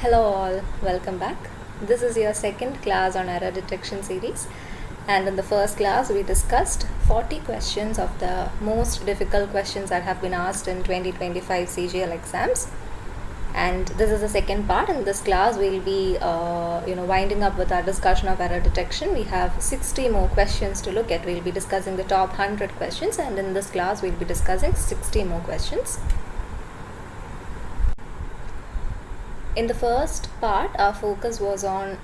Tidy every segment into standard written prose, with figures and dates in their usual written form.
Hello all, welcome back. This is your second class on error detection series, and in the first class we discussed 40 questions of the most difficult questions that have been asked in 2025 CGL exams. And this is the second part. In this class we'll be winding up with our discussion of error detection. We have 60 more questions to look at. We'll be discussing the top 100 questions, and in this class we'll be discussing 60 more questions. In the first part, our focus was on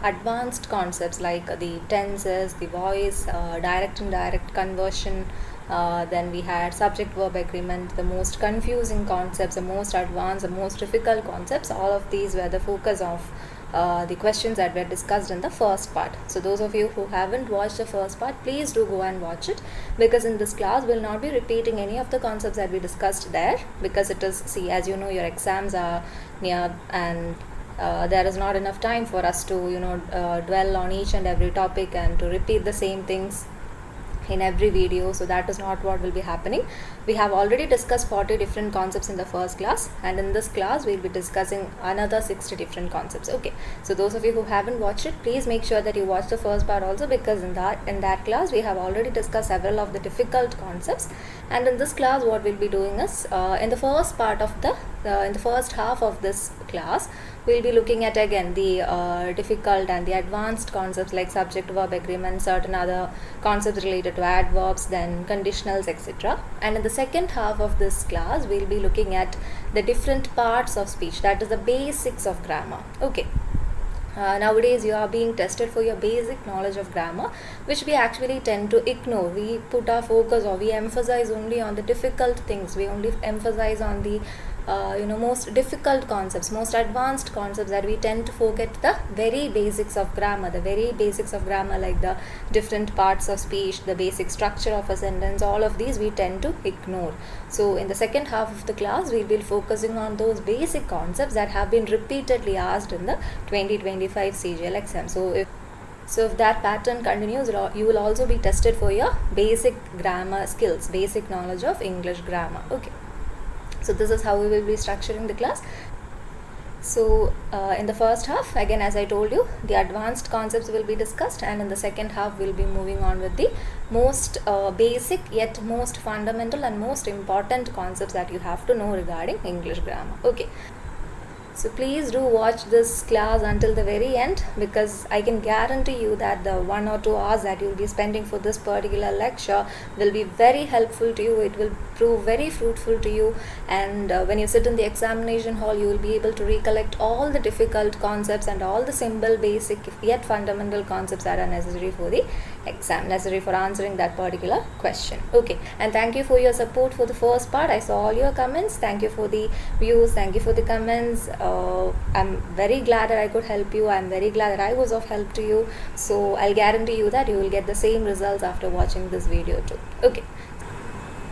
advanced concepts like the tenses, the voice, direct and indirect conversion. Then we had subject-verb agreement, the most confusing concepts, the most advanced, the most difficult concepts. All of these were the focus of the questions that were discussed in the first part. So those of you who haven't watched the first part, please do go and watch it, because in this class we'll not be repeating any of the concepts that we discussed there, because it is, see, as you know, your exams are near, and there is not enough time for us to dwell on each and every topic and to repeat the same things in every video. So that is not what will be happening. We have already discussed 40 different concepts in the first class, and in this class we'll be discussing another 60 different concepts. Okay, so those of you who haven't watched it, please make sure that you watch the first part also, because in that class we have already discussed several of the difficult concepts. And in this class what we'll be doing is, in the first part of in the first half of this class, we'll be looking at again the difficult and the advanced concepts like subject verb agreement, certain other concepts related to adverbs, then conditionals, etc. And in the second half of this class we'll be looking at the different parts of speech, that is the basics of grammar. Okay. Nowadays you are being tested for your basic knowledge of grammar, which we actually tend to ignore. We put our focus, or we emphasize only on the difficult things. We only emphasize on the most difficult concepts, most advanced concepts, that we tend to forget the very basics of grammar. The very basics of grammar, like the different parts of speech, the basic structure of a sentence, all of these we tend to ignore. So in the second half of the class we'll be focusing on those basic concepts that have been repeatedly asked in the 2025 CGL exam. So if that pattern continues, you will also be tested for your basic grammar skills, basic knowledge of English grammar. Okay. So this is how we will be structuring the class. So in the first half, again, as I told you, the advanced concepts will be discussed, and in the second half we'll be moving on with the most basic yet most fundamental and most important concepts that you have to know regarding English grammar. Okay. So please do watch this class until the very end, because I can guarantee you that the 1 or 2 hours that you will be spending for this particular lecture will be very helpful to you. It will prove very fruitful to you, and when you sit in the examination hall, you will be able to recollect all the difficult concepts and all the simple, basic yet fundamental concepts that are necessary for the exam, necessary for answering that particular question. Okay, and thank you for your support for the first part. I saw all your comments. Thank you for the views, thank you for the comments. I'm very glad that I could help you. I'm very glad that I was of help to you. So I'll guarantee you that you will get the same results after watching this video too. Okay,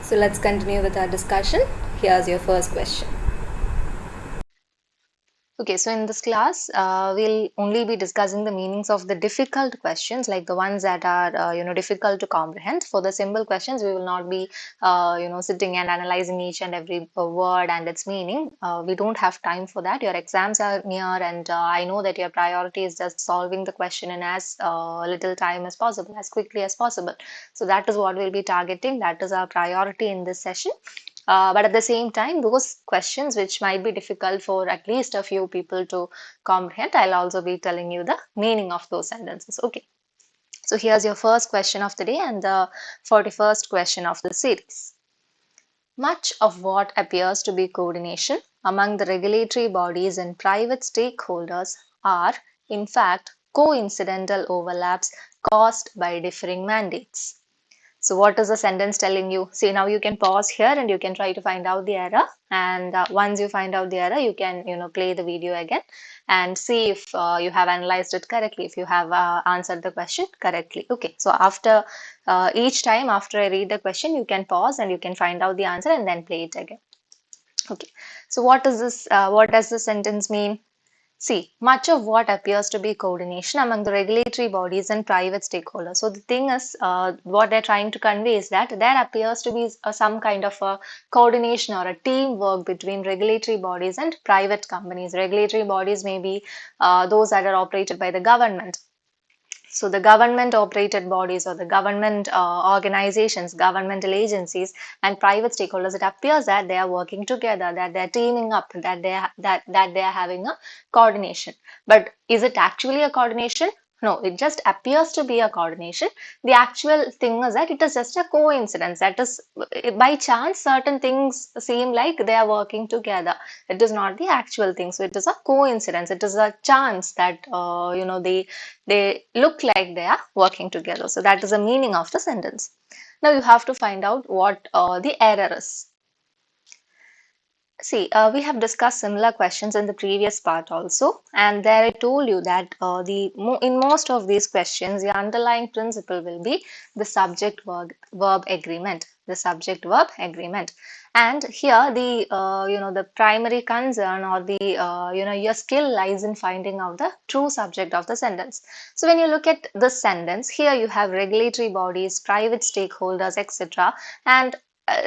so let's continue with our discussion. Here's your first question. Okay, so in this class, we'll only be discussing the meanings of the difficult questions, like the ones that are, difficult to comprehend. For the simple questions, we will not be, sitting and analyzing each and every word and its meaning. We don't have time for that. Your exams are near, and I know that your priority is just solving the question in as little time as possible, as quickly as possible. So that is what we'll be targeting. That is our priority in this session. But at the same time, those questions which might be difficult for at least a few people to comprehend, I'll also be telling you the meaning of those sentences. Okay. So here's your first question of the day and the 41st question of the series. Much of what appears to be coordination among the regulatory bodies and private stakeholders are, in fact, coincidental overlaps caused by differing mandates. So what is the sentence telling you? See, now you can pause here and you can try to find out the error. And once you find out the error, you can, play the video again and see if you have analyzed it correctly, if you have answered the question correctly. Okay, so after each time after I read the question, you can pause and you can find out the answer and then play it again. Okay, so what is this? What does the sentence mean? See, much of what appears to be coordination among the regulatory bodies and private stakeholders. So the thing is, what they're trying to convey is that there appears to be some kind of a coordination or a teamwork between regulatory bodies and private companies. Regulatory bodies may be those that are operated by the government. So the government operated bodies or the government organizations, governmental agencies and private stakeholders, it appears that they are working together, that they're teaming up, that they are having a coordination. But is it actually a coordination? No, it just appears to be a coordination. The actual thing is that it is just a coincidence. That is, by chance, certain things seem like they are working together. It is not the actual thing. So it is a coincidence. It is a chance that they look like they are working together. So that is the meaning of the sentence. Now you have to find out what the error is. See, we have discussed similar questions in the previous part also, and there I told you that in most of these questions, the underlying principle will be the subject-verb agreement, the subject-verb agreement. And here, the primary concern or your skill lies in finding out the true subject of the sentence. So when you look at this sentence, here you have regulatory bodies, private stakeholders, etc. And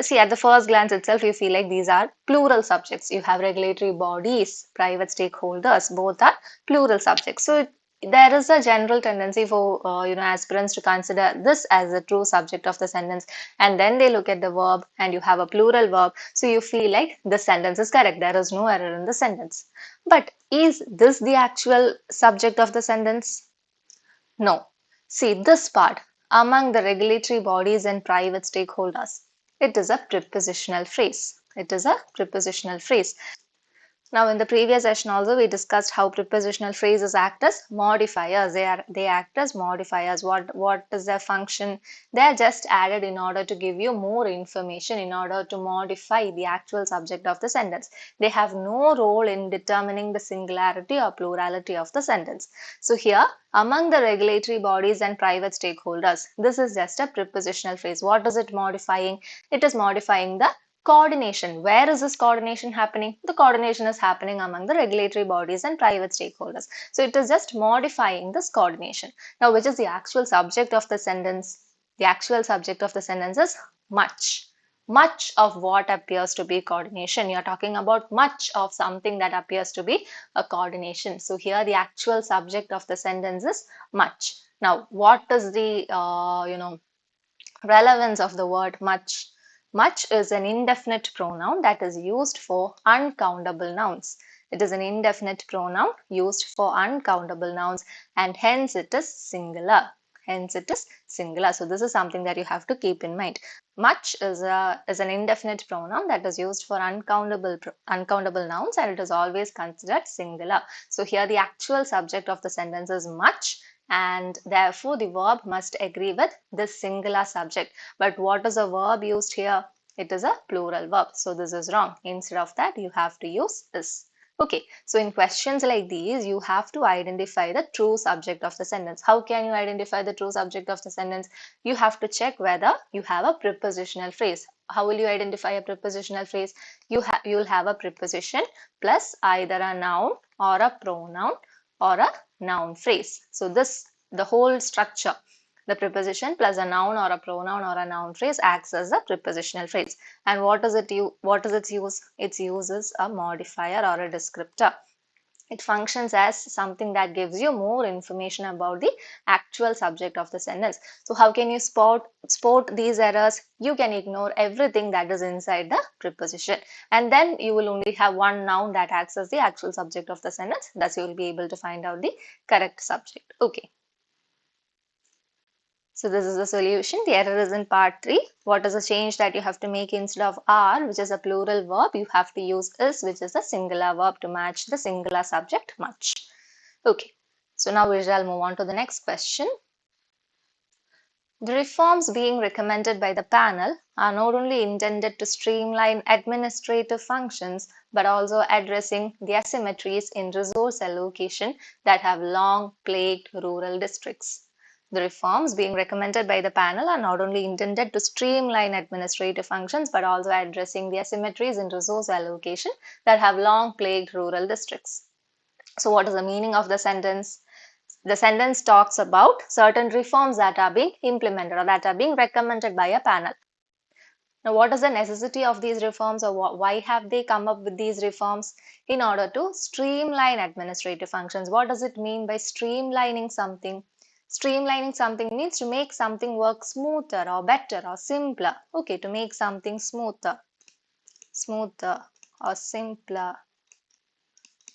see, at the first glance itself, you feel like these are plural subjects. You have regulatory bodies, private stakeholders, both are plural subjects. So there is a general tendency for aspirants to consider this as the true subject of the sentence, and then they look at the verb and you have a plural verb, so you feel like the sentence is correct. There is no error in the sentence. But is this the actual subject of the sentence? No. See this part, among the regulatory bodies and private stakeholders. It is a prepositional phrase. It is a prepositional phrase. Now, in the previous session also, we discussed how prepositional phrases act as modifiers. They act as modifiers. What is their function? They are just added in order to give you more information, in order to modify the actual subject of the sentence. They have no role in determining the singularity or plurality of the sentence. So here, among the regulatory bodies and private stakeholders, this is just a prepositional phrase. What is it modifying? It is modifying the coordination. Where is this coordination happening? The coordination is happening among the regulatory bodies and private stakeholders. So it is just modifying this coordination. Now, which is the actual subject of the sentence? The actual subject of the sentence is much. Much of what appears to be coordination. You are talking about much of something that appears to be a coordination. So here the actual subject of the sentence is much. Now, what is the relevance of the word much? Much is an indefinite pronoun that is used for uncountable nouns. It is an indefinite pronoun used for uncountable nouns, and hence it is singular. Hence it is singular. So this is something that you have to keep in mind. Much is an indefinite pronoun that is used for uncountable nouns, and it is always considered singular. So here the actual subject of the sentence is much, and therefore the verb must agree with this singular subject. But what is a verb used here? It is a plural verb. So this is wrong. Instead of that, you have to use is. Okay, so in questions like these, you have to identify the true subject of the sentence. How can you identify the true subject of the sentence? You have to check whether you have a prepositional phrase. How will you identify a prepositional phrase? You'll have a preposition plus either a noun or a pronoun or a noun phrase. So the whole structure, the preposition plus a noun or a pronoun or a noun phrase acts as a prepositional phrase. And what is its use? Its use is a modifier or a descriptor. It functions as something that gives you more information about the actual subject of the sentence. So how can you spot these errors? You can ignore everything that is inside the preposition, and then you will only have one noun that acts as the actual subject of the sentence. Thus you will be able to find out the correct subject. Okay. So this is the solution. The error is in part 3. What is the change that you have to make? Instead of are, which is a plural verb, you have to use is, which is a singular verb, to match the singular subject much. Okay, so now we shall move on to the next question. The reforms being recommended by the panel are not only intended to streamline administrative functions, but also addressing the asymmetries in resource allocation that have long plagued rural districts. The reforms being recommended by the panel are not only intended to streamline administrative functions, but also addressing the asymmetries in resource allocation that have long plagued rural districts. So what is the meaning of the sentence? The sentence talks about certain reforms that are being implemented or that are being recommended by a panel. Now, what is the necessity of these reforms, or why have they come up with these reforms? In order to streamline administrative functions. What does it mean by streamlining something? Streamlining something means to make something work smoother or better or simpler. Okay, to make something smoother or simpler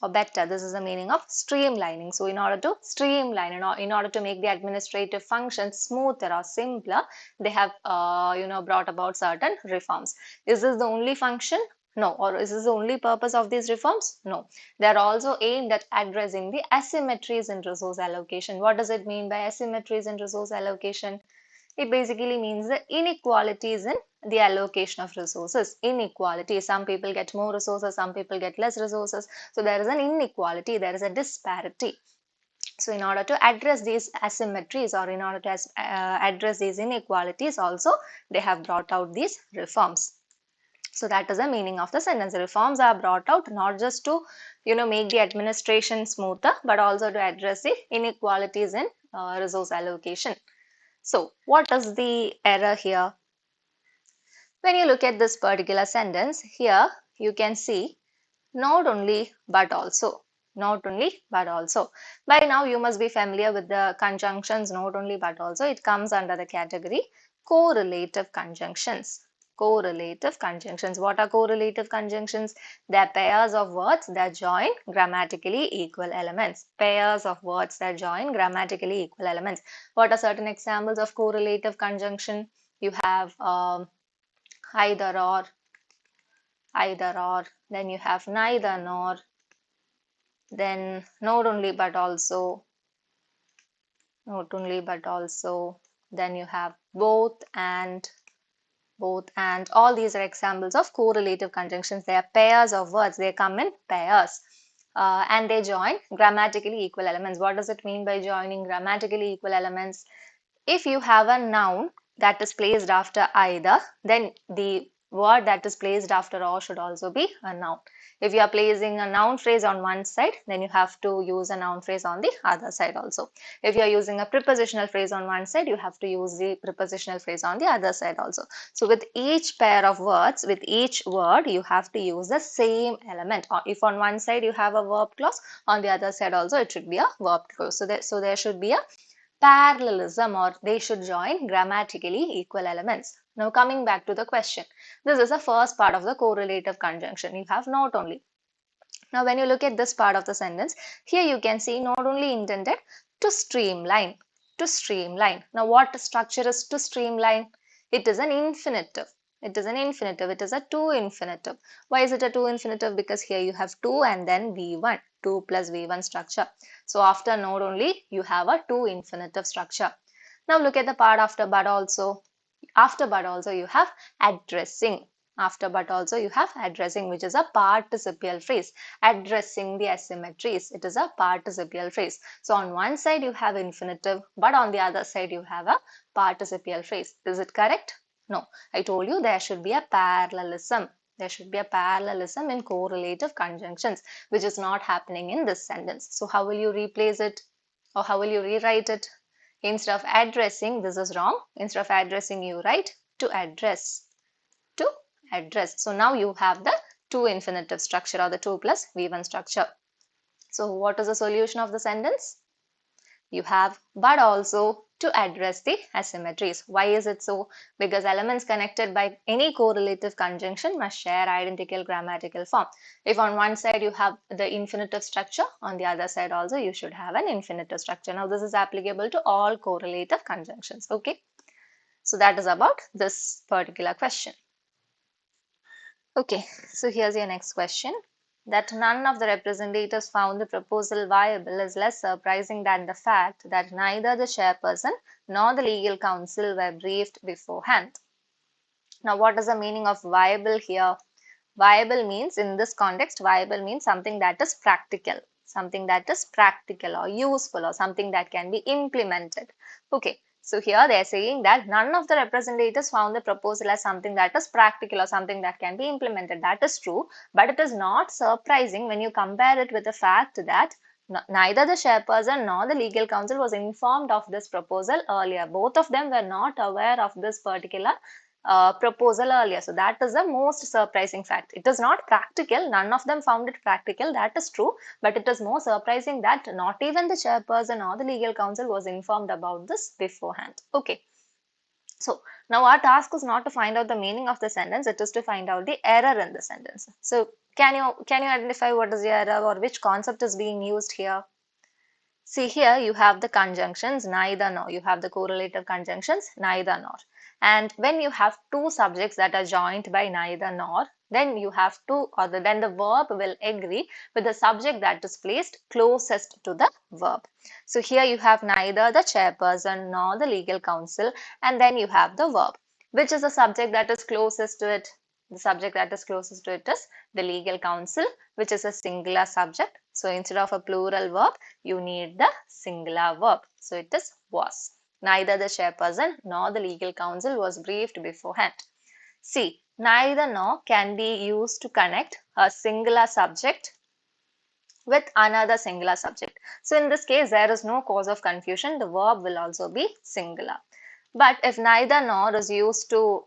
or better. This is the meaning of streamlining. So in order to streamline, in order to make the administrative functions smoother or simpler, they have brought about certain reforms. Is this the only function? No. Or is this the only purpose of these reforms? No. They are also aimed at addressing the asymmetries in resource allocation. What does it mean by asymmetries in resource allocation? It basically means the inequalities in the allocation of resources. Inequality. Some people get more resources, some people get less resources. So there is an inequality, there is a disparity. So in order to address these asymmetries, or in order to address these inequalities also, they have brought out these reforms. So that is the meaning of the sentence. Reforms are brought out not just to make the administration smoother, but also to address the inequalities in resource allocation. So what is the error here? When you look at this particular sentence, here you can see not only but also. Not only but also. By now you must be familiar with the conjunctions not only but also. It comes under the category correlative conjunctions. Correlative conjunctions. What are correlative conjunctions? They are pairs of words that join grammatically equal elements. Pairs of words that join grammatically equal elements. What are certain examples of correlative conjunction? You have either or, then you have neither nor, then not only but also, then you have both and, all these are examples of correlative conjunctions. They are pairs of words, they come in pairs. And they join grammatically equal elements. What does it mean by joining grammatically equal elements? If you have a noun that is placed after either, then the word that is placed after or should also be a noun. If you are placing a noun phrase on one side, then you have to use a noun phrase on the other side also. If you are using a prepositional phrase on one side, you have to use the prepositional phrase on the other side also. So with each pair of words, with each word, you have to use the same element. Or if on one side you have a verb clause, on the other side also it should be a verb clause. So there should be a parallelism, or they should join grammatically equal elements. Now coming back to the question, this is the first part of the correlative conjunction. You have not only. Now when you look at this part of the sentence, here you can see not only intended to streamline. Now what structure is to streamline? It is an infinitive. It is a to infinitive. Why is it a to infinitive? Because here you have to and then V1, 2 plus V1 structure. So after not only, you have a to infinitive structure. Now look at the part after but also. After but also you have addressing. Which is a participial phrase. Addressing the asymmetries. It is a participial phrase. So on one side you have infinitive, but on the other side you have a participial phrase. Is it correct? No. I told you there should be a parallelism. There should be a parallelism in correlative conjunctions, which is not happening in this sentence. So how will you replace it? Or how will you rewrite it? Instead of addressing, this is wrong. Instead of addressing, you write to address. To address. So now you have the to infinitive structure, or the 2 plus V1 structure. So what is the solution of the sentence? You have but also to address the asymmetries. Why is it so? Because elements connected by any correlative conjunction must share identical grammatical form. If on one side you have the infinitive structure, on the other side also you should have an infinitive structure. Now this is applicable to all correlative conjunctions. Okay. So that is about this particular question. Okay, so here's your next question. That none of the representatives found the proposal viable is less surprising than the fact that neither the chairperson nor the legal counsel were briefed beforehand. Now, what is the meaning of viable here? Viable means, in this context, viable means something that is practical or useful, or something that can be implemented. Okay, So here they are saying that none of the representatives found the proposal as something that is practical or something that can be implemented. That is true, but it is not surprising when you compare it with the fact that neither the chairperson nor the legal counsel was informed of this proposal earlier. Both of them were not aware of this particular proposal earlier. So that is the most surprising fact. It is not practical. None of them found it practical. That is true. But it is more surprising that not even the chairperson or the legal counsel was informed about this beforehand. Okay. So now our task is not to find out the meaning of the sentence. It is to find out the error in the sentence. So can you identify what is the error or which concept is being used here? See here you have the conjunctions neither nor, you have the correlative conjunctions neither nor, and when you have two subjects that are joined by neither nor, then you have to, or then the verb will agree with the subject that is placed closest to the verb. So here you have neither the chairperson nor the legal counsel, and then you have the verb. Which is the subject that is closest to it? The subject that is closest to it is the legal counsel, which is a singular subject. So instead of a plural verb, you need the singular verb. So it is was. Neither the chairperson nor the legal counsel was briefed beforehand. See, neither nor can be used to connect a singular subject with another singular subject. So in this case, there is no cause of confusion. The verb will also be singular. But if neither nor is used to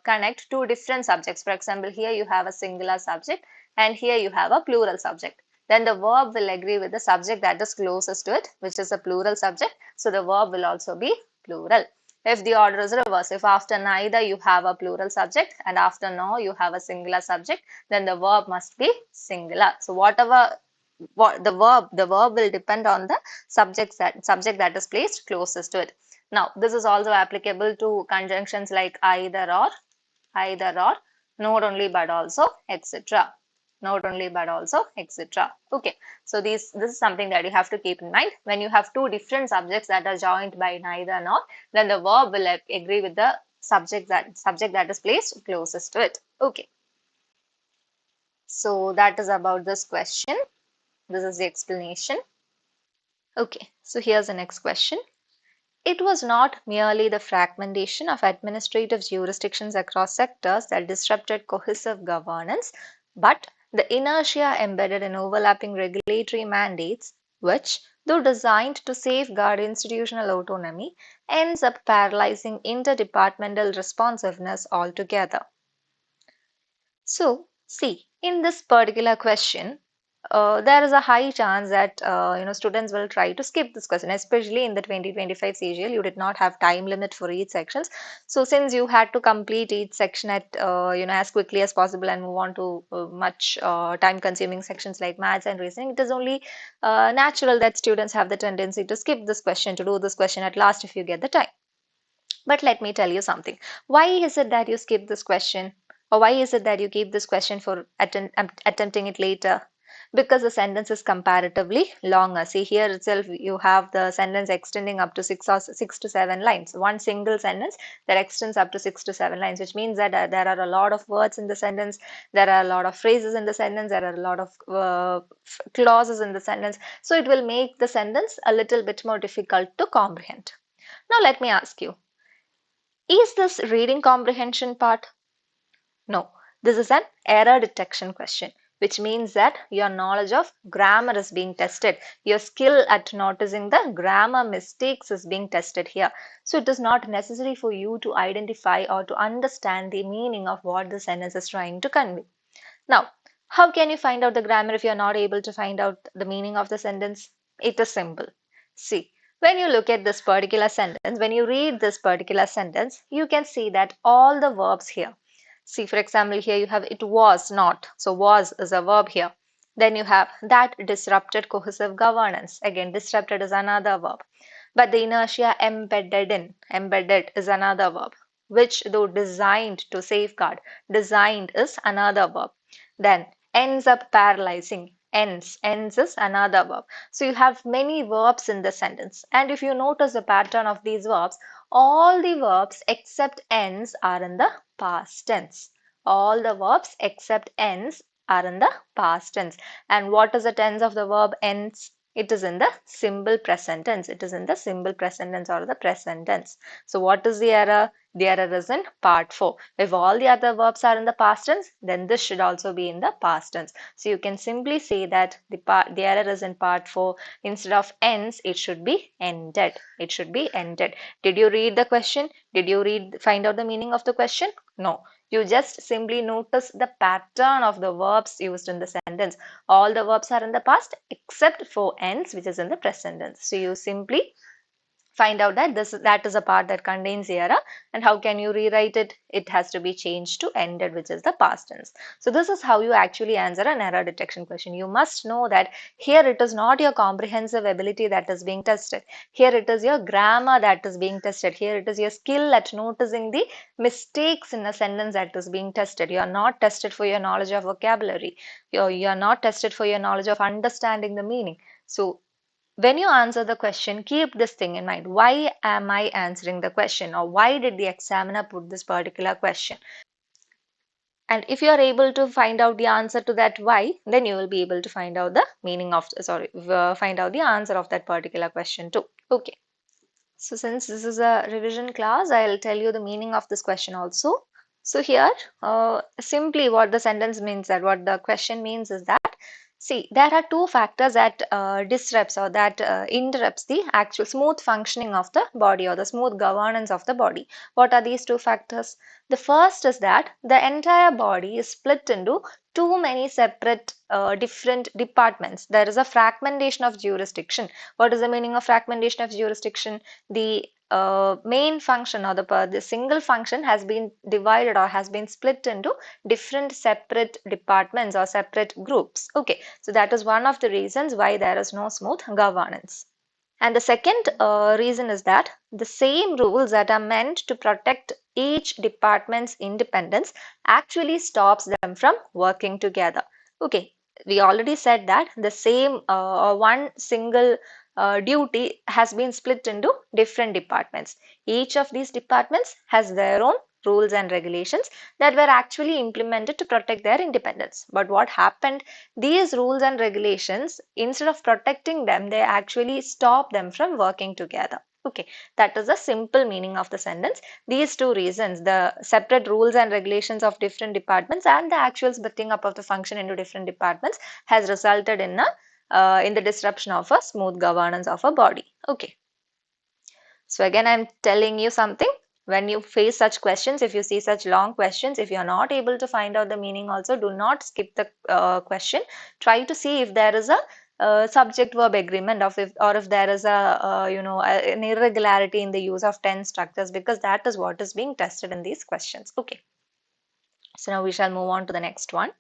connect two different subjects, for example, here you have a singular subject and here you have a plural subject, then the verb will agree with the subject that is closest to it, which is a plural subject. So the verb will also be plural. If the order is reversed, if after neither you have a plural subject and after nor you have a singular subject, then the verb must be singular. So whatever the verb will depend on the subject that is placed closest to it. Now this is also applicable to conjunctions like either or, not only but also, etc. Not only but also, etc. Okay, so this is something that you have to keep in mind. When you have two different subjects that are joined by neither nor, then the verb will agree with the subject that is placed closest to it. Okay, so that is about this question. This is the explanation. Okay, so here's the next question. It was not merely the fragmentation of administrative jurisdictions across sectors that disrupted cohesive governance, but the inertia embedded in overlapping regulatory mandates, which, though designed to safeguard institutional autonomy, ends up paralyzing interdepartmental responsiveness altogether. So, see, in this particular question, there is a high chance that students will try to skip this question, especially in the 2025 CGL. You did not have time limit for each sections. So, since you had to complete each section at as quickly as possible and move on to much time-consuming sections like maths and reasoning, it is only natural that students have the tendency to skip this question, to do this question at last if you get the time. But let me tell you something. Why is it that you skip this question? Or why is it that you keep this question for attempting it later? Because the sentence is comparatively longer. See here itself, you have the sentence extending up to 6 to 7 lines. One single sentence that extends up to 6 to 7 lines, which means that there are a lot of words in the sentence, there are a lot of phrases in the sentence, there are a lot of clauses in the sentence. So it will make the sentence a little bit more difficult to comprehend. Now let me ask you, is this reading comprehension part? No, this is an error detection question, which means that your knowledge of grammar is being tested. Your skill at noticing the grammar mistakes is being tested here. So it is not necessary for you to identify or to understand the meaning of what the sentence is trying to convey. Now, how can you find out the grammar if you are not able to find out the meaning of the sentence? It is simple. See, when you look at this particular sentence, when you read this particular sentence, you can see that all the verbs here. See, for example, here you have it was not. So was is a verb here. Then you have that disrupted cohesive governance. Again, disrupted is another verb. But the inertia embedded is another verb, which though designed to safeguard, designed is another verb. Then ends up paralyzing, ends is another verb. So you have many verbs in the sentence. And if you notice the pattern of these verbs, all the verbs except ends are in the past tense. All the verbs except ends are in the past tense. And what is the tense of the verb ends? It is in the simple present tense. It is in the simple present tense or the present tense. So what is the error? The error is in part 4. If all the other verbs are in the past tense, then this should also be in the past tense. So you can simply say that the error is in part 4. Instead of ends, it should be ended. It should be ended. Did you read the question? Did you find out the meaning of the question? No. You just simply notice the pattern of the verbs used in the sentence. All the verbs are in the past except for ends, which is in the present tense. So you simply find out that that is a part that contains the error, and how can you rewrite it? It has to be changed to ended, which is the past tense. So this is how you actually answer an error detection question. You must know that here it is not your comprehensive ability that is being tested. Here it is your grammar that is being tested. Here it is your skill at noticing the mistakes in a sentence that is being tested. You are not tested for your knowledge of vocabulary. You are not tested for your knowledge of understanding the meaning. So when you answer the question, keep this thing in mind. Why am I answering the question, or why did the examiner put this particular question? And if you are able to find out the answer to that why, then you will be able to find out the meaning of, find out the answer of that particular question too. Okay. So since this is a revision class, I'll tell you the meaning of this question also. So here, simply what the sentence means, that what the question means is that, see, there are two factors that disrupts or that interrupts the actual smooth functioning of the body or the smooth governance of the body. What are these two factors? The first is that the entire body is split into too many separate different departments. There is a fragmentation of jurisdiction. What is the meaning of fragmentation of jurisdiction? The main function or the single function has been divided or has been split into different separate departments or separate groups. Okay, so that is one of the reasons why there is no smooth governance. And the second reason is that the same rules that are meant to protect each department's independence actually stops them from working together. Okay, we already said that the same one single duty has been split into different departments. Each of these departments has their own rules and regulations that were actually implemented to protect their independence. But what happened? These rules and regulations, instead of protecting them, they actually stop them from working together. Okay, that is the simple meaning of the sentence. These two reasons, the separate rules and regulations of different departments and the actual splitting up of the function into different departments, has resulted in the disruption of a smooth governance of a body. Okay. So again, I'm telling you something. When you face such questions, if you see such long questions, if you're not able to find out the meaning also, do not skip the question. Try to see if there is a subject verb agreement or if there is an irregularity in the use of tense structures, because that is what is being tested in these questions. Okay. So now we shall move on to the next one.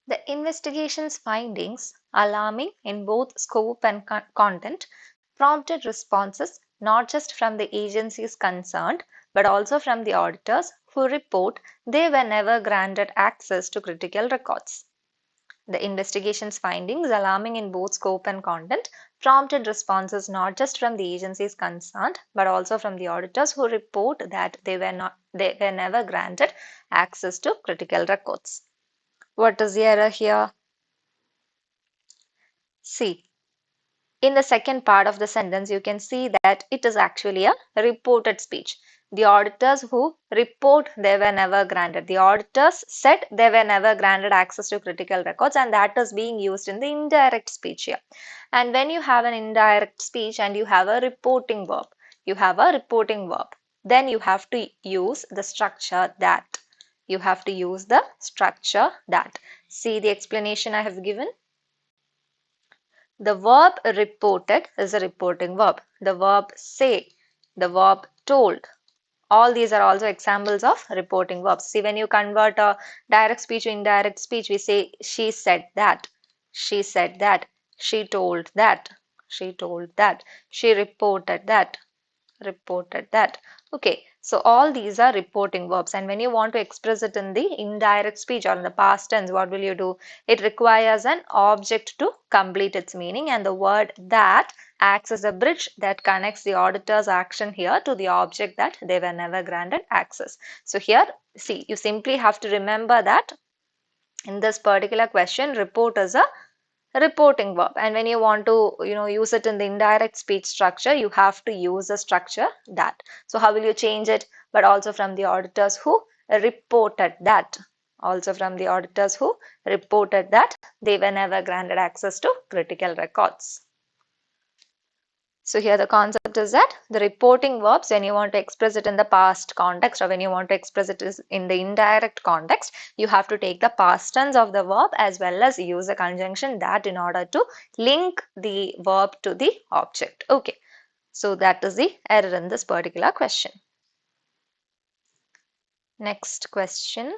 The investigation's findings, alarming in both scope and content, prompted responses not just from the agencies concerned, but also from the auditors who report they were never granted access to critical records. The investigation's findings, alarming in both scope and content, prompted responses not just from the agencies concerned, but also from the auditors who report that they were never granted access to critical records. What is the error here? See, in the second part of the sentence, you can see that it is actually a reported speech. The auditors who report they were never granted. The auditors said they were never granted access to critical records, and that is being used in the indirect speech here. And when you have an indirect speech and you have a reporting verb, then you have to use the structure that. You have to use the structure that. See the explanation I have given. The verb reported is a reporting verb. The verb say, the verb told. All these are also examples of reporting verbs. See, when you convert a direct speech to indirect speech, we say she said that, she said that, she told that, she told that, she reported that, reported that. Okay, so all these are reporting verbs, and when you want to express it in the indirect speech or in the past tense, what will you do? It requires an object to complete its meaning, and the word that acts as a bridge that connects the auditor's action here to the object that they were never granted access. So here, see, you simply have to remember that in this particular question, report is a reporting verb. And when you want to, use it in the indirect speech structure, you have to use a structure that. So how will you change it? But also from the auditors who reported that. Also from the auditors who reported that they were never granted access to critical records. So here the concept is that the reporting verbs, when you want to express it in the past context or when you want to express it in the indirect context, you have to take the past tense of the verb as well as use a conjunction that in order to link the verb to the object. Okay, so that is the error in this particular question. Next question.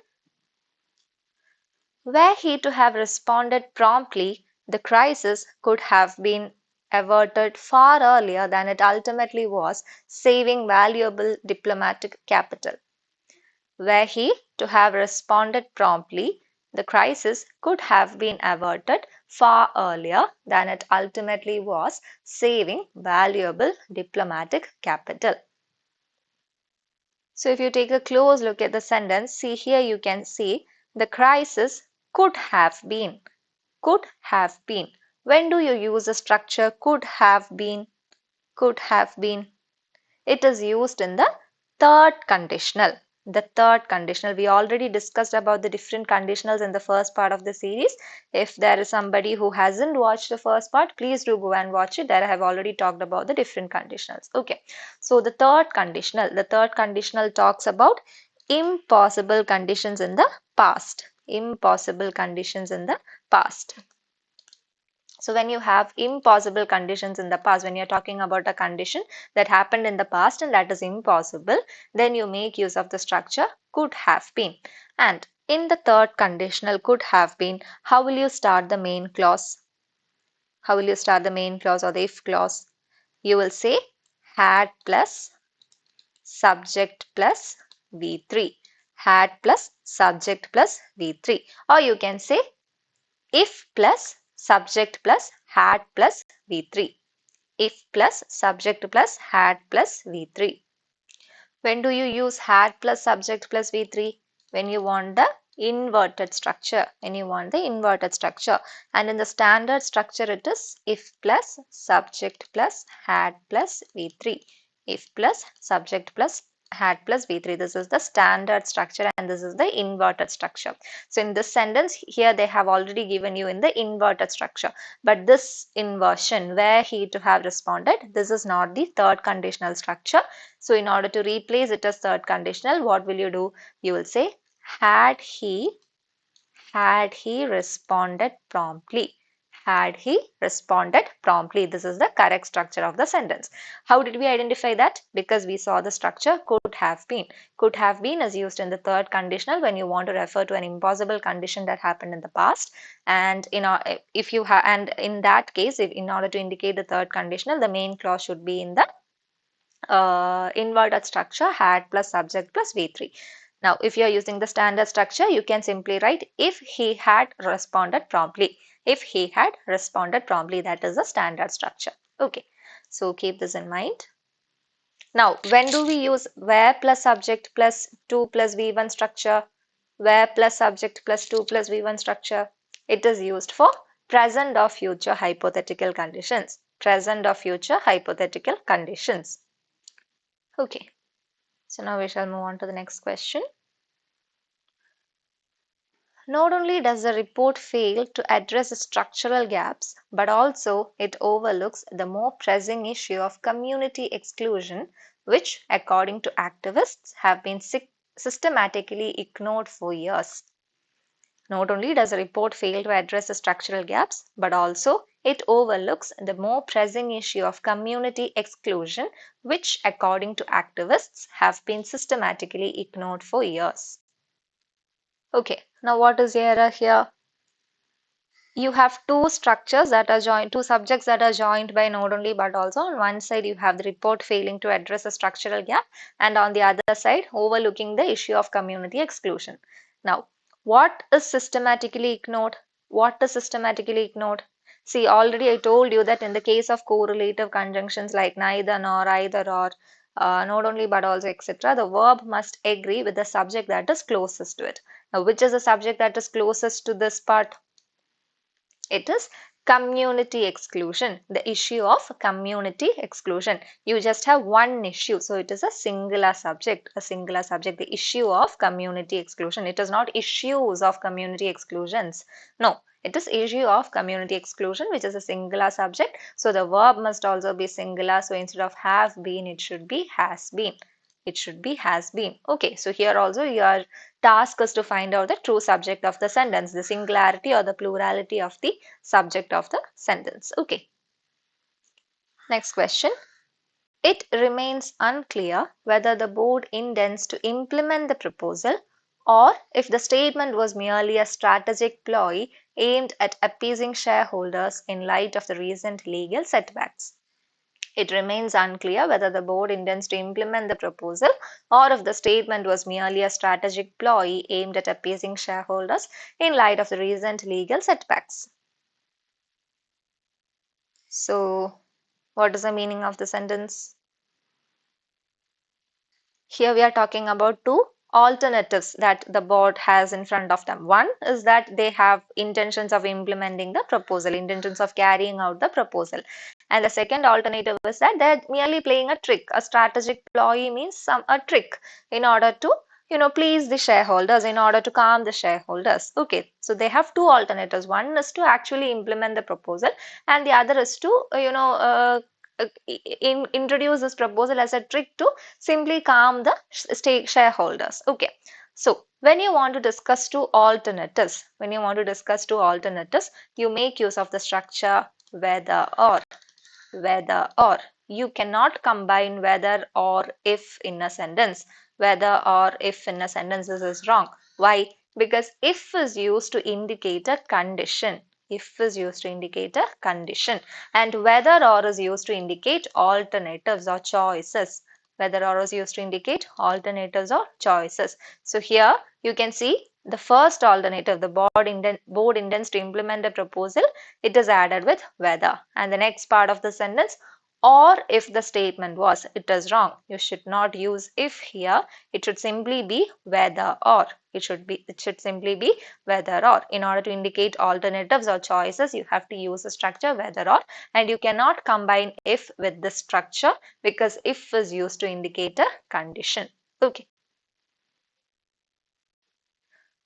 Were he to have responded promptly, the crisis could have been averted far earlier than it ultimately was, saving valuable diplomatic capital. Were he to have responded promptly, the crisis could have been averted far earlier than it ultimately was, saving valuable diplomatic capital. So if you take a close look at the sentence, see here you can see the crisis could have been. Could have been. When do you use the structure could have been? Could have been. It is used in the third conditional. The third conditional. We already discussed about the different conditionals in the first part of the series. If there is somebody who hasn't watched the first part, please do go and watch it. There I have already talked about the different conditionals. Okay. So the third conditional talks about impossible conditions in the past. Impossible conditions in the past. So when you have impossible conditions in the past, when you're talking about a condition that happened in the past and that is impossible, then you make use of the structure could have been. And in the third conditional could have been, how will you start the main clause? How will you start the main clause or the if clause? You will say had plus subject plus V3. Had plus subject plus V3. Or you can say if plus subject plus had plus V3. If plus subject plus had plus V3. When do you use had plus subject plus V3? When you want the inverted structure. When you want the inverted structure. And in the standard structure it is if plus subject plus had plus V3. If plus subject plus had plus V3. This is the standard structure and this is the inverted structure. So in this sentence here they have already given you in the inverted structure. But this inversion where he to have responded, this is not the third conditional structure. So in order to replace it as third conditional, what will you do? You will say had he responded promptly. Had he responded promptly. This is the correct structure of the sentence. How did we identify that? Because we saw the structure could have been. Could have been is used in the third conditional when you want to refer to an impossible condition that happened in the past. And in that case, in order to indicate the third conditional, the main clause should be in the inverted structure had plus subject plus V3. Now, if you are using the standard structure, you can simply write if he had responded promptly. If he had responded promptly, that is the standard structure. Okay, so keep this in mind. Now, when do we use where plus subject plus 2 plus V1 structure? Where plus subject plus 2 plus V1 structure? It is used for present or future hypothetical conditions. Present or future hypothetical conditions. Okay, so now we shall move on to the next question. Not only does the report fail to address structural gaps, but also it overlooks the more pressing issue of community exclusion, which, according to activists, have been systematically ignored for years. Not only does the report fail to address the structural gaps, but also it overlooks the more pressing issue of community exclusion, which, according to activists, have been systematically ignored for years. Okay, now what is the error here? You have two structures that are joined, two subjects that are joined by not only but also on one side you have the report failing to address a structural gap and on the other side overlooking the issue of community exclusion. Now, what is systematically ignored? What is systematically ignored? See, already I told you that in the case of correlative conjunctions like neither nor, either or, not only but also etc., the verb must agree with the subject that is closest to it. Now, which is the subject that is closest to this part? It is community exclusion, the issue of community exclusion. You just have one issue, so it is a singular subject, the issue of community exclusion. It is not issues of community exclusions. No, it is issue of community exclusion, which is a singular subject. So the verb must also be singular. So instead of have been, it should be has been. It should be has been. Okay, so here also your task is to find out the true subject of the sentence, the singularity or the plurality of the subject of the sentence. Okay. Next question. It remains unclear whether the board intends to implement the proposal or if the statement was merely a strategic ploy aimed at appeasing shareholders in light of the recent legal setbacks. It remains unclear whether the board intends to implement the proposal or if the statement was merely a strategic ploy aimed at appeasing shareholders in light of the recent legal setbacks. So, what is the meaning of the sentence? Here we are talking about two alternatives that the board has in front of them. One is that they have intentions of implementing the proposal, intentions of carrying out the proposal. And the second alternative is that they're merely playing a trick. A strategic ploy means a trick in order to please the shareholders, in order to calm the shareholders. Okay, so they have two alternatives. One is to actually implement the proposal, and the other is to introduce this proposal as a trick to simply calm the shareholders. Okay, so when you want to discuss two alternatives, you make use of the structure whether or. You cannot combine whether or if in a sentence. Whether or if in a sentence, this is wrong. Why? Because if is used to indicate a condition. And whether or is used to indicate alternatives or choices. So here you can see the first alternative, the board intends to implement the proposal. It is added with whether, and the next part of the sentence, or if the statement was, it is wrong. You should not use if here. It should simply be whether or. It should simply be whether or. In order to indicate alternatives or choices, you have to use the structure whether or, and you cannot combine if with this structure because if is used to indicate a condition. Okay.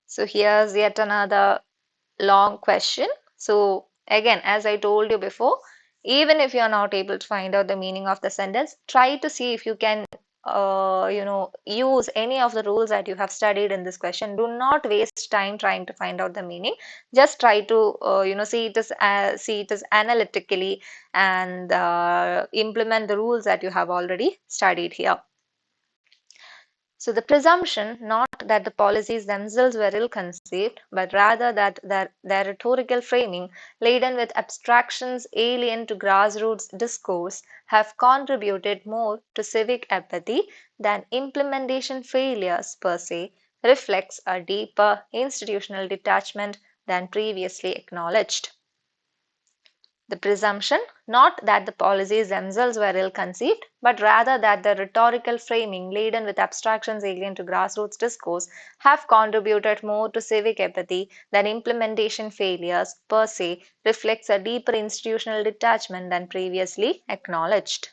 So here's yet another long question. So again, as I told you before, even if you are not able to find out the meaning of the sentence, try to see if you can use any of the rules that you have studied in this question. Do not waste time trying to find out the meaning. Just try to see it as analytically and implement the rules that you have already studied here. So the presumption not that the policies themselves were ill-conceived, but rather that their rhetorical framing, laden with abstractions alien to grassroots discourse, have contributed more to civic apathy than implementation failures per se, reflects a deeper institutional detachment than previously acknowledged. The presumption, not that the policies themselves were ill-conceived, but rather that the rhetorical framing laden with abstractions alien to grassroots discourse have contributed more to civic apathy than implementation failures per se, reflects a deeper institutional detachment than previously acknowledged.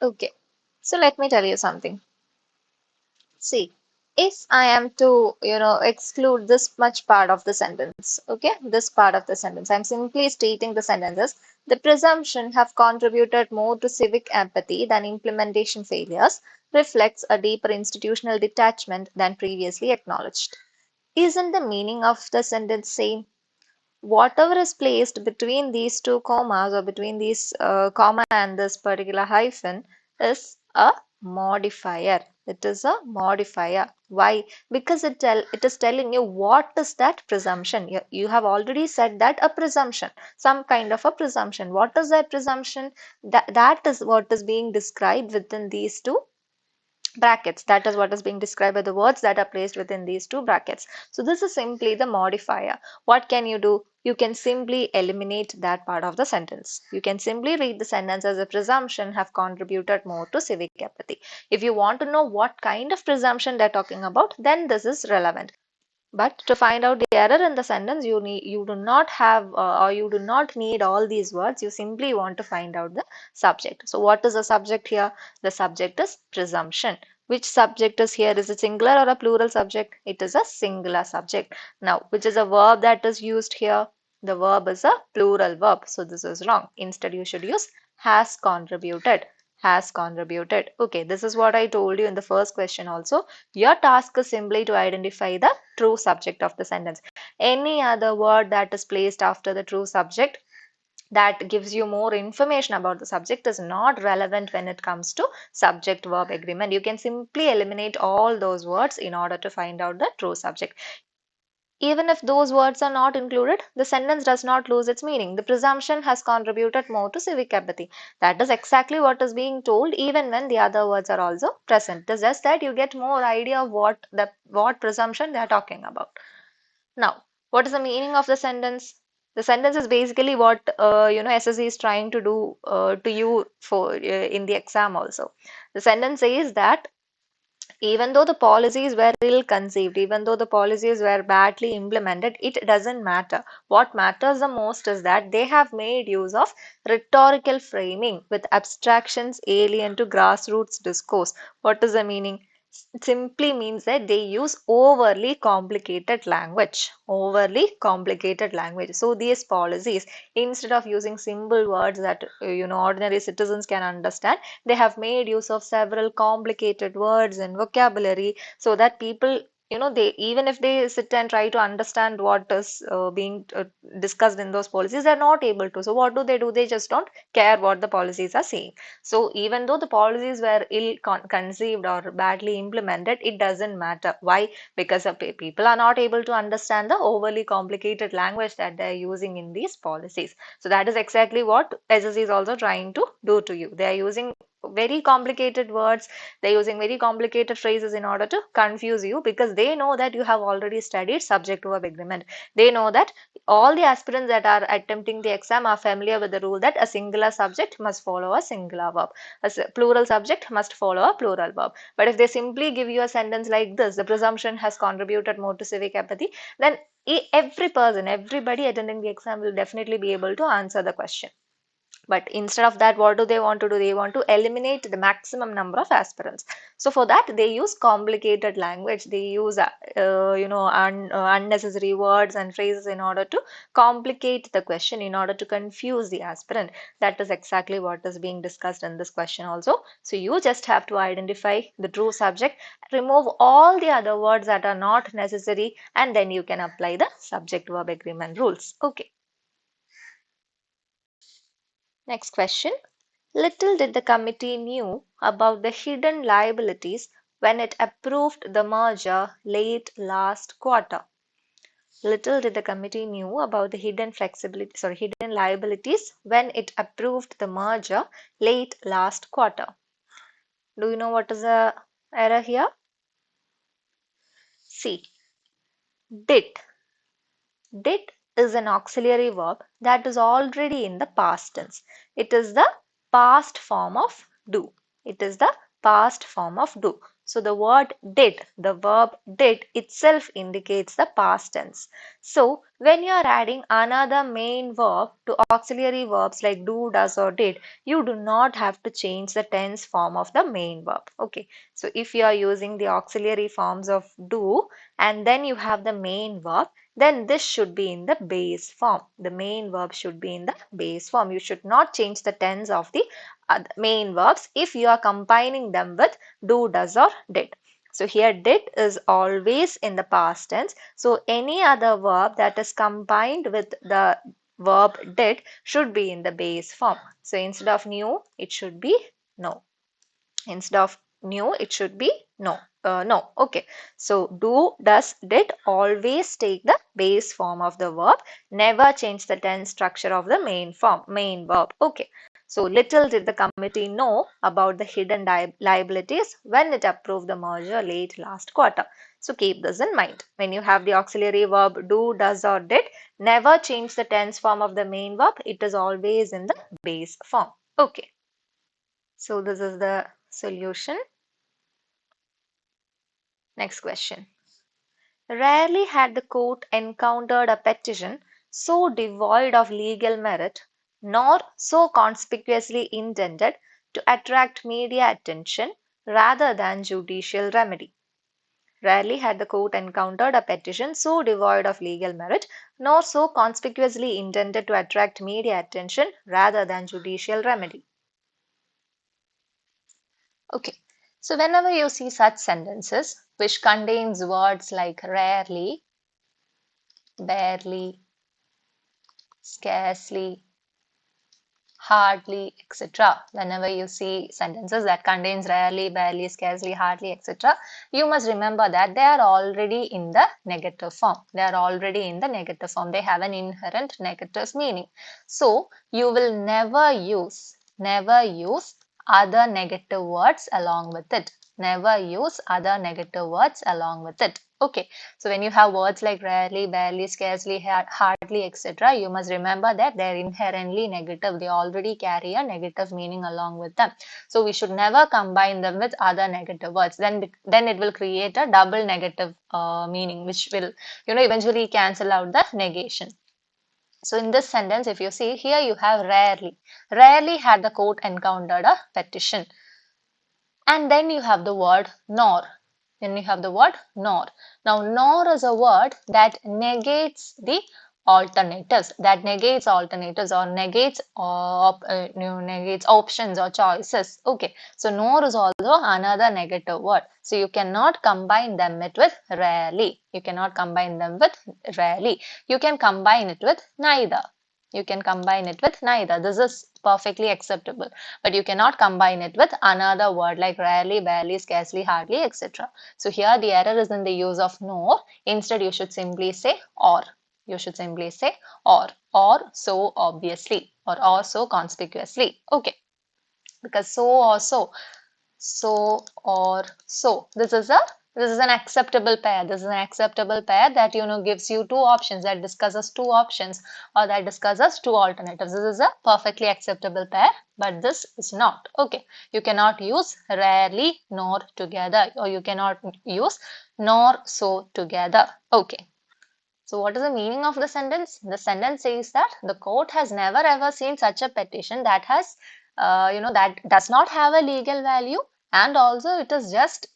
Okay, so let me tell you something. See, if I am to, exclude this much part of the sentence, okay, this part of the sentence, I'm simply stating the sentences. The presumption have contributed more to civic apathy than implementation failures, reflects a deeper institutional detachment than previously acknowledged. Isn't the meaning of the sentence same? Whatever is placed between these two commas or between these comma and this particular hyphen is a modifier. It is a modifier. Why? Because it is telling you what is that presumption. You have already said that a presumption, some kind of a presumption. What is that presumption? That is what is being described within these two brackets. That is what is being described by the words that are placed within these two brackets. So this is simply the modifier. What can you do? You can simply eliminate that part of the sentence. You can simply read the sentence as a presumption have contributed more to civic apathy. If you want to know what kind of presumption they're talking about, then this is relevant. But to find out the error in the sentence, you do not have or you do not need all these words. You simply want to find out the subject. So what is the subject here? The subject is presumption. Which subject is here? Is it singular or a plural subject? It is a singular subject. Now, which is a verb that is used here? The verb is a plural verb. So this is wrong. Instead, you should use has contributed. Has contributed. Okay, this is what I told you in the first question also. Your task is simply to identify the true subject of the sentence. Any other word that is placed after the true subject that gives you more information about the subject is not relevant when it comes to subject verb agreement. You can simply eliminate all those words in order to find out the true subject. Even if those words are not included, the sentence does not lose its meaning. The presumption has contributed more to civic apathy. That is exactly what is being told even when the other words are also present. It's just that you get more idea of what presumption they are talking about. Now, what is the meaning of the sentence? The sentence is basically what SSC is trying to do to you for in the exam also. The sentence says that even though the policies were ill conceived, even though the policies were badly implemented, it doesn't matter. What matters the most is that they have made use of rhetorical framing with abstractions alien to grassroots discourse. What is the meaning? It simply means that they use overly complicated language. Overly complicated language. So these policies, instead of using simple words that ordinary citizens can understand, they have made use of several complicated words and vocabulary so that people, they even if they sit and try to understand what is being discussed in those policies, they're not able to. So what do? They just don't care what the policies are saying. So even though the policies were ill conceived or badly implemented, it doesn't matter. Why? Because people are not able to understand the overly complicated language that they're using in these policies. So that is exactly what SSC is also trying to do to you. They are using very complicated words, they're using very complicated phrases in order to confuse you, because they know that you have already studied subject verb agreement. They know that all the aspirants that are attempting the exam are familiar with the rule that a singular subject must follow a singular verb, a plural subject must follow a plural verb. But if they simply give you a sentence like this, the presumption has contributed more to civic apathy, then every person, everybody attending the exam will definitely be able to answer the question. But instead of that, what do they want to do? They want to eliminate the maximum number of aspirants. So for that, they use complicated language. They use unnecessary words and phrases in order to complicate the question, in order to confuse the aspirant. That is exactly what is being discussed in this question also. So you just have to identify the true subject, remove all the other words that are not necessary, and then you can apply the subject verb agreement rules. Okay. Next question. Little did the committee knew about the hidden liabilities when it approved the merger late last quarter. Little did the committee knew about the hidden liabilities when it approved the merger late last quarter. Do you know what is the error here? See, did. Did is an auxiliary verb that is already in the past tense. It is the past form of do. It is the past form of do. So the word did, the verb did itself indicates the past tense. So when you are adding another main verb to auxiliary verbs like do, does or did, you do not have to change the tense form of the main verb. Okay. So if you are using the auxiliary forms of do and then you have the main verb, then this should be in the base form. The main verb should be in the base form. You should not change the tense of the main verbs if you are combining them with do, does or did. So here did is always in the past tense. So any other verb that is combined with the verb did should be in the base form. So instead of knew, it should be know. Instead of new, it should be no. No. Okay. So do, does, did always take the base form of the verb. Never change the tense structure of the main verb. Okay. So little did the committee know about the hidden liabilities when it approved the merger late last quarter. So keep this in mind. When you have the auxiliary verb do, does or did, never change the tense form of the main verb. It is always in the base form. Okay. So this is the solution. Next question. Rarely had the court encountered a petition so devoid of legal merit, nor so conspicuously intended to attract media attention rather than judicial remedy. Rarely had the court encountered a petition so devoid of legal merit, nor so conspicuously intended to attract media attention rather than judicial remedy. Okay, so whenever you see such sentences which contains words like rarely, barely, scarcely, hardly, etc. Whenever you see sentences that contains rarely, barely, scarcely, hardly, etc., you must remember that they are already in the negative form. They are already in the negative form. They have an inherent negative meaning. So you will never use other negative words along with it. Never use other negative words along with it. Okay, so when you have words like rarely, barely, scarcely, hardly, etc., you must remember that they're inherently negative. They already carry a negative meaning along with them. So we should never combine them with other negative words. Then it will create a double negative meaning, which will, eventually cancel out the negation. So in this sentence, if you see here, you have rarely. Rarely had the court encountered a petition. And then you have the word nor. Then you have the word nor. Now, nor is a word that negates the alternatives, that negates alternatives or negates options or choices. Okay, so nor is also another negative word. So you cannot combine them with rarely. You cannot combine them with rarely. You can combine it with neither. You can combine it with neither. This is perfectly acceptable. But you cannot combine it with another word like rarely, barely, scarcely, hardly, etc. So here the error is in the use of nor. Instead, you should simply say or. You should simply say or so obviously, or so conspicuously. Okay, because so or so or so. This is an acceptable pair. This is an acceptable pair that gives you two options, that discusses two options, or that discusses two alternatives. This is a perfectly acceptable pair, but this is not. Okay, you cannot use rarely nor together, or you cannot use nor so together. Okay. So what is the meaning of the sentence? The sentence says that the court has never ever seen such a petition that has, that does not have a legal value, and also it is just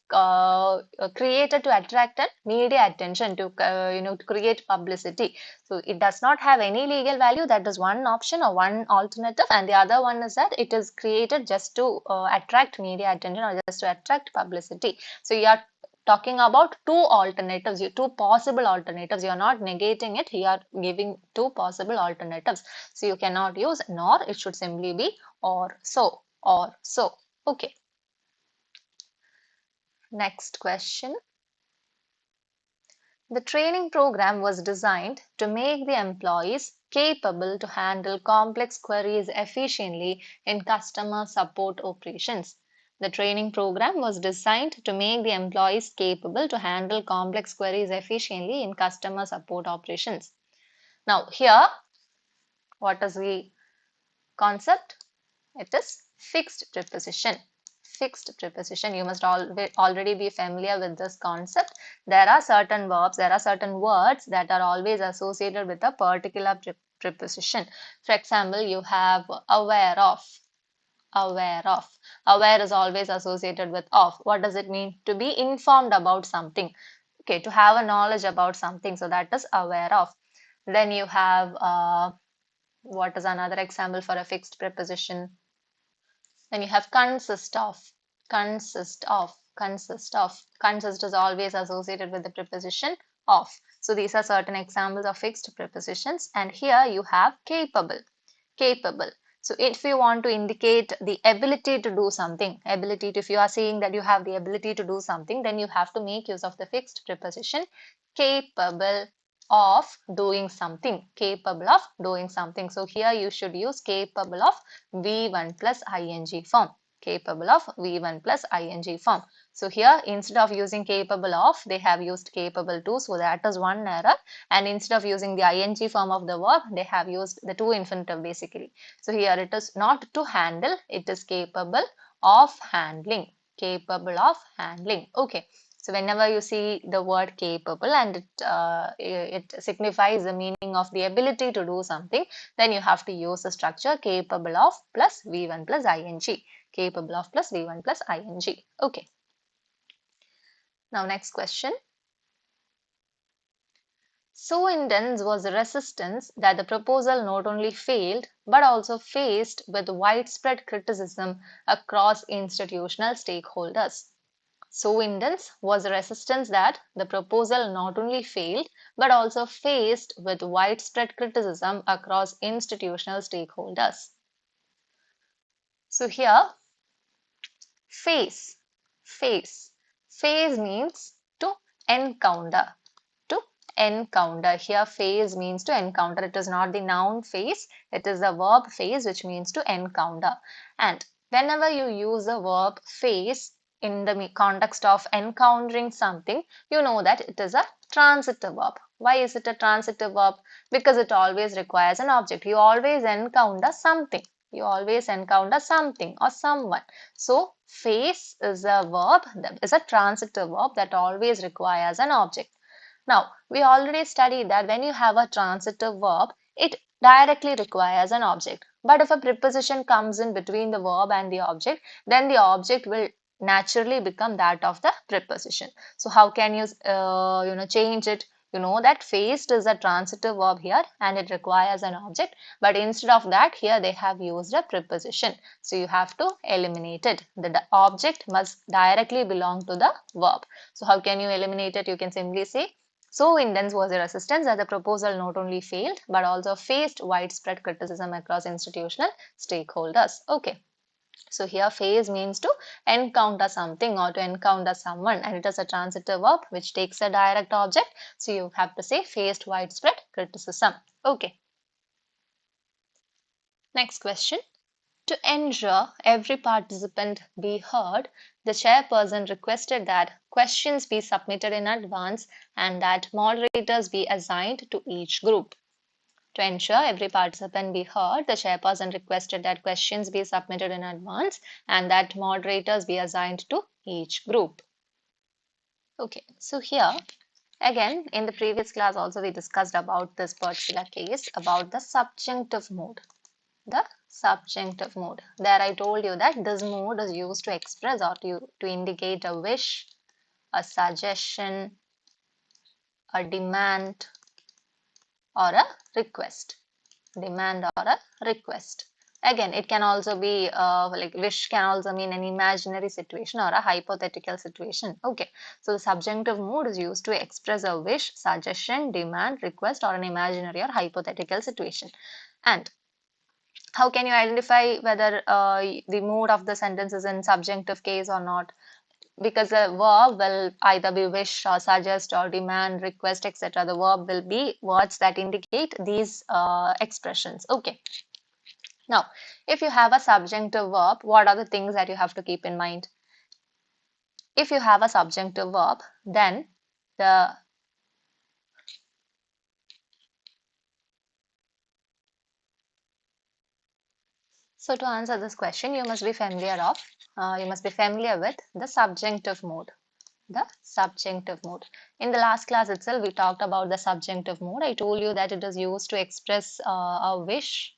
created to attract and media attention, to to create publicity. So it does not have any legal value. That is one option or one alternative, and the other one is that it is created just to attract media attention or just to attract publicity. So you are talking about two alternatives, two possible alternatives. You are not negating it, you are giving two possible alternatives. So you cannot use nor, it should simply be or so, or so. Okay. Next question. The training program was designed to make the employees capable to handle complex queries efficiently in customer support operations. The training program was designed to make the employees capable to handle complex queries efficiently in customer support operations. Now, here, what is the concept? It is fixed preposition. Fixed preposition. You must already be familiar with this concept. There are certain verbs, there are certain words that are always associated with a particular preposition. For example, you have aware of. Aware of. Aware is always associated with of. What does it mean? To be informed about something. Okay, to have a knowledge about something. So that is aware of. Then you have, what is another example for a fixed preposition? Then you have consist of, consist of, consist of. Consist is always associated with the preposition of. So these are certain examples of fixed prepositions. And here you have capable, capable. So if you want to indicate the ability to do something, ability to, if you are saying that you have the ability to do something, then you have to make use of the fixed preposition capable of doing something, capable of doing something. So here you should use capable of V1 plus ing form, capable of V1 plus ing form. So here instead of using capable of, they have used capable to, so that is one error. And instead of using the ing form of the verb, they have used the to infinitive basically. So here it is not to handle, it is capable of handling, capable of handling. Okay. So whenever you see the word capable and it signifies the meaning of the ability to do something, then you have to use the structure capable of plus V1 plus ing. Capable of plus V1 plus ing. Okay. Now next question. So intense was the resistance that the proposal not only failed but also faced with widespread criticism across institutional stakeholders. So intense was the resistance that the proposal not only failed but also faced with widespread criticism across institutional stakeholders. So here, face, face, face means to encounter. To encounter. Here phase means to encounter. It is not the noun phase, it is the verb phase, which means to encounter. And whenever you use the verb phase in the context of encountering something, you know that it is a transitive verb. Why is it a transitive verb? Because it always requires an object. You always encounter something. You always encounter something or someone. So face is a verb, that is a transitive verb that always requires an object. Now, we already studied that when you have a transitive verb, it directly requires an object. But if a preposition comes in between the verb and the object, then the object will naturally become that of the preposition. So how can you change it? You know that faced is a transitive verb here and it requires an object, but instead of that here they have used a preposition. So you have to eliminate it. The object must directly belong to the verb. So how can you eliminate it? You can simply say, so intense was the resistance that the proposal not only failed but also faced widespread criticism across institutional stakeholders. Okay. So here face means to encounter something or to encounter someone, and it is a transitive verb which takes a direct object. So you have to say faced widespread criticism. Okay. Next question. To ensure every participant be heard, the chairperson requested that questions be submitted in advance and that moderators be assigned to each group. To ensure every participant be heard, the chairperson requested that questions be submitted in advance and that moderators be assigned to each group. Okay, so here again in the previous class also we discussed about this particular case about the subjunctive mood. The subjunctive mood. There I told you that this mood is used to express or to indicate a wish, a suggestion, a demand, or a request. Demand or a request. Again, it can also be like wish can also mean an imaginary situation or a hypothetical situation. Okay, so the subjunctive mood is used to express a wish, suggestion, demand, request, or an imaginary or hypothetical situation. And how can you identify whether the mood of the sentence is in subjunctive case or not? Because the verb will either be wish or suggest or demand, request, etc. The verb will be words that indicate these expressions. Okay. Now, if you have a subjunctive verb, what are the things that you have to keep in mind? If you have a subjunctive verb, then so to answer this question, you must be familiar with the subjunctive mood. The subjunctive mood. In the last class itself, we talked about the subjunctive mood. I told you that it is used to express a wish,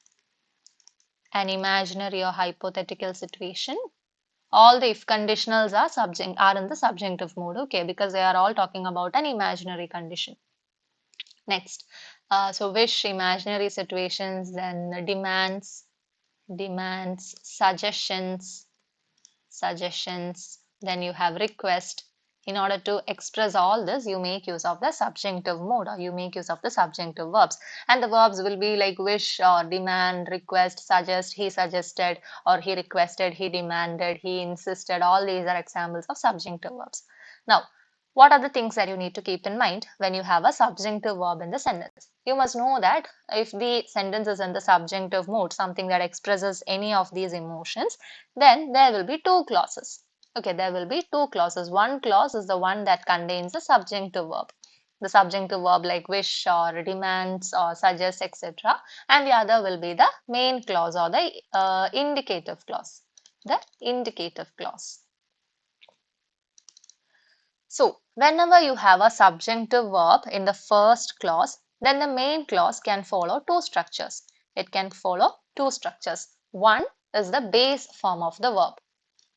an imaginary or hypothetical situation. All the if conditionals are in the subjunctive mood, okay, because they are all talking about an imaginary condition. Next, so wish, imaginary situations, then demands, suggestions, then you have request. In order to express all this, you make use of the subjunctive mode or you make use of the subjunctive verbs. And the verbs will be like wish or demand, request, suggest, he suggested, or he requested, he demanded, he insisted. All these are examples of subjunctive verbs. Now, what are the things that you need to keep in mind when you have a subjunctive verb in the sentence? You must know that if the sentence is in the subjunctive mode, something that expresses any of these emotions, then there will be two clauses. Okay, there will be two clauses. One clause is the one that contains a subjunctive verb. The subjunctive verb like wish or demands or suggest, etc. And the other will be the main clause or the indicative clause. The indicative clause. So, whenever you have a subjunctive verb in the first clause, then the main clause can follow two structures. It can follow two structures. One is the base form of the verb.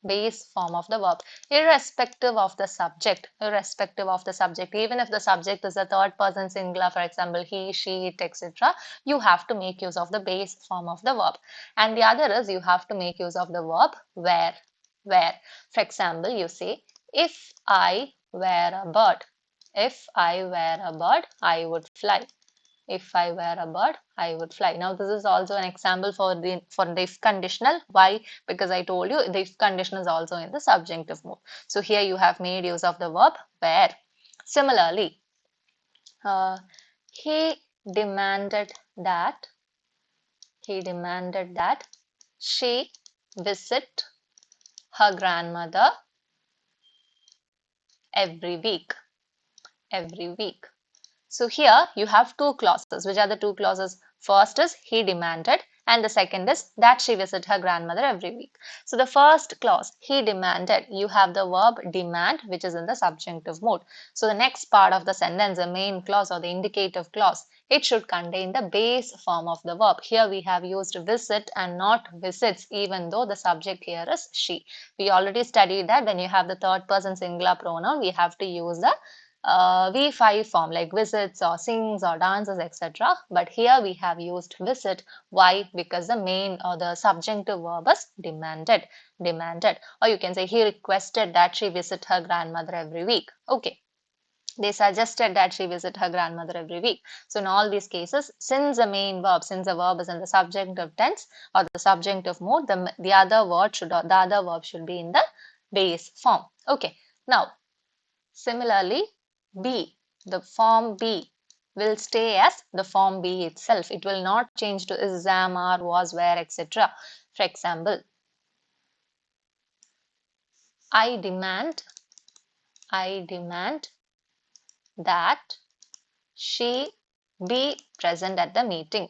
Base form of the verb, irrespective of the subject, even if the subject is a third person singular, for example he, she, it, etc., you have to make use of the base form of the verb. And the other is you have to make use of the verb where. For example, you say, if I were a bird, if I were a bird, I would fly. If I were a bird, I would fly. Now, this is also an example for the if conditional. Why? Because I told you the if condition is also in the subjunctive mode. So here you have made use of the verb where. Similarly, uh, he demanded that she visit her grandmother every week. Every week. So here you have two clauses. Which are the two clauses? First is he demanded, and the second is that she visit her grandmother every week. So the first clause, he demanded, you have the verb demand, which is in the subjunctive mode. So the next part of the sentence, the main clause or the indicative clause, it should contain the base form of the verb. Here we have used visit and not visits, even though the subject here is she. We already studied that when you have the third person singular pronoun, we have to use the V5 form like visits or sings or dances, etc. But here we have used visit. Why? Because the main or the subjunctive verb is demanded. Or you can say he requested that she visit her grandmother every week. Okay. They suggested that she visit her grandmother every week. So in all these cases, since the verb is in the subjunctive tense or the subjunctive mode, the other verb should be in the base form. Okay. Now, similarly, be, the form be will stay as the form be itself. It will not change to is, am, are, was, were, etc. For example, I demand that she be present at the meeting.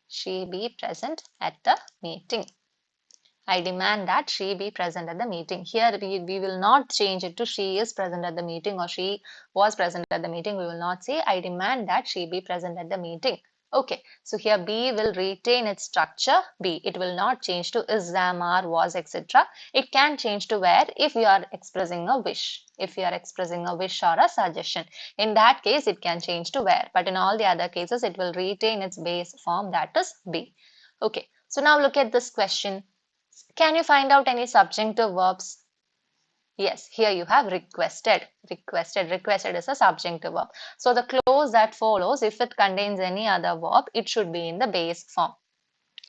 She be present at the meeting. I demand that she be present at the meeting. Here we will not change it to she is present at the meeting or she was present at the meeting. We will not say I demand that she be present at the meeting. Okay, so here be will retain its structure be. It will not change to is, am, are, was, etc. It can change to where if you are expressing a wish. If you are expressing a wish or a suggestion. In that case, it can change to where. But in all the other cases, it will retain its base form, that is be. Okay, so now look at this question. Can you find out any subjunctive verbs? Yes, here you have requested. Requested is a subjunctive verb. So the clause that follows, if it contains any other verb, it should be in the base form.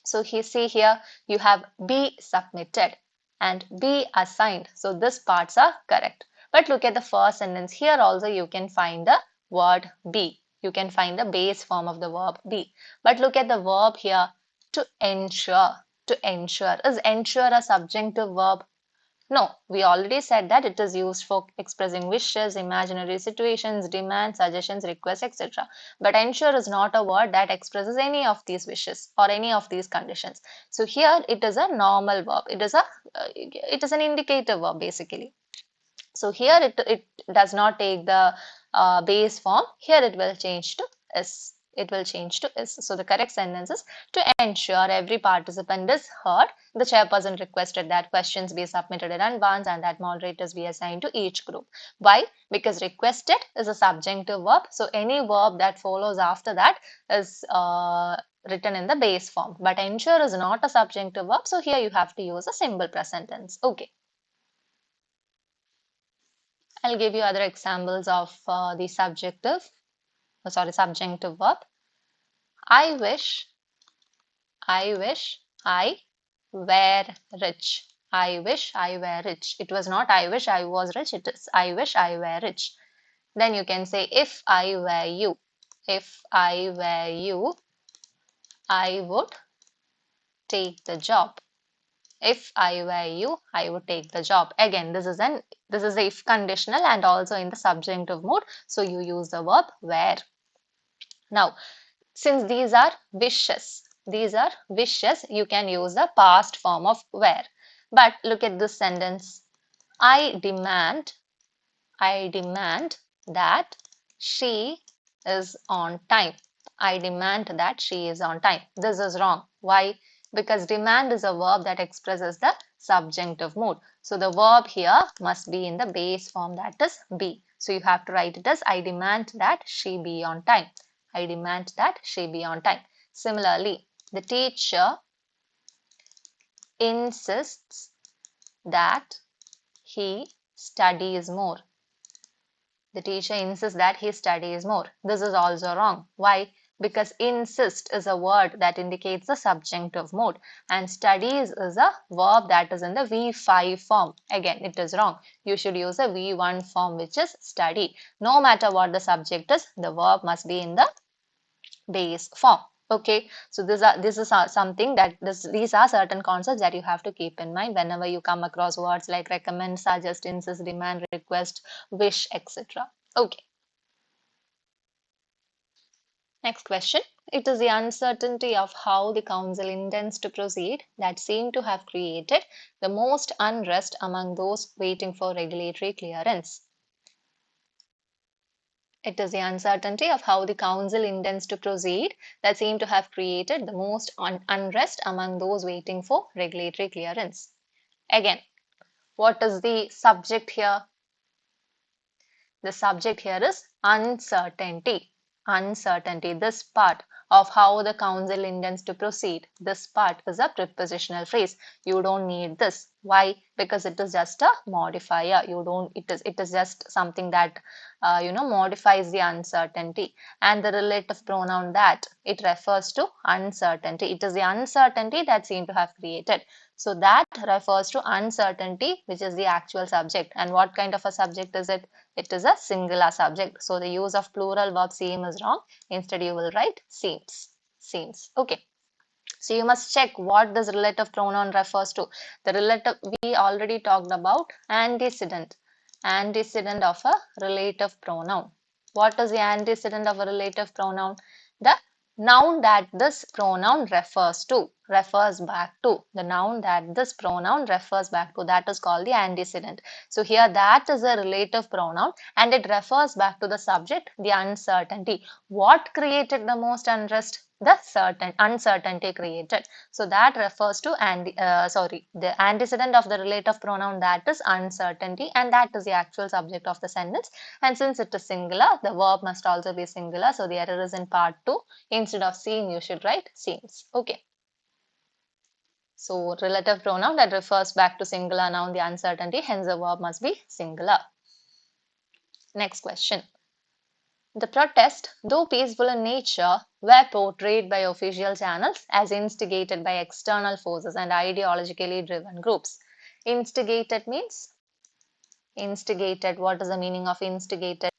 So see here, you have be submitted and be assigned. So these parts are correct. But look at the first sentence. Here also you can find the word be. You can find the base form of the verb be. But look at the verb here, to ensure. To ensure. Is ensure a subjunctive verb? No, we already said that it is used for expressing wishes, imaginary situations, demands, suggestions, requests, etc. But ensure is not a word that expresses any of these wishes or any of these conditions. So here it is a normal verb. It is an indicative verb basically. So here it does not take the base form. Here it will change to is. It will change to is. So the correct sentence is, to ensure every participant is heard, the chairperson requested that questions be submitted in advance and that moderators be assigned to each group. Why? Because requested is a subjunctive verb. So any verb that follows after that is written in the base form. But ensure is not a subjunctive verb. So here you have to use a simple present tense. Okay. I'll give you other examples of the subjunctive verb. I wish I were rich. I wish I were rich. It was not I wish I was rich. It is I wish I were rich. Then you can say, if I were you. If I were you, I would take the job. If I were you, I would take the job. Again, this is the if conditional and also in the subjunctive mode. So you use the verb were. Now, since these are wishes, you can use the past form of were. But look at this sentence. I demand I demand that she is on time. I demand that she is on time. This is wrong. Why? Because demand is a verb that expresses the subjunctive mood. So the verb here must be in the base form, that is be. So you have to write it as I demand that she be on time. I demand that she be on time. Similarly, the teacher insists that he studies more. The teacher insists that he studies more. This is also wrong. Why? Because insist is a word that indicates the subjunctive mood, and studies is a verb that is in the V5 form. Again, it is wrong. You should use a V1 form, which is study. No matter what the subject is, the verb must be in the base form. Okay, so this is something that these are certain concepts that you have to keep in mind whenever you come across words like recommend, suggest, insist, demand, request, wish, etc. Okay, next question. It is the uncertainty of how the council intends to proceed that seem to have created the most unrest among those waiting for regulatory clearance. It is the uncertainty of how the council intends to proceed that seem to have created the most unrest among those waiting for regulatory clearance. Again, what is the subject here? The subject here is uncertainty. Uncertainty, this part of how the council intends to proceed. This part is a prepositional phrase. You don't need this. Why? Because it is just a modifier. You don't. It is just something that modifies the uncertainty. And the relative pronoun that, it refers to uncertainty. It is the uncertainty that seem to have created. So that refers to uncertainty, which is the actual subject. And what kind of a subject is it? It is a singular subject. So the use of plural verb seem is wrong. Instead you will write seems. Seems. Okay. So you must check what this relative pronoun refers to. The relative, we already talked about antecedent. Antecedent of a relative pronoun. What is the antecedent of a relative pronoun? The noun that this pronoun refers back to. The noun that this pronoun refers back to, that is called the antecedent. So here that is a relative pronoun and it refers back to the subject, the uncertainty. What created the most unrest? The uncertainty created. So that refers to the antecedent of the relative pronoun, that is uncertainty, and that is the actual subject of the sentence. And since it is singular, the verb must also be singular. So the error is in part 2. Instead of seem, you should write seems. Okay. So relative pronoun that refers back to singular noun, the uncertainty, hence the verb must be singular. Next question. The protests, though peaceful in nature, were portrayed by official channels as instigated by external forces and ideologically driven groups. Instigated means? Instigated, what is the meaning of instigated?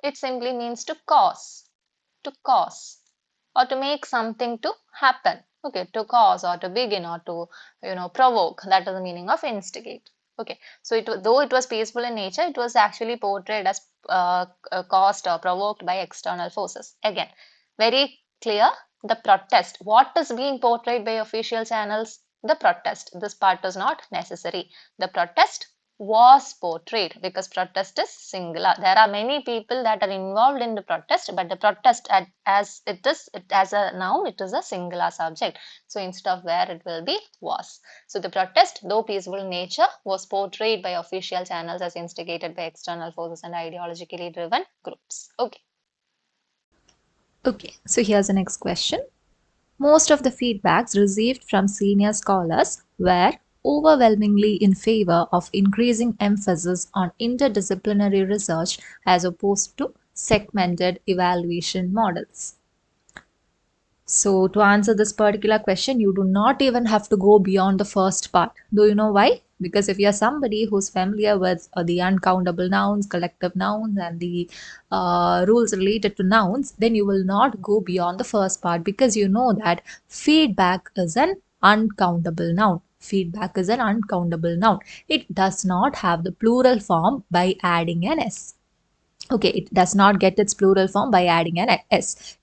It simply means to cause, or to make something to happen. Okay, to cause or to begin or to provoke. That is the meaning of instigate. Okay, so though it was peaceful in nature, it was actually portrayed as caused or provoked by external forces. Again, very clear. The protest. What is being portrayed by official channels? The protest. This part is not necessary. The protest was portrayed, because protest is singular. There are many people that are involved in the protest, but the protest as a noun, it is a singular subject. So instead of where, it will be was. So the protest, though peaceful in nature, was portrayed by official channels as instigated by external forces and ideologically driven groups. Okay. Okay, so here's the next question. Most of the feedbacks received from senior scholars were overwhelmingly in favor of increasing emphasis on interdisciplinary research as opposed to segmented evaluation models. So, to answer this particular question, you do not even have to go beyond the first part. Do you know why? Because if you're somebody who's familiar with the uncountable nouns, collective nouns, and the rules related to nouns, then you will not go beyond the first part, because you know that feedback is an uncountable noun. Feedback is an uncountable noun. It does not have the plural form by adding an S. Okay, it does not get its plural form by adding an S.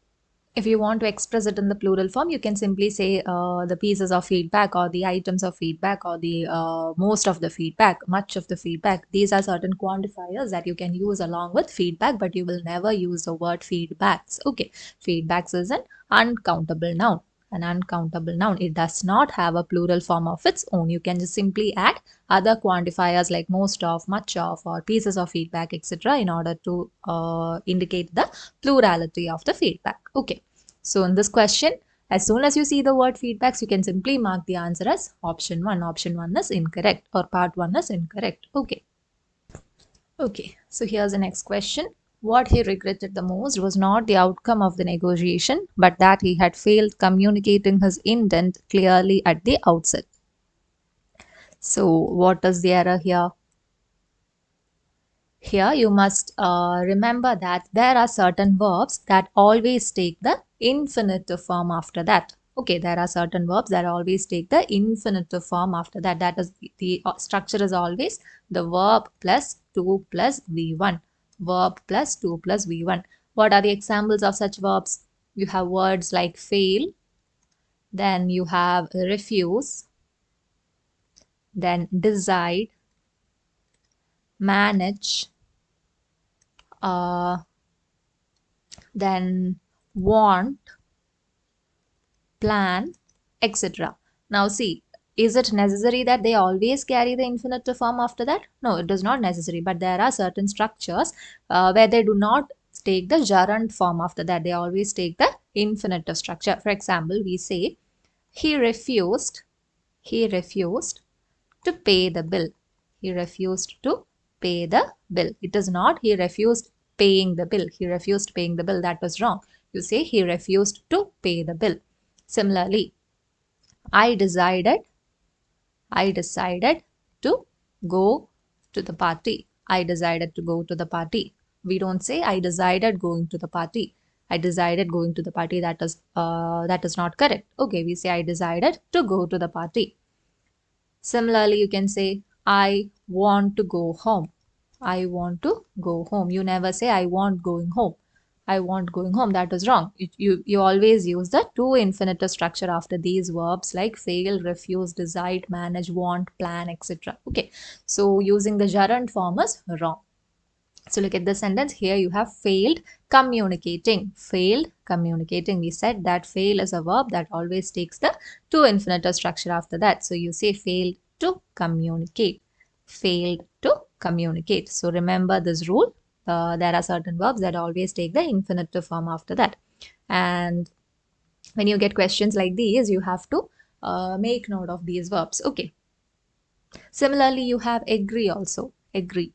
If you want to express it in the plural form, you can simply say the pieces of feedback or the items of feedback or the most of the feedback, much of the feedback. These are certain quantifiers that you can use along with feedback, but you will never use the word feedbacks. Okay, feedbacks is an uncountable noun. An uncountable noun. It does not have a plural form of its own. You can just simply add other quantifiers like most of, much of, or pieces of feedback, etc., in order to indicate the plurality of the feedback. Okay. So in this question, as soon as you see the word feedbacks, you can simply mark the answer as option 1. Option 1 is incorrect or part 1 is incorrect. Okay. Okay. So here's the next question. What he regretted the most was not the outcome of the negotiation, but that he had failed communicating his intent clearly at the outset. So what is the error here? Here you must remember that there are certain verbs that always take the infinitive form after that. Okay, there are certain verbs that always take the infinitive form after that. That is, the structure is always the verb plus 2 plus V1. Verb plus 2 plus V1. What are the examples of such verbs? You have words like fail, then you have refuse, then decide, manage, uh, then want, plan, etc. Now see, is it necessary that they always carry the infinitive form after that? No, it is not necessary, but there are certain structures where they do not take the gerund form after that. They always take the infinitive structure. For example, we say, he refused, he refused to pay the bill. He refused to pay the bill. It is not he refused paying the bill. He refused paying the bill. That was wrong. You say he refused to pay the bill. Similarly, I decided to go to the party. I decided to go to the party. We don't say I decided going to the party. I decided going to the party. That is not correct. Okay, we say I decided to go to the party. Similarly, you can say, I want to go home. I want to go home. You never say, I want going home. I want going home. That is wrong. You always use the to infinitive structure after these verbs like fail, refuse, decide, manage, want, plan, etc. Okay. So using the gerund form is wrong. So look at the sentence. Here you have failed communicating. Failed communicating. We said that fail is a verb that always takes the to infinitive structure after that. So you say failed to communicate. Failed to communicate. So remember this rule. There are certain verbs that always take the infinitive form after that. And when you get questions like these, you have to make note of these verbs. Okay. Similarly, you have agree also. Agree.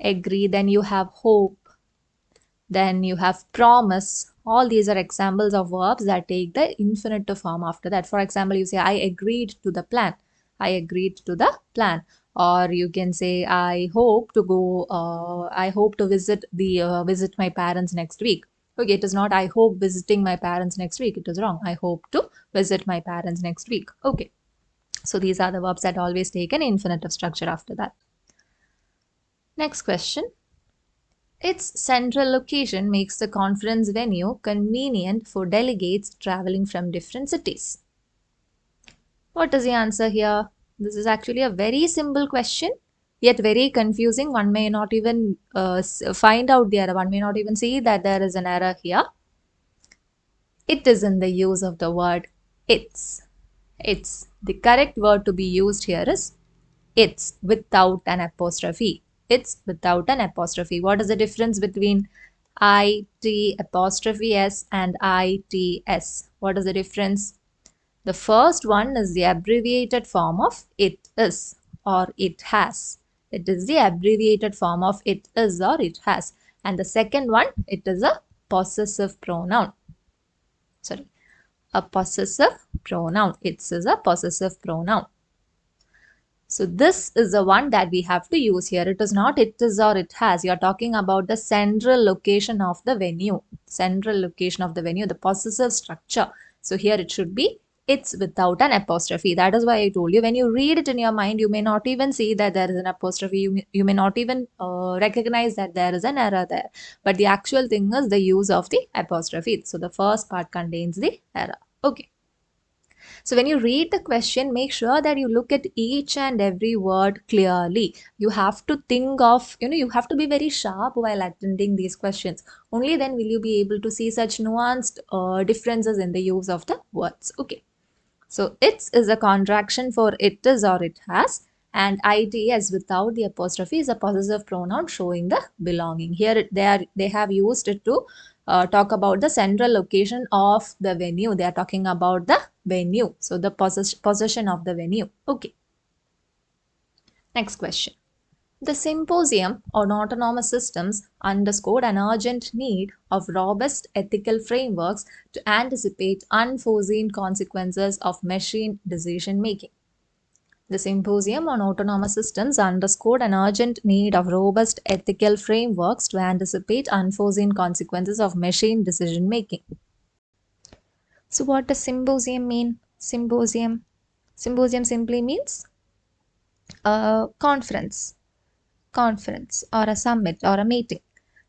Agree. Then you have hope. Then you have promise. All these are examples of verbs that take the infinitive form after that. For example, you say, I agreed to the plan. I agreed to the plan. Or you can say, I hope to go, I hope to visit my parents next week. Okay, it is not I hope visiting my parents next week. It is wrong. I hope to visit my parents next week. Okay. So these are the verbs that always take an infinitive structure after that. Next question. Its central location makes the conference venue convenient for delegates traveling from different cities. What is the answer here? This is actually a very simple question, yet very confusing. One may not even find out the error. One may not even see that there is an error here. It is in the use of the word its. Its. The correct word to be used here is its without an apostrophe. It's without an apostrophe. What is the difference between IT apostrophe S and ITS? What is the difference? The first one is the abbreviated form of it is or it has. It is the abbreviated form of it is or it has. And the second one, it is a possessive pronoun. Sorry, a possessive pronoun. It is a possessive pronoun. So this is the one that we have to use here. It is not it is or it has. You are talking about the central location of the venue. Central location of the venue, the possessive structure. So here it should be it's without an apostrophe. That is why I told you, when you read it in your mind, you may not even see that there is an apostrophe. You may not even recognize that there is an error there. But the actual thing is the use of the apostrophe. So the first part contains the error. Okay. So when you read the question, make sure that you look at each and every word clearly. You have to think of, you have to be very sharp while attending these questions. Only then will you be able to see such nuanced differences in the use of the words. Okay. So its is a contraction for it is or it has, and its without the apostrophe is a possessive pronoun showing the belonging. Here they have used it to talk about the central location of the venue. They are talking about the venue. So the possession of the venue. Okay. Next question. The symposium on autonomous systems underscored an urgent need of robust ethical frameworks to anticipate unforeseen consequences of machine decision making. The symposium on autonomous systems underscored an urgent need of robust ethical frameworks to anticipate unforeseen consequences of machine decision making. So what does symposium mean? Symposium simply means a conference or a summit or a meeting.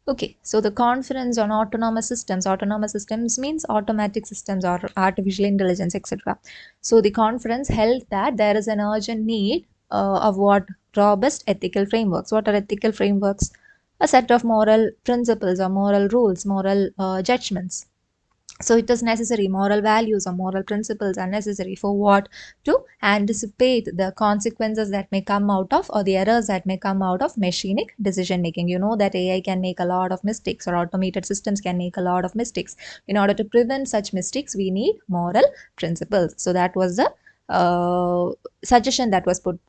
Okay, so the conference on autonomous systems means automatic systems or artificial intelligence, etc. So the conference held that there is an urgent need of what? Robust ethical frameworks. What are ethical frameworks? A set of moral principles or moral rules, moral judgments. So it is necessary, moral values or moral principles are necessary for what? To anticipate the consequences that may come out of, or the errors that may come out of machinic decision making. You know that AI can make a lot of mistakes, or automated systems can make a lot of mistakes. In order to prevent such mistakes, we need moral principles. So that was the suggestion that was put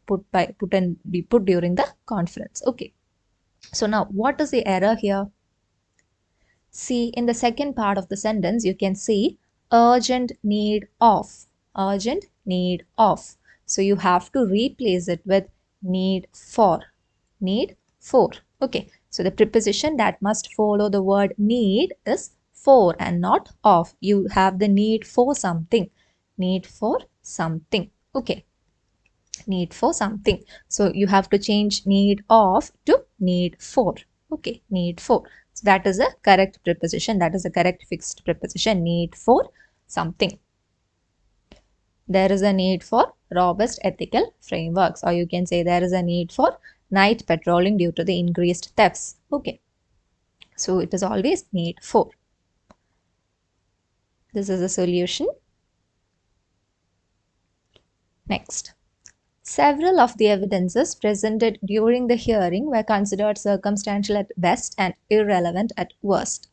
during the conference. Okay. So now what is the error here? See, in the second part of the sentence, you can see urgent need of. Urgent need of. So you have to replace it with need for. Need for. Okay. So the preposition that must follow the word need is for and not of. You have the need for something. Need for something. Okay. Need for something. So you have to change need of to need for. Okay. Need for. So that is a correct preposition. That is a correct fixed preposition. Need for something. There is a need for robust ethical frameworks, or you can say there is a need for night patrolling due to the increased thefts. Okay. So it is always need for. This is a solution. Next. Several of the evidences presented during the hearing were considered circumstantial at best and irrelevant at worst.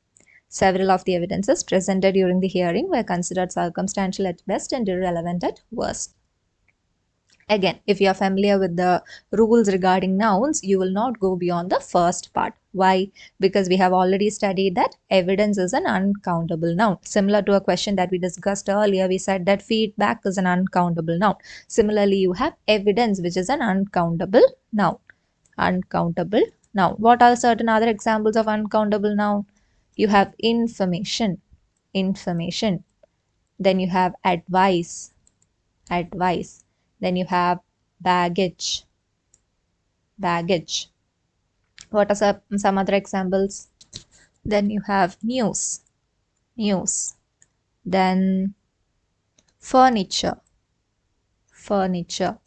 Several of the evidences presented during the hearing were considered circumstantial at best and irrelevant at worst. Again, if you are familiar with the rules regarding nouns, you will not go beyond the first part. Why? Because we have already studied that evidence is an uncountable noun. Similar to a question that we discussed earlier, we said that feedback is an uncountable noun. Similarly, you have evidence, which is an uncountable noun. Uncountable noun. What are certain other examples of uncountable noun? You have information. Information. Then you have advice. Advice. Then you have baggage. Baggage. What are some other examples? Then you have news. News. Then furniture. Furniture.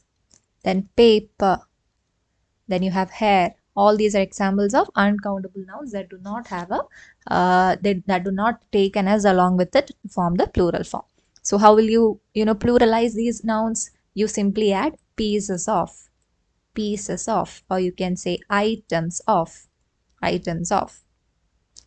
Then paper. Then you have hair. All these are examples of uncountable nouns that do not have a that do not take an s along with it to form the plural form. So how will you pluralize these nouns? You simply add pieces of. Pieces of, or you can say items of. Items of.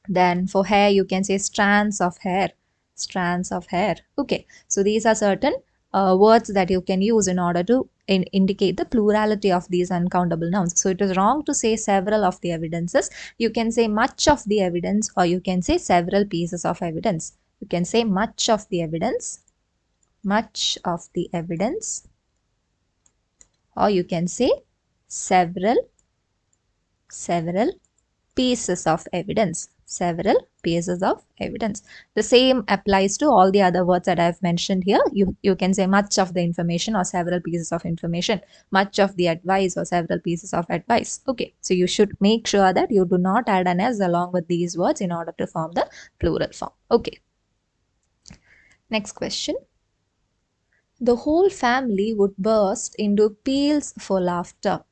Then for hair, you can say strands of hair. Strands of hair. Okay. So these are certain words that you can use in order to indicate the plurality of these uncountable nouns. So it is wrong to say several of the evidences. You can say much of the evidence, or you can say several pieces of evidence. You can say much of the evidence. Much of the evidence. Or you can say several pieces of evidence. several pieces of evidence. The same applies to all the other words that I've mentioned here. You can say much of the information or several pieces of information, much of the advice or several pieces of advice. Okay, so you should make sure that you do not add an s along with these words in order to form the plural form. Okay. Next question. The whole family would burst into peals for laughter.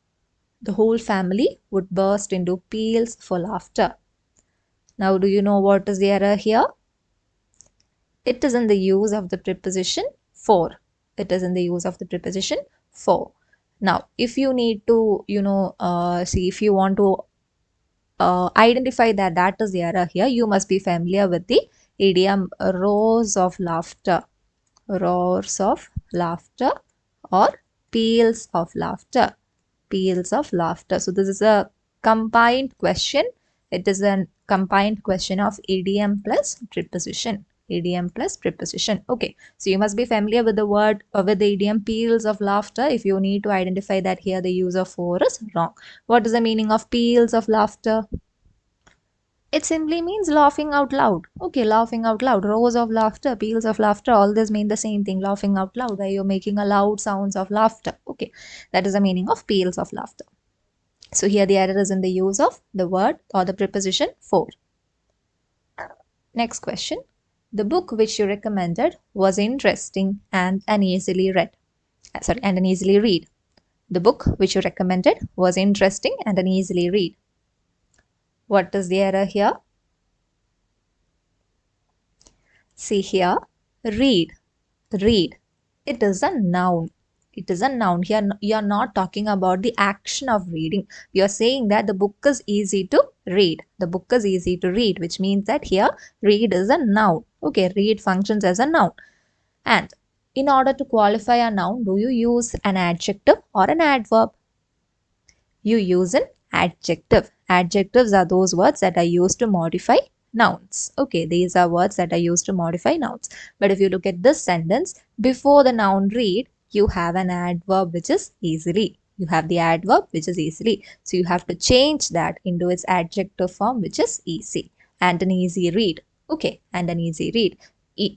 The whole family would burst into peals for laughter. Now, do you know what is the error here? It is in the use of the preposition for. It is in the use of the preposition for. Now, if you need to, see if you want to identify that is the error here, you must be familiar with the idiom roars of laughter. Roars of laughter or peals of laughter. Peals of laughter. So this is a combined question. It is a combined question of idiom plus preposition. Idiom plus preposition. Okay. So you must be familiar with the word with the idiom peals of laughter. If you need to identify that here the use of for is wrong. What is the meaning of peals of laughter? It simply means laughing out loud. Okay, laughing out loud. Roars of laughter, peals of laughter, all this mean the same thing. Laughing out loud, where you're making a loud sounds of laughter. Okay, that is the meaning of peals of laughter. So here the error is in the use of the word or the preposition for. Next question. The book which you recommended was interesting and an easily read. And an easily read. The book which you recommended was interesting and an easily read. What is the error here? See here, read. Read. It is a noun. It is a noun. Here you are not talking about the action of reading. You are saying that the book is easy to read. The book is easy to read, which means that here read is a noun. Okay, read functions as a noun. And in order to qualify a noun, do you use an adjective or an adverb? You use an adjective. Adjectives are those words that are used to modify nouns. Okay, these are words that are used to modify nouns. But if you look at this sentence, before the noun read, you have an adverb which is easily. You have the adverb which is easily. So you have to change that into its adjective form which is easy. And an easy read. Okay, and an easy read.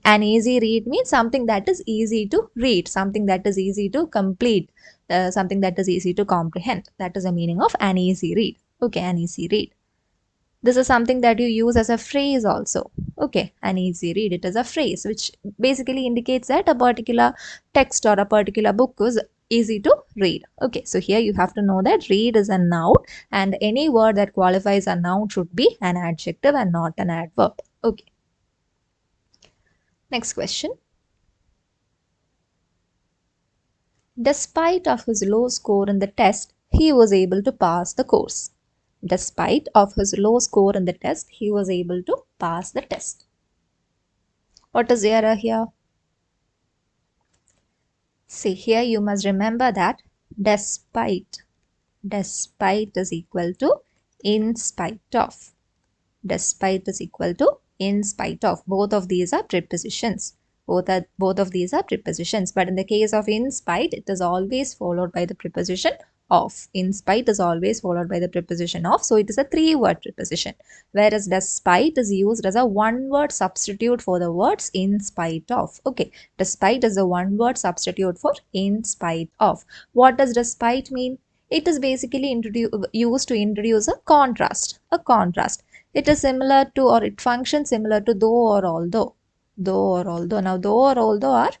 An easy read means something that is easy to read, something that is easy to complete, something that is easy to comprehend. That is the meaning of an easy read. Okay, an easy read. This is something that you use as a phrase also. Okay, an easy read. It is a phrase which basically indicates that a particular text or a particular book is easy to read. Okay, so here you have to know that read is a noun and any word that qualifies a noun should be an adjective and not an adverb. Okay. Next question. Despite of his low score in the test, he was able to pass the course. Despite of his low score in the test, he was able to pass the test. What is the error here? See, here you must remember that despite is equal to in spite of. Despite is equal to in spite of. Both of these are prepositions. Both of these are prepositions. But in the case of in spite, it is always followed by the preposition of. In spite is always followed by the preposition of. So it is a three-word preposition. Whereas despite is used as a one-word substitute for the words in spite of. Okay. Despite is a one-word substitute for in spite of. What does despite mean? It is basically used to introduce a contrast. A contrast. It is similar to or it functions similar to though or although. Though or although. Now, though or although are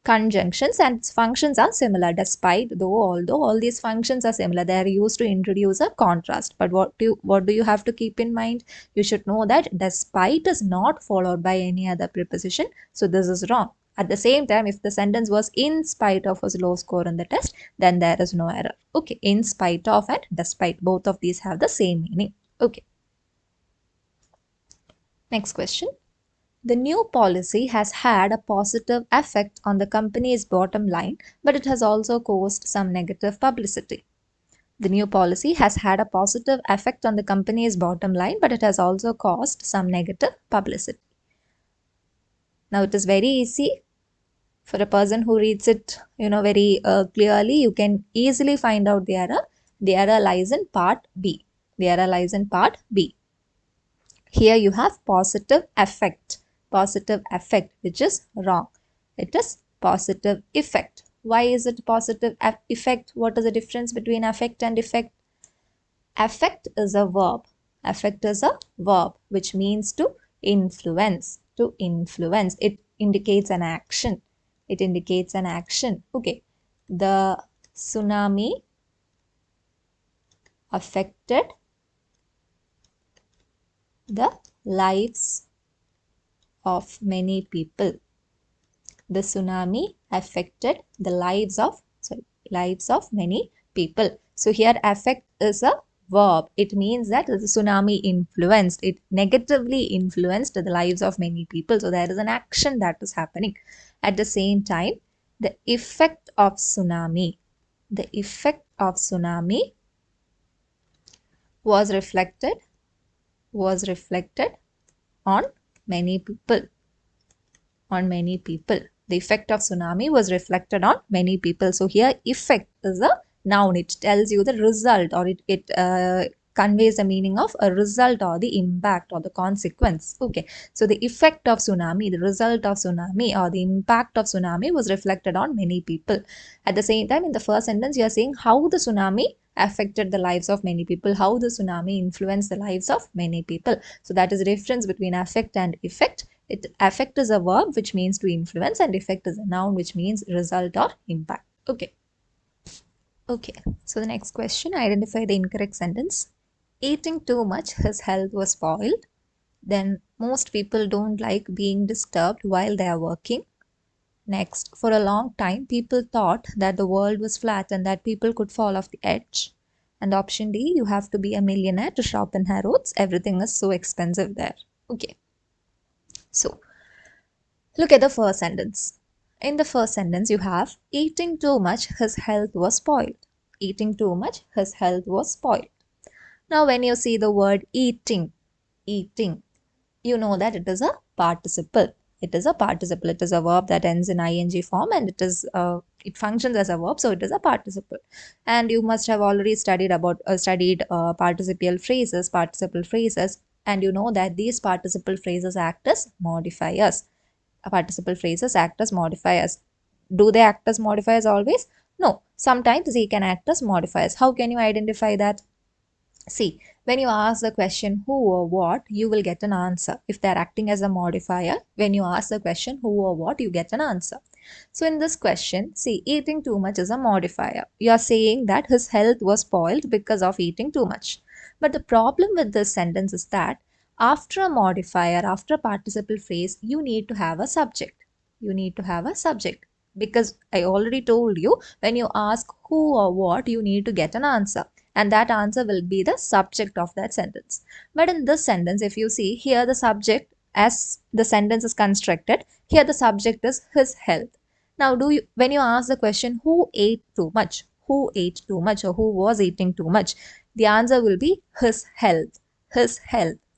conjunctions and its functions are similar. Despite, though, although, all these functions are similar. They are used to introduce a contrast. But what do you have to keep in mind? You should know that despite is not followed by any other preposition. So this is wrong. At the same time, if the sentence was in spite of his low score in the test, then there is no error. Okay, in spite of and despite, both of these have the same meaning. Okay. Next question. The new policy has had a positive effect on the company's bottom line, but it has also caused some negative publicity. The new policy has had a positive effect on the company's bottom line, but it has also caused some negative publicity. Now it is very easy for a person who reads it, very clearly. You can easily find out the error. The error lies in part B. The error lies in part B. Here you have positive affect, which is wrong. It is positive effect. Why is it positive effect? What is the difference between affect and effect? Affect is a verb. Affect is a verb which means to influence. To influence. It indicates an action. It indicates an action. Okay. The tsunami affected the lives of many people. The tsunami affected the lives of many people. So here affect is a verb. It means that the tsunami influenced, it negatively influenced the lives of many people. So there is an action that is happening. At the same time, the effect of tsunami, the effect of tsunami was reflected on many people. On many people. The effect of tsunami was reflected on many people. So here effect is a noun. It tells you the result, or it conveys the meaning of a result or the impact or the consequence. Okay. So the effect of tsunami, the result of tsunami or the impact of tsunami was reflected on many people. At the same time, in the first sentence, you are saying how the tsunami affected the lives of many people, how the tsunami influenced the lives of many people. So that is the difference between affect and effect. Affect is a verb which means to influence, and effect is a noun which means result or impact. Okay. Okay. So the next question, identify the incorrect sentence. Eating too much, his health was spoiled. Then most people don't like being disturbed while they are working. Next, for a long time, people thought that the world was flat and that people could fall off the edge. And option D, you have to be a millionaire to shop in Harrods. Everything is so expensive there. Okay. So look at the first sentence. In the first sentence, you have eating too much, his health was spoiled. Eating too much, his health was spoiled. Now, when you see the word eating, you know that it is a participle. It is a participle. It is a verb that ends in ing form, and it functions as a verb, so it is a participle. And you must have already studied participle phrases, and you know that these participle phrases act as modifiers. Participle phrases act as modifiers. Do they act as modifiers always? No. Sometimes they can act as modifiers. How can you identify that? See, when you ask the question who or what, you will get an answer. If they're acting as a modifier, when you ask the question who or what, you get an answer. So in this question, see, eating too much is a modifier. You are saying that his health was spoiled because of eating too much. But the problem with this sentence is that after a modifier, after a participle phrase, you need to have a subject. You need to have a subject. Because I already told you, when you ask who or what, you need to get an answer. And that answer will be the subject of that sentence. But in this sentence, if you see here, the subject, as the sentence is constructed, here the subject is his health. Now, when you ask the question who ate too much, or who was eating too much, the answer will be his health,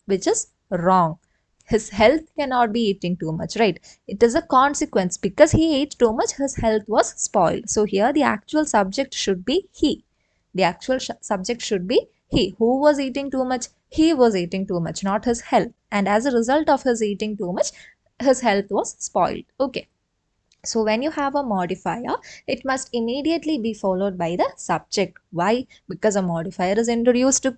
which is wrong. His health cannot be eating too much, right? It is a consequence. Because he ate too much, his health was spoiled. So here the actual subject should be he. The actual subject should be he. Who was eating too much? He was eating too much, not his health. And as a result of his eating too much, his health was spoiled. Okay. So when you have a modifier, it must immediately be followed by the subject. Why? Because a modifier is introduced to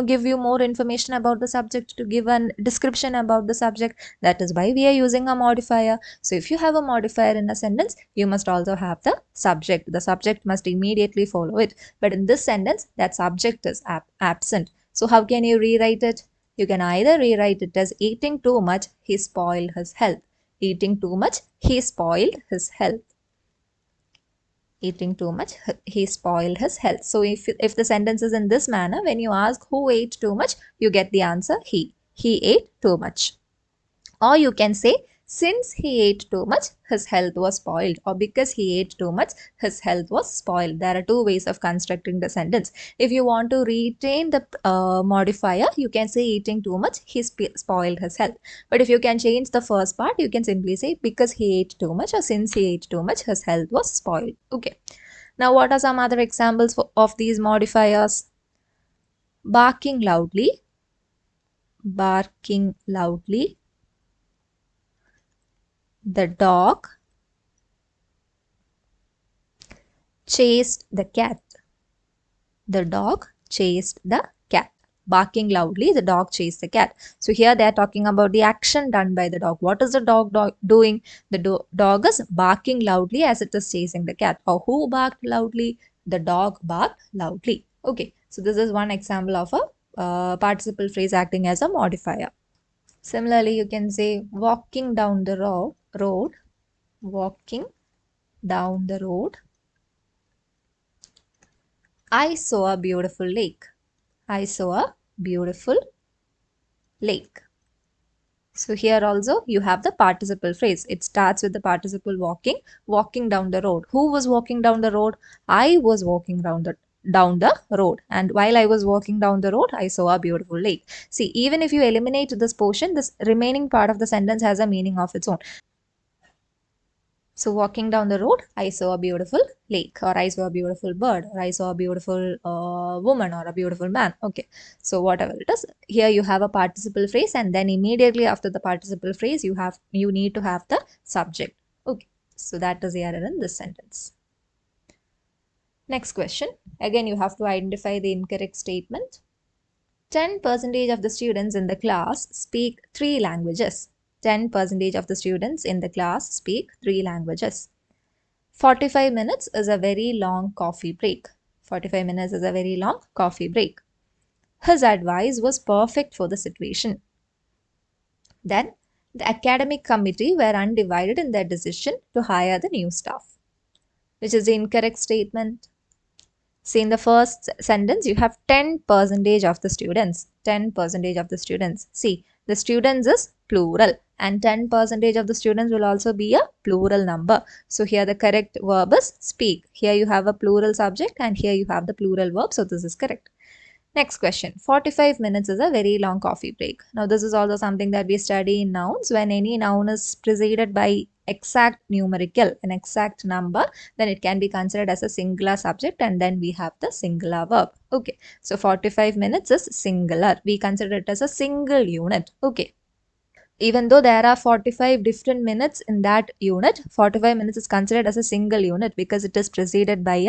give you more information about the subject, to give a description about the subject. That is why we are using a modifier. So if you have a modifier in a sentence, you must also have the subject. The subject must immediately follow it. But in this sentence, that subject is absent. So how can you rewrite it? You can either rewrite it as eating too much, he spoiled his health. Eating too much, he spoiled his health. Eating too much, he spoiled his health. So if the sentence is in this manner, when you ask who ate too much, you get the answer he. He ate too much. Or you can say, since he ate too much, his health was spoiled. Or because he ate too much, his health was spoiled. There are two ways of constructing the sentence. If you want to retain the modifier, you can say eating too much, he spoiled his health. But if you can change the first part, you can simply say because he ate too much, or since he ate too much, his health was spoiled. Okay. Now, what are some other examples of these modifiers? Barking loudly. barking loudly. The dog chased the cat. The dog chased the cat. Barking loudly, the dog chased the cat. So here they are talking about the action done by the dog. What is the dog doing? The dog is barking loudly as it is chasing the cat. Or who barked loudly? The dog barked loudly. Okay, so this is one example of a participle phrase acting as a modifier. Similarly, you can say walking down the road, walking down the road. I saw a beautiful lake. I saw a beautiful lake. So here also you have the participle phrase. It starts with the participle walking down the road. Who was walking down the road? I was walking down the road, and while I was walking down the road, I saw a beautiful lake. See, even if you eliminate this portion, this remaining part of the sentence has a meaning of its own. So walking down the road, I saw a beautiful lake, or I saw a beautiful bird, or I saw a beautiful woman, or a beautiful man. Okay, so whatever it is, here you have a participle phrase, and then immediately after the participle phrase, you need to have the subject. Okay, so that is the error in this sentence. Next question. Again, you have to identify the incorrect statement. 10% of the students in the class speak 3 languages. 10% of the students in the class speak 3 languages. 45 minutes is a very long coffee break. 45 minutes is a very long coffee break. His advice was perfect for the situation. Then, the academic committee were undivided in their decision to hire the new staff. Which is the incorrect statement? See, in the first sentence, you have 10% of the students. 10% of the students. See, the students is plural, and 10% of the students will also be a plural number. So here the correct verb is speak. Here you have a plural subject, and here you have the plural verb. So this is correct. Next question. 45 minutes is a very long coffee break. Now this is also something that we study in nouns. When any noun is preceded by exact numerical, an exact number, then it can be considered as a singular subject, and then we have the singular verb. Okay, so 45 minutes is singular. We consider it as a single unit. Okay. Even though there are 45 different minutes in that unit, 45 minutes is considered as a single unit because it is preceded by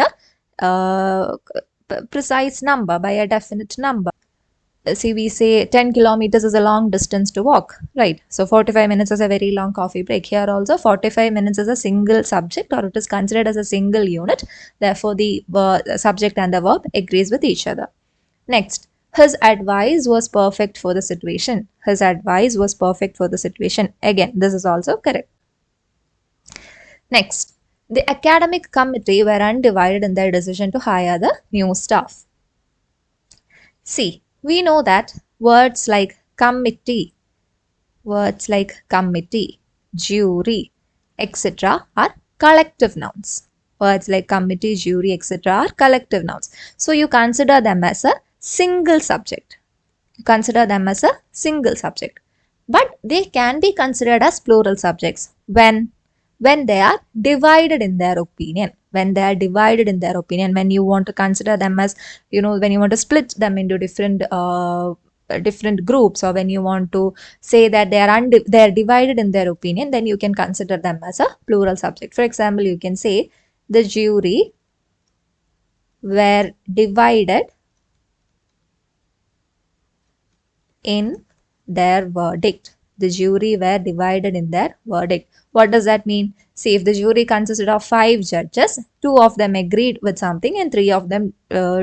a precise number, by a definite number. See, we say 10 kilometers is a long distance to walk, right? So 45 minutes is a very long coffee break. Here also 45 minutes is a single subject, or it is considered as a single unit. Therefore, the subject and the verb agrees with each other. Next, his advice was perfect for the situation. His advice was perfect for the situation. Again, this is also correct. Next, the academic committee were undivided in their decision to hire the new staff. See, we know that words like committee, jury, etc. are collective nouns. Words like committee, jury, etc. are collective nouns. So you consider them as a single subject. But they can be considered as plural subjects when they are divided in their opinion. When you want to consider them as, when you want to split them into different groups, or when you want to say that they are divided in their opinion, then you can consider them as a plural subject. For example, you can say the jury were divided in their verdict. The jury were divided in their verdict. What does that mean? See, if the jury consisted of 5 judges, 2 of them agreed with something and 3 of them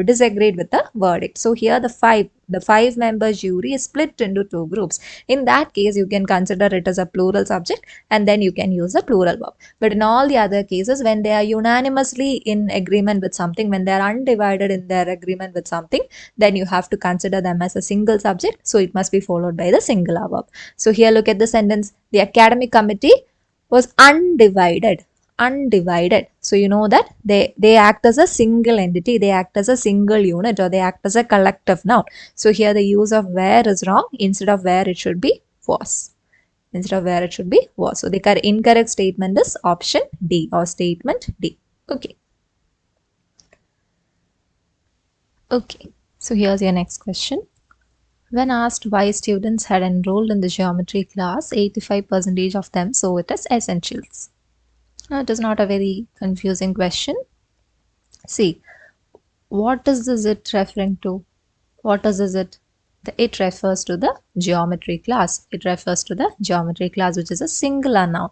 disagreed with the verdict. So here the 5-member jury is split into 2 groups. In that case, you can consider it as a plural subject, and then you can use a plural verb. But in all the other cases, when they are unanimously in agreement with something, when they are undivided in their agreement with something, then you have to consider them as a single subject. So it must be followed by the singular verb. So here look at the sentence. The academic committee was undivided. So you know that they act as a single entity, they act as a single unit, or they act as a collective noun. So here the use of where is wrong. Instead of where, it should be was. So the incorrect statement is option D, or statement D. Okay. So here's your next question. When asked why students had enrolled in the geometry class, 85% of them saw it as essentials. Now, it is not a very confusing question. See, what is this it referring to? What is it? It refers to the geometry class. It refers to the geometry class, which is a singular noun.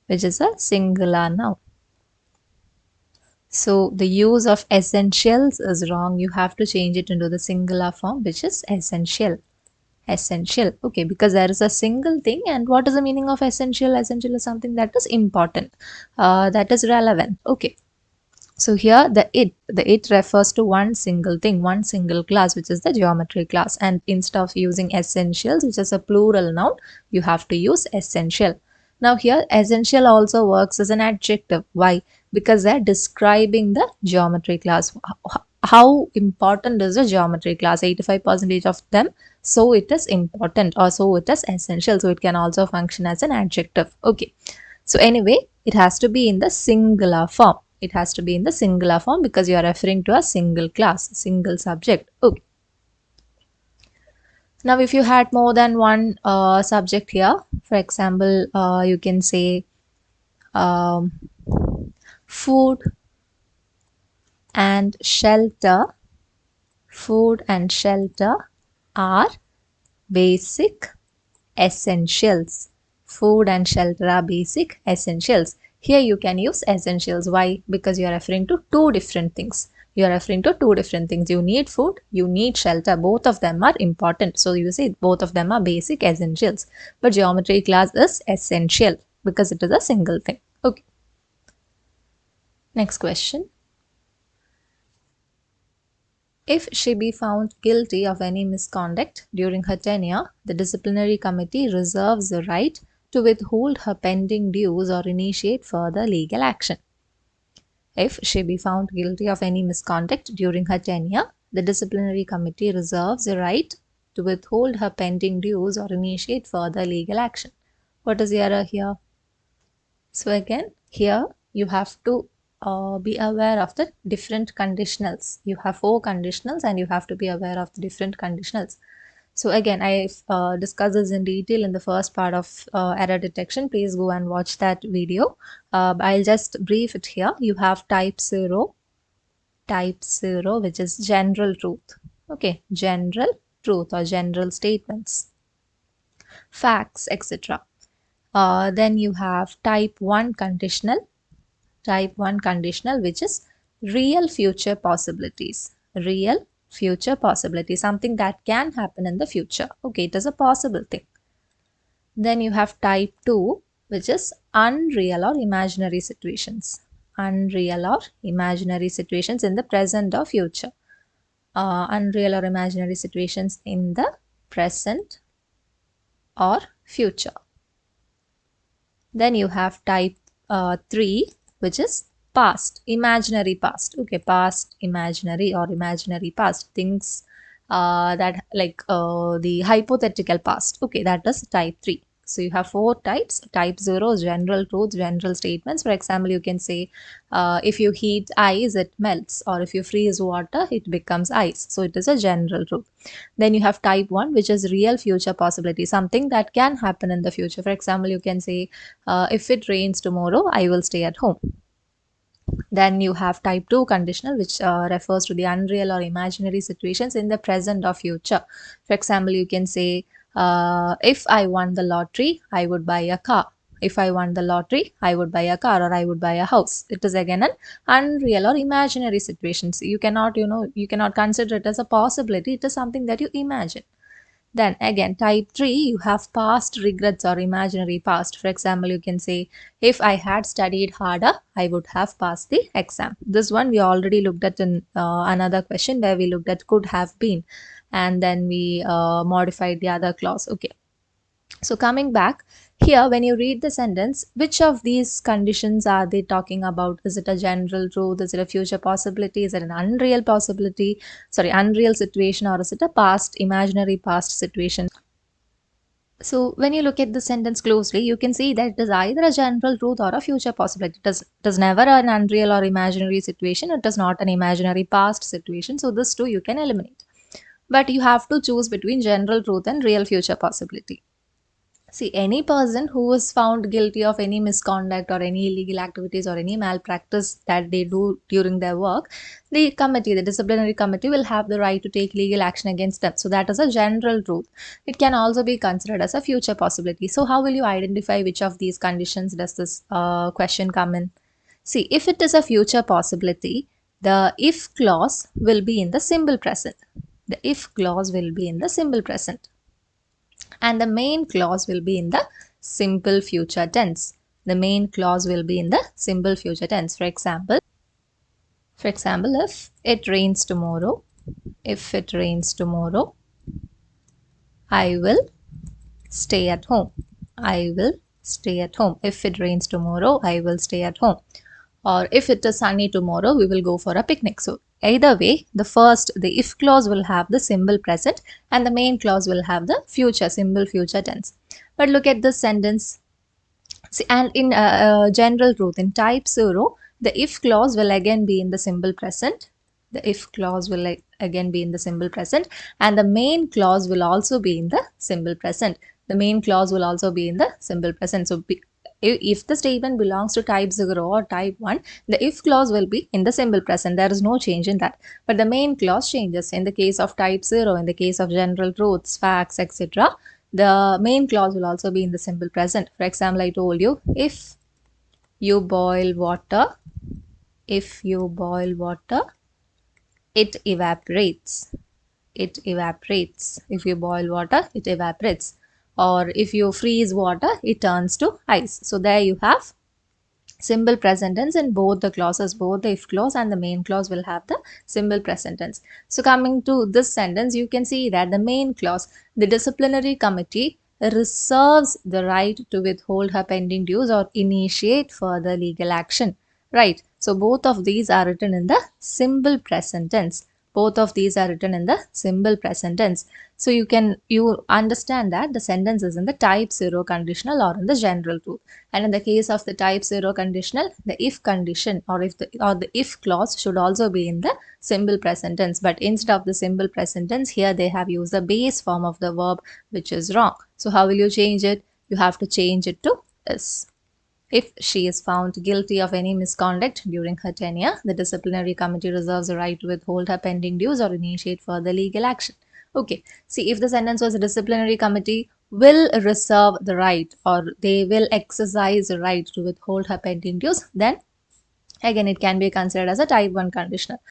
Which is a singular noun. So the use of essentials is wrong. You have to change it into the singular form, which is essential. Essential. Okay, because there is a single thing. And what is the meaning of essential? Essential is something that is important, that is relevant. Okay. So here the it refers to one single thing, one single class, which is the geometry class. And instead of using essentials, which is a plural noun, you have to use essential. Now here essential also works as an adjective. Why? Because they're describing the geometry class. How important is the geometry class? 85% of them. So it is important, or so it is essential. So it can also function as an adjective. Okay. So anyway, it has to be in the singular form. It has to be in the singular form because you are referring to a single class, single subject. Okay. Now, if you had more than one subject here, for example, you can say um, food and shelter. Food and shelter are basic essentials. Food and shelter are basic essentials. Here you can use essentials. Why? Because you are referring to two different things. You are referring to two different things. You need food, you need shelter. Both of them are important. So you say both of them are basic essentials. But geometry class is essential because it is a single thing. Okay. Next question. If she be found guilty of any misconduct during her tenure, the disciplinary committee reserves the right to withhold her pending dues or initiate further legal action. If she be found guilty of any misconduct during her tenure, the disciplinary committee reserves the right to withhold her pending dues or initiate further legal action. What is the error here? So again, here you have to be aware of the different conditionals. You have 4 conditionals and you have to be aware of the different conditionals. So again, I discussed this in detail in the first part of error detection. Please go and watch that video. I'll just brief it here. You have type 0, which is general truth. Okay, general truth or general statements, facts, etc. Then you have type 1 conditional. Type 1 conditional, which is real future possibilities. Real future possibility, something that can happen in the future. Okay, it is a possible thing. Then you have type 2, which is unreal or imaginary situations. Unreal or imaginary situations in the present or future. Unreal or imaginary situations in the present or future. Then you have type 3, which is past, imaginary past. Okay, past, imaginary or imaginary past. Things that like the hypothetical past. Okay, that is type 3. So you have 4 types. Type 0, general truths, general statements. For example, you can say if you heat ice, it melts, or if you freeze water, it becomes ice. So it is a general truth. Then you have type 1, which is real future possibility, something that can happen in the future. For example, you can say if it rains tomorrow, I will stay at home. Then you have type 2 conditional, which refers to the unreal or imaginary situations in the present or future. For example, you can say, if I won the lottery, I would buy a car. If I won the lottery, I would buy a car or I would buy a house. It is again an unreal or imaginary situation. So you cannot, you cannot consider it as a possibility. It is something that you imagine. Then again, type 3, you have past regrets or imaginary past. For example, you can say, if I had studied harder, I would have passed the exam. This one we already looked at in another question where we looked at could have been. And then we modified the other clause. Okay. So coming back, here when you read the sentence, which of these conditions are they talking about? Is it a general truth? Is it a future possibility? Is it an unreal possibility? Sorry, unreal situation, or is it a past, imaginary past situation? So when you look at the sentence closely, you can see that it is either a general truth or a future possibility. It is never an unreal or imaginary situation. It is not an imaginary past situation. So this too you can eliminate. But you have to choose between general truth and real future possibility. See, any person who is found guilty of any misconduct or any illegal activities or any malpractice that they do during their work, the disciplinary committee will have the right to take legal action against them. So that is a general truth. It can also be considered as a future possibility. So how will you identify which of these conditions does this question come in? See, if it is a future possibility, the if clause will be in the simple present. The if clause will be in the simple present, and the main clause will be in the simple future tense. The main clause will be in the simple future tense. For example, if it rains tomorrow, I will stay at home. I will stay at home. If it rains tomorrow, I will stay at home. Or if it is sunny tomorrow, we will go for a picnic. So either way, the if clause will have the simple present and the main clause will have the simple future tense. But look at this sentence. See, and in general truth, in type 0, the if clause will again be in the simple present. The if clause will again be in the simple present, and the main clause will also be in the simple present. The main clause will also be in the simple present. So if the statement belongs to type 0 or type 1, the if clause will be in the simple present. There is no change in that. But the main clause changes in the case of type 0, in the case of general truths, facts, etc. The main clause will also be in the simple present. For example, I told you, if you boil water, it evaporates. It evaporates. If you boil water, it evaporates. Or if you freeze water, it turns to ice. So there you have simple present tense in both the clauses. Both the if clause and the main clause will have the simple present tense. So coming to this sentence, you can see that the main clause, the disciplinary committee reserves the right to withhold her pending dues or initiate further legal action. Right. So both of these are written in the simple present tense. Both of these are written in the simple present tense. So you understand that the sentence is in the type 0 conditional or in the general truth. And in the case of the type 0 conditional, the if condition or the if clause should also be in the simple present tense. But instead of the simple present tense, here they have used the base form of the verb, which is wrong. So how will you change it? You have to change it to is. If she is found guilty of any misconduct during her tenure, the disciplinary committee reserves the right to withhold her pending dues or initiate further legal action. Okay, see, if the sentence was a disciplinary committee will reserve the right or they will exercise the right to withhold her pending dues, then again it can be considered as a type 1 conditional.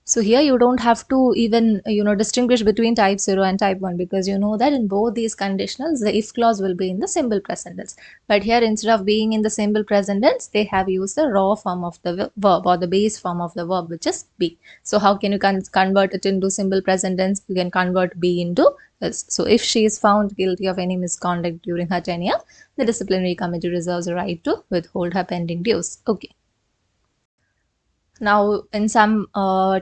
So here you don't have to even distinguish between type 0 and type 1, because you know that in both these conditionals the if clause will be in the simple present tense. But here instead of being in the simple present tense, they have used the raw form of the verb or the base form of the verb, which is be. So how can you convert it into simple present tense? You can convert be into is. So if she is found guilty of any misconduct during her tenure, the disciplinary committee reserves the right to withhold her pending dues. Okay. Now, in some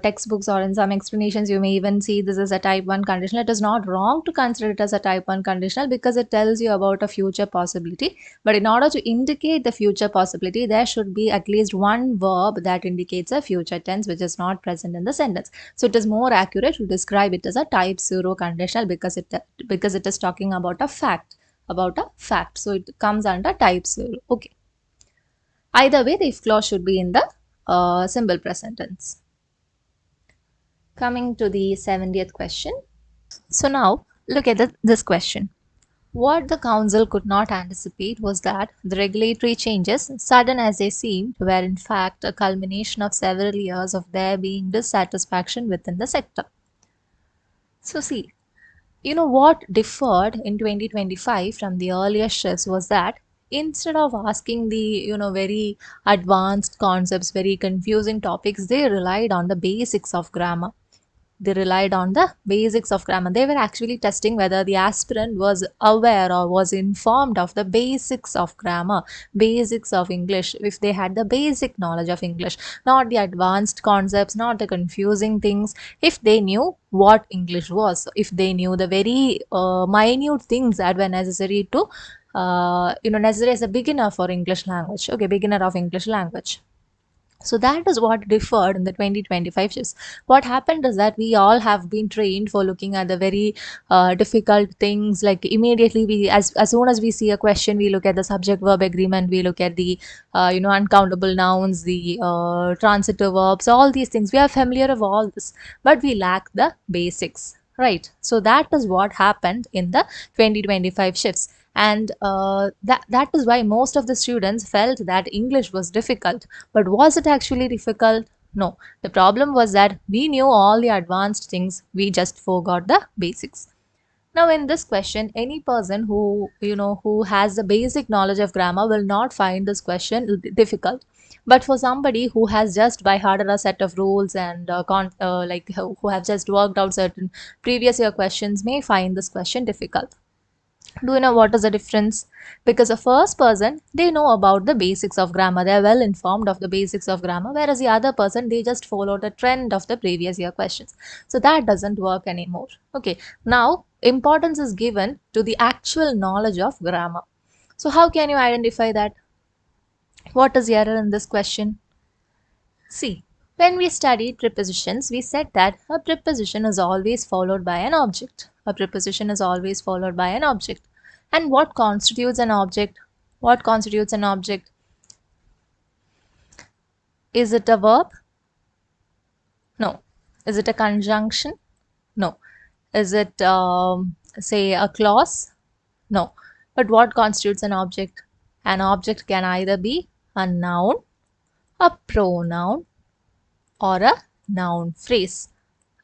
textbooks or in some explanations, you may even see this as a type 1 conditional. It is not wrong to consider it as a type 1 conditional because it tells you about a future possibility. But in order to indicate the future possibility, there should be at least one verb that indicates a future tense, which is not present in the sentence. So it is more accurate to describe it as a type 0 conditional because it is talking about a fact. So it comes under type 0. Okay. Either way, the if clause should be in the simple present tense. Coming to the 70th question. So now look at this question. What the council could not anticipate was that the regulatory changes, sudden as they seemed, were in fact a culmination of several years of there being dissatisfaction within the sector. So see, what differed in 2025 from the earlier shifts was that instead of asking the very advanced concepts, very confusing topics, they relied on the basics of grammar. They relied on the basics of grammar. They were actually testing whether the aspirant was aware or was informed of the basics of grammar, basics of English, if they had the basic knowledge of English, not the advanced concepts, not the confusing things, if they knew what English was, if they knew the very minute things that were necessary to, necessary as a beginner for English language, okay, beginner of English language. So that is what differed in the 2025 shifts. What happened is that we all have been trained for looking at the very difficult things. Like immediately, we as soon as we see a question, we look at the subject verb agreement, we look at the uncountable nouns, the transitive verbs, all these things. We are familiar of all this, but we lack the basics. Right. So that is what happened in the 2025 shifts. And that is why most of the students felt that English was difficult. But was it actually difficult? No. The problem was that we knew all the advanced things, we just forgot the basics. Now in this question, any person who has the basic knowledge of grammar will not find this question difficult. But for somebody who has just by hearted a set of rules and who have just worked out certain previous year questions may find this question difficult. Do you know what is the difference? Because the first person, they know about the basics of grammar. They are well informed of the basics of grammar, whereas the other person, they just follow the trend of the previous year questions. So that doesn't work anymore. Okay. Now, importance is given to the actual knowledge of grammar. So how can you identify that? What is the error in this question? See, when we studied prepositions, we said that a preposition is always followed by an object. A preposition is always followed by an object. And what constitutes an object? What constitutes an object? Is it a verb? No. Is it a conjunction? No. Is it, say, a clause? No. But what constitutes an object? An object can either be a noun, a pronoun, or a noun phrase.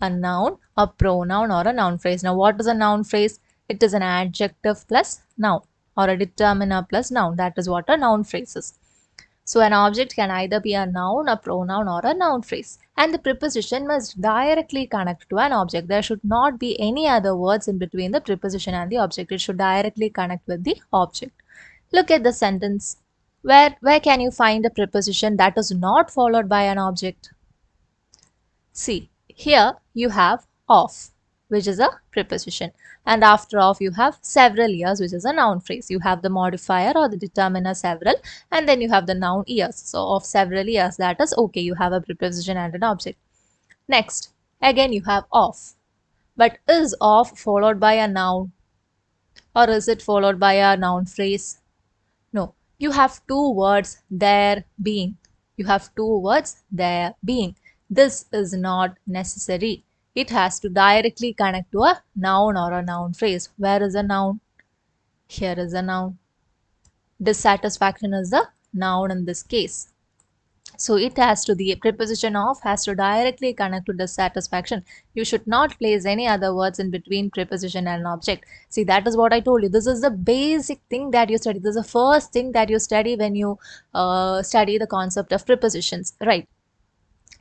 A noun, a pronoun, or a noun phrase. Now, what is a noun phrase? It is an adjective plus noun or a determiner plus noun. That is what a noun phrase is. So, an object can either be a noun, a pronoun, or a noun phrase. And the preposition must directly connect to an object. There should not be any other words in between the preposition and the object. It should directly connect with the object. Look at the sentence. Where can you find a preposition that is not followed by an object? See, here you have of, which is a preposition. And after of, you have several years, which is a noun phrase. You have the modifier or the determiner several, and then you have the noun years. So, of several years, that is okay. You have a preposition and an object. Next, again, you have of. But is of followed by a noun? Or is it followed by a noun phrase? No. You have two words, there, being. You have two words, there, being. This is not necessary. It has to directly connect to a noun or a noun phrase. Where is a noun? Here is a noun. Dissatisfaction is the noun in this case. So it has to, the preposition of has to directly connect to dissatisfaction. You should not place any other words in between preposition and object. See, that is what I told you. This is the basic thing that you study. This is the first thing that you study when you study the concept of prepositions, right?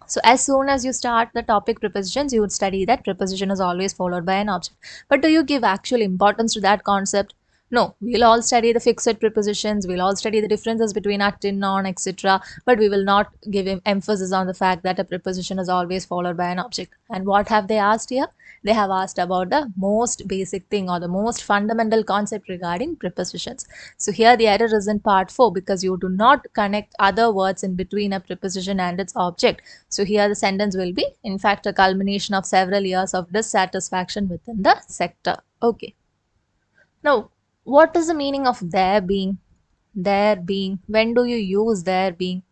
So as soon as you start the topic prepositions, you would study that preposition is always followed by an object. But do you give actual importance to that concept? No, we'll all study the fixed prepositions, we'll all study the differences between at, in, on, etc. But we will not give emphasis on the fact that a preposition is always followed by an object. And what have they asked here? They have asked about the most basic thing or the most fundamental concept regarding prepositions. So here the error is in part 4 because you do not connect other words in between a preposition and its object. So here the sentence will be, in fact, a culmination of several years of dissatisfaction within the sector. Okay. Now, what is the meaning of there being? There being. When do you use there being?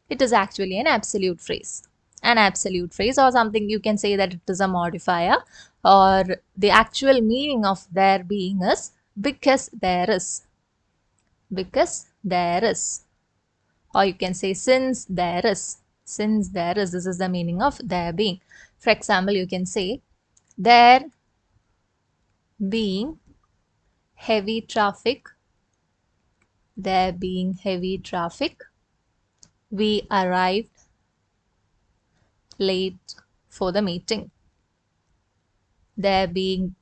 It is actually an absolute phrase. An absolute phrase, or something you can say that it is a modifier, or the actual meaning of there being is because there is. Because there is. Or you can say since there is. Since there is. This is the meaning of there being. For example, you can say there being heavy traffic. There being heavy traffic, we arrived late for the meeting. There being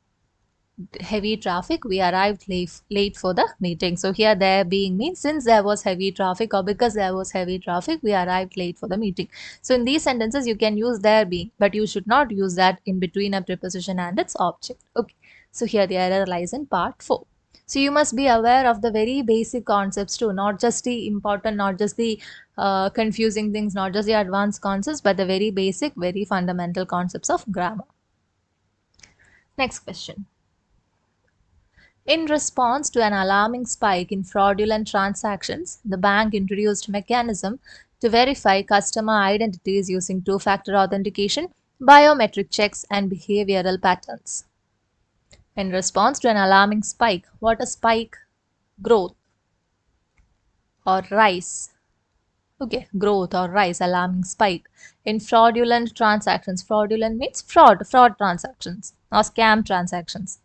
heavy traffic, we arrived late for the meeting. So here there being means since there was heavy traffic or because there was heavy traffic, we arrived late for the meeting. So in these sentences, you can use there being, but you should not use that in between a preposition and its object. Okay. So here the error lies in part 4. So you must be aware of the very basic concepts too, not just the important, not just the confusing things, not just the advanced concepts, but the very basic, very fundamental concepts of grammar. Next question. In response to an alarming spike in fraudulent transactions, the bank introduced mechanism to verify customer identities using two-factor authentication, biometric checks, and behavioral patterns. In response to an alarming spike, what a spike? Growth or rise. Okay, growth or rise, alarming spike in fraudulent transactions. Fraudulent means fraud transactions or scam transactions.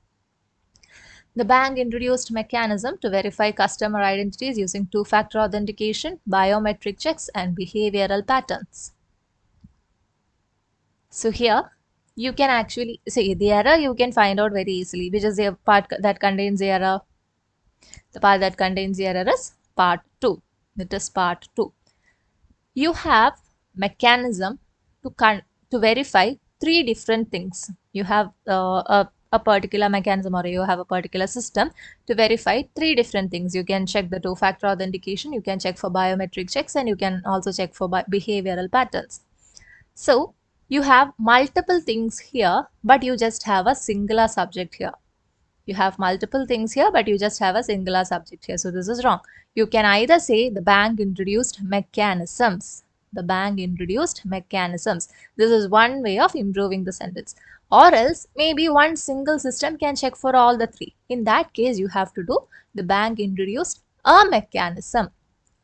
The bank introduced mechanism to verify customer identities using two-factor authentication, biometric checks, and behavioral patterns. So here you can actually see the error you can find out very easily, which is the part that contains the error. The part that contains the error is part 2. It is part 2. You have mechanism to verify three different things. You have a particular mechanism, or you have a particular system to verify three different things. You can check the two-factor authentication, you can check for biometric checks, and you can also check for behavioral patterns. So you have multiple things here, but you just have a singular subject here. You have multiple things here, but you just have a singular subject here. So this is wrong. You can either say the bank introduced mechanisms. The bank introduced mechanisms. This is one way of improving the sentence. Or else maybe one single system can check for all the three. In that case, you have to do the bank introduced a mechanism.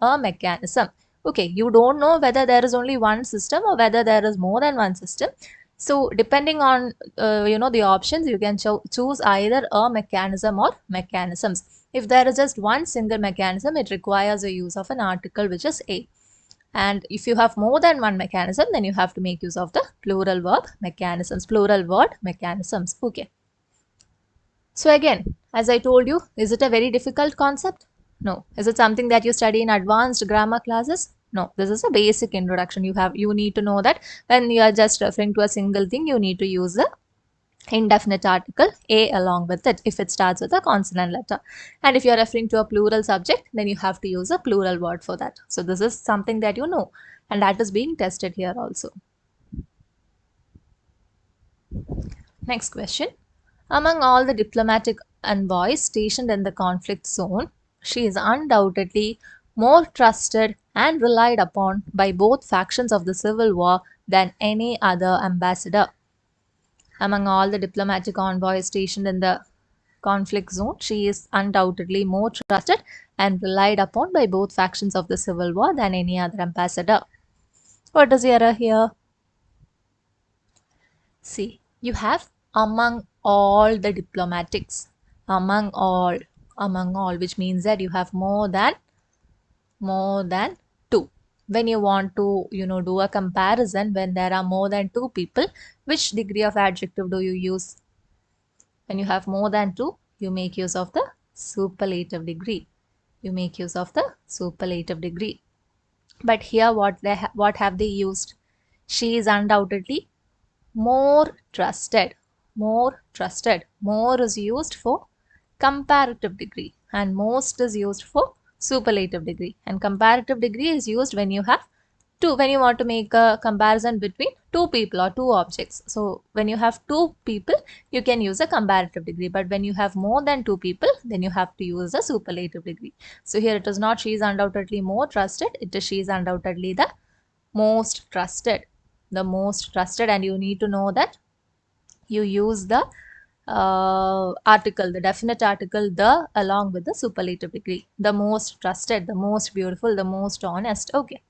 A mechanism. Okay, you don't know whether there is only one system or whether there is more than one system. So depending on the options, you can choose either a mechanism or mechanisms. If there is just one single mechanism, it requires the use of an article, which is a. And if you have more than one mechanism, then you have to make use of the plural verb mechanisms, plural word mechanisms. Okay. So again, as I told you, is it a very difficult concept? No. Is it something that you study in advanced grammar classes? No. This is a basic introduction. You need to know that when you are just referring to a single thing, you need to use the indefinite article a along with it if it starts with a consonant letter. And if you are referring to a plural subject, then you have to use a plural word for that. So this is something that you know, and that is being tested here also. Next question. Among all the diplomatic envoys stationed in the conflict zone, she is undoubtedly more trusted and relied upon by both factions of the civil war than any other ambassador. Among all the diplomatic envoys stationed in the conflict zone, she is undoubtedly more trusted and relied upon by both factions of the civil war than any other ambassador. What is the error here? See, you have among all the diplomatics, among all, which means that you have more than two. When you want to do a comparison, when there are more than two people, which degree of adjective do you use? When you have more than two, you make use of the superlative degree. You make use of the superlative degree. But here what have they used? She is undoubtedly more trusted. More trusted. More is used for comparative degree and most is used for superlative degree. And comparative degree is used when you have two, when you want to make a comparison between two people or two objects. So when you have two people, you can use a comparative degree. But when you have more than two people, then you have to use a superlative degree. So here it is not she is undoubtedly more trusted. It is she is undoubtedly the most trusted. The most trusted, and you need to know that you use the article, the definite article, the, along with the superlative degree. The most trusted, the most beautiful, the most honest. Okay.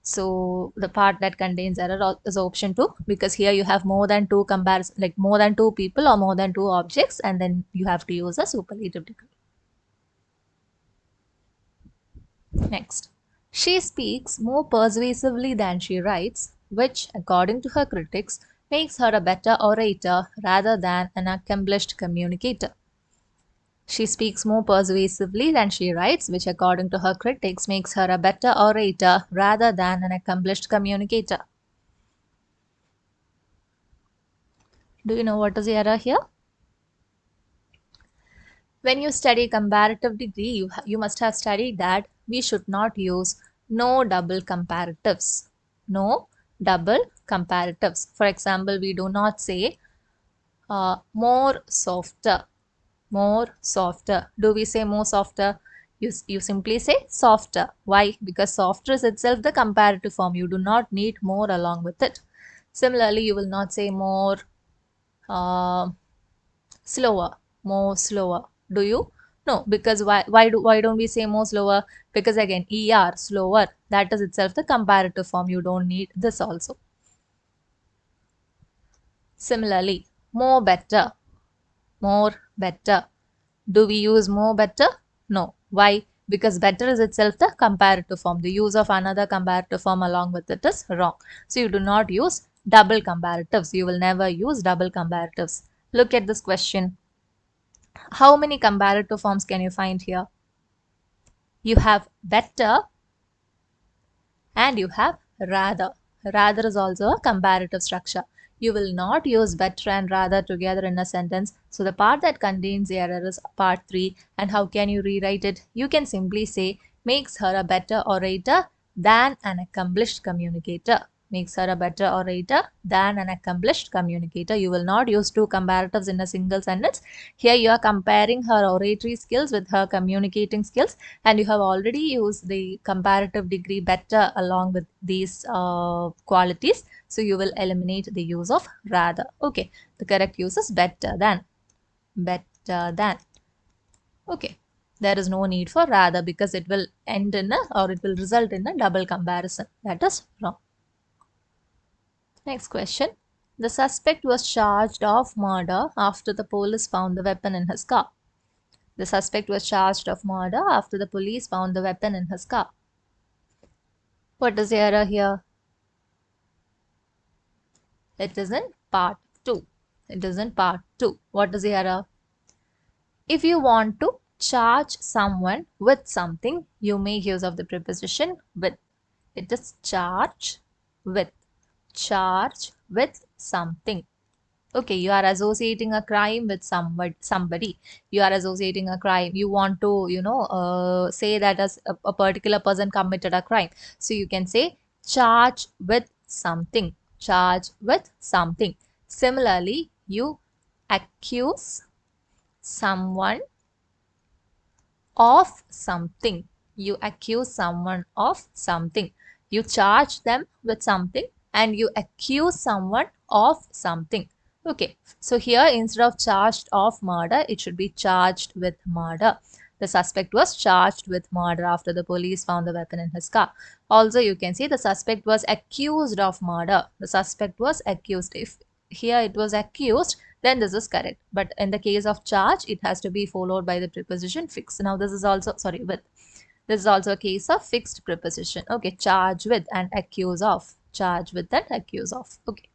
So the part that contains error is option 2, because here you have more than two comparison, like more than two people or more than two objects, and then you have to use a superlative degree. Next. She speaks more persuasively than she writes, which, according to her critics, makes her a better orator rather than an accomplished communicator. She speaks more persuasively than she writes, which, according to her critics, makes her a better orator rather than an accomplished communicator. Do you know what is the error here? When you study comparative degree, you must have studied that we should not use no double comparatives. No double comparatives. For example, we do not say more softer. More softer. Do we say more softer? You simply say softer. Why? Because softer is itself the comparative form. You do not need more along with it. Similarly, you will not say more uh, slower. More slower. Do you? No, because why don't we say more slower? Because again, er slower, that is itself the comparative form. You don't need this also. Similarly, more better. More better. Do we use more better? No. Why? Because better is itself the comparative form. The use of another comparative form along with it is wrong. So you do not use double comparatives. You will never use double comparatives. Look at this question. How many comparative forms can you find here? You have better and you have rather. Rather is also a comparative structure. You will not use better and rather together in a sentence. So the part that contains the error is part 3. And how can you rewrite it? You can simply say makes her a better orator than an accomplished communicator. Makes her a better orator than an accomplished communicator. You will not use two comparatives in a single sentence. Here you are comparing her oratory skills with her communicating skills, and you have already used the comparative degree better along with these qualities. So you will eliminate the use of rather. Okay, the correct use is better than. Better than. Okay, there is no need for rather because it will end in a, or it will result in a double comparison. That is wrong. Next question. The suspect was charged of murder after the police found the weapon in his car. The suspect was charged of murder after the police found the weapon in his car. What is the error here? It is in part 2. It is in part 2. What is the error? If you want to charge someone with something, you make use of the preposition with. It is charge with. Charge with something. Okay, you are associating a crime with somebody. You are associating a crime. You want to, say that as a particular person committed a crime. So you can say charge with something. Charge with something. Similarly, you accuse someone of something. You accuse someone of something. You charge them with something and you accuse someone of something. Okay, so here instead of charged of murder, it should be charged with murder. The suspect was charged with murder after the police found the weapon in his car. Also, you can see the suspect was accused of murder. The suspect was accused. If here it was accused, then this is correct. But in the case of charge, it has to be followed by the preposition fixed. Now this is also, sorry, with. This is also a case of fixed preposition. Okay, charge with and accuse of. Charge with and accuse of. Okay.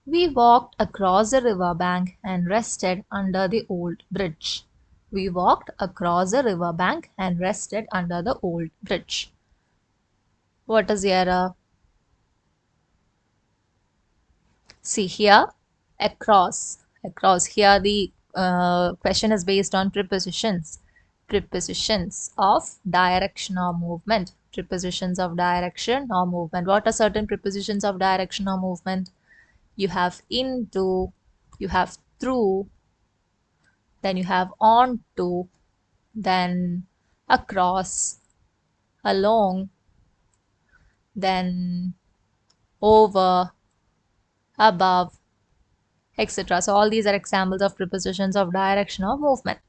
We walked across the riverbank and rested under the old bridge. We walked across the riverbank and rested under the old bridge. What is the error? See here, across. Here the question is based on prepositions. Prepositions of direction or movement. Prepositions of direction or movement. What are certain prepositions of direction or movement? You have into, you have through, then you have on to, then across, along, then over, above, etc. So all these are examples of prepositions of direction or movement.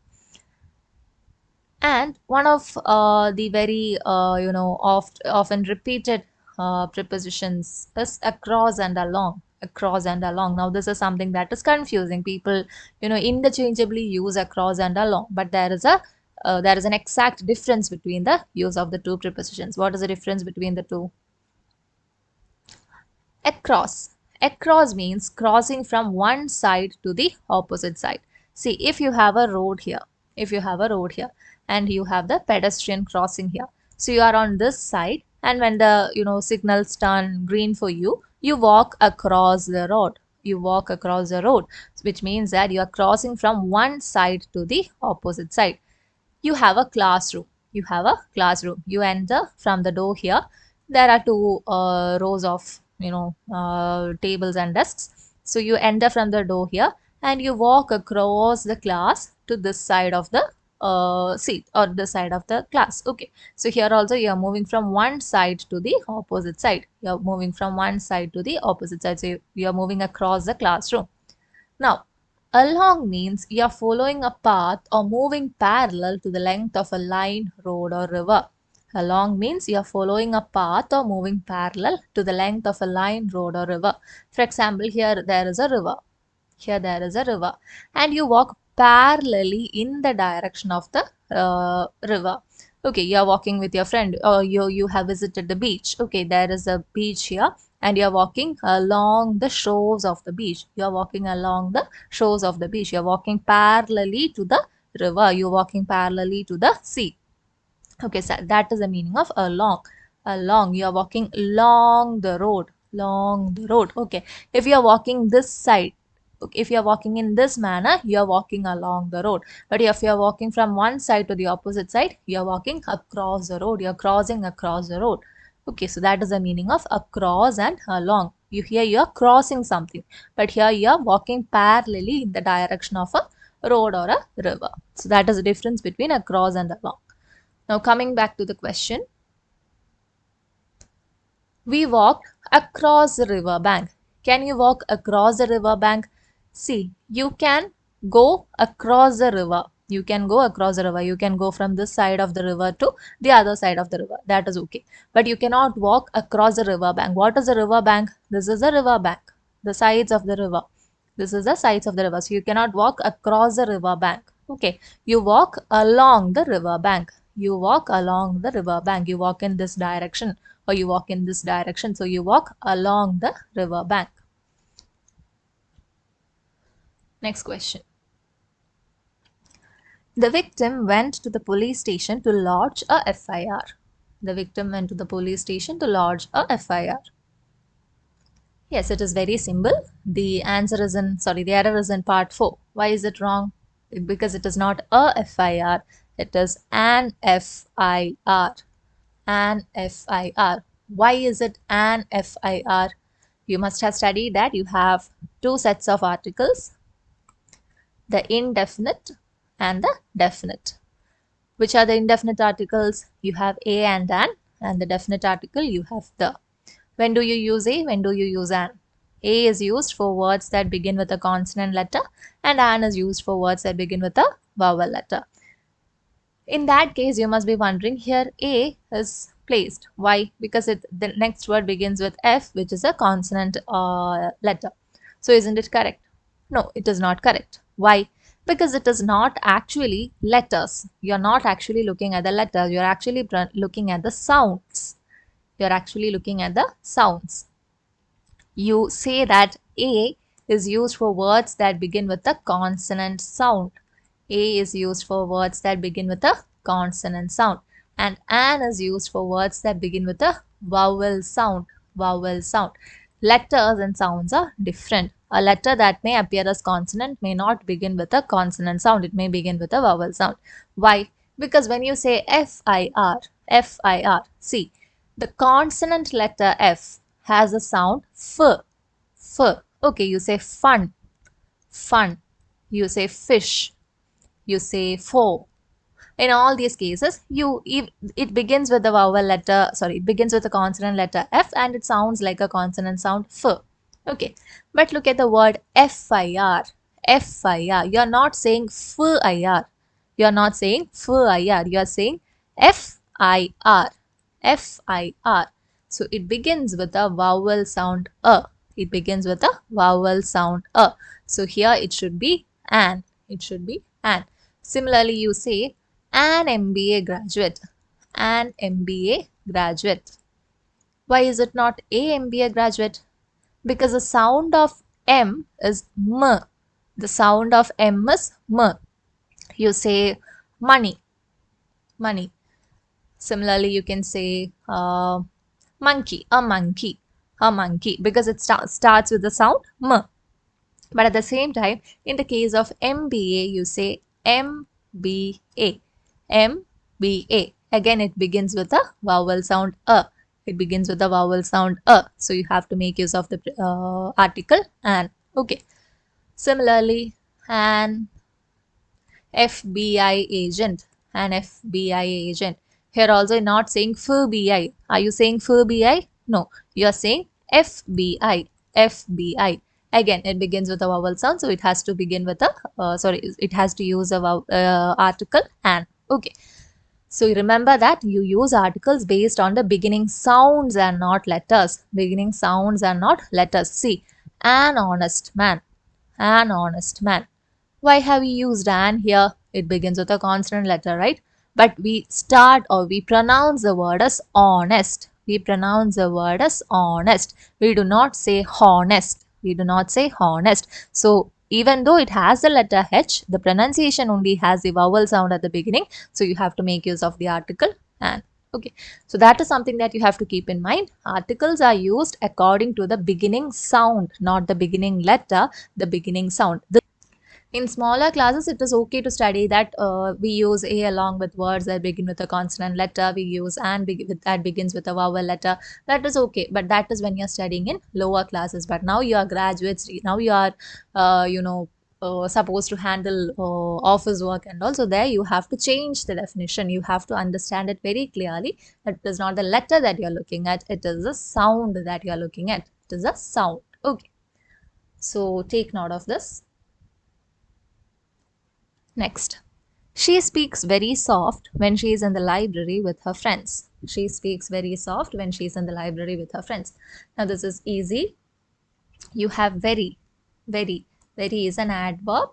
And one of the very often repeated prepositions is across and along. Across and along. Now this is something that is confusing. People interchangeably use across and along, but there is an exact difference between the use of the two prepositions. What is the difference between the two? Across. Across means crossing from one side to the opposite side. See, if you have a road here, and you have the pedestrian crossing here. So you are on this side, and when the signals turn green for you, you walk across the road. You walk across the road, which means that you are crossing from one side to the opposite side. You have a classroom. You have a classroom. You enter from the door here. There are two rows of tables and desks. So you enter from the door here and you walk across the class to this side of the seat or the side of the class. Okay, so here also you are moving from one side to the opposite side. You are moving from one side to the opposite side. So you are moving across the classroom. Now, along means you are following a path or moving parallel to the length of a line, road or river. Along means you are following a path or moving parallel to the length of a line, road or river. For example, here there is a river. Here there is a river and you walk parallelly in the direction of the river. Okay, you are walking with your friend or you have visited the beach. Okay, there is a beach here and you are walking along the shores of the beach. You are walking along the shores of the beach. You are walking parallelly to the river. You are walking parallelly to the sea. Okay, so that is the meaning of along. Along, you are walking along the road. Along the road. Okay, if you are walking this side, okay, if you are walking in this manner, you are walking along the road. But if you are walking from one side to the opposite side, you are walking across the road. You are crossing across the road. Okay, so that is the meaning of across and along. You are crossing something, but here you are walking parallelly in the direction of a road or a river. So that is the difference between across and along. Now coming back to the question, we walked across the river bank. Can you walk across the river bank? See, you can go across the river. You can go across the river. You can go from this side of the river to the other side of the river. That is okay. But you cannot walk across the river bank. What is a river bank? This is a river bank. The sides of the river. This is the sides of the river. So you cannot walk across the river bank. Okay. You walk along the river bank. You walk along the river bank. You walk in this direction or you walk in this direction. So you walk along the river bank. Next question. The victim went to the police station to lodge a FIR. The victim went to the police station to lodge a FIR. Yes, it is very simple. The error is in part 4. Why is it wrong? Because it is not a FIR, it is an FIR. An FIR. Why is it an FIR? You must have studied that you have two sets of articles, the indefinite and the definite. Which are the indefinite articles? You have a and an, and the definite article you have the. When do you use a? When do you use an? A is used for words that begin with a consonant letter and an is used for words that begin with a vowel letter. In that case, you must be wondering here A is placed. Why? Because the next word begins with F, which is a consonant letter. So isn't it correct? No, it is not correct. Why? Because it is not actually letters. You're not actually looking at the letters. You're actually looking at the sounds. You're actually looking at the sounds. You say that A is used for words that begin with a consonant sound. A is used for words that begin with a consonant sound. And an is used for words that begin with a vowel sound. Vowel sound. Letters and sounds are different. A letter that may appear as consonant may not begin with a consonant sound. It may begin with a vowel sound. Why? Because when you say FIR, FIR, see, the consonant letter F has a sound F. F. Okay, you say fun, fun. You say fish, you say four. In all these cases, it begins with the vowel letter, it begins with the consonant letter F and it sounds like a consonant sound F. Okay, but look at the word FIR. FIR. You are not saying FIR. You are not saying FIR. You are saying FIR. FIR. So it begins with a vowel sound A. It begins with a vowel sound A. So here it should be an. It should be an. Similarly, you say an MBA graduate. An MBA graduate. Why is it not a MBA graduate? Because the sound of M is M. The sound of M is M. You say money. Money. Similarly, you can say monkey. A monkey. A monkey. Because it starts with the sound M. But at the same time, in the case of MBA, you say MBA. MBA. Again, it begins with a vowel sound a. It begins with a vowel sound a. So you have to make use of the article an. Okay. Similarly, an FBI agent. An FBI agent. Here also not saying FBI. Are you saying FBI? No. You are saying FBI. FBI. Again, it begins with a vowel sound, so it has to begin with a, it has to use a article an. Okay. So remember that you use articles based on the beginning sounds and not letters. Beginning sounds and not letters. See, an honest man. An honest man. Why have we used an here? It begins with a consonant letter, right? But we start or we pronounce the word as honest. We pronounce the word as honest. We do not say honest. We do not say honest. So even though it has the letter H, the pronunciation only has the vowel sound at the beginning. So you have to make use of the article and. Okay, so that is something that you have to keep in mind. Articles are used according to the beginning sound, not the beginning letter, the beginning sound. In smaller classes, it is okay to study that we use a along with words that begin with a consonant letter. We use and that begins with a vowel letter. That is okay, but that is when you're studying in lower classes. But now you are graduates. Now you are, supposed to handle office work, and also there you have to change the definition. You have to understand it very clearly. That it is not the letter that you're looking at. It is the sound that you're looking at. It is a sound. Okay. So take note of this. Next, she speaks very soft when she is in the library with her friends. She speaks very soft when she is in the library with her friends. Now this is easy. You have very. Very is an adverb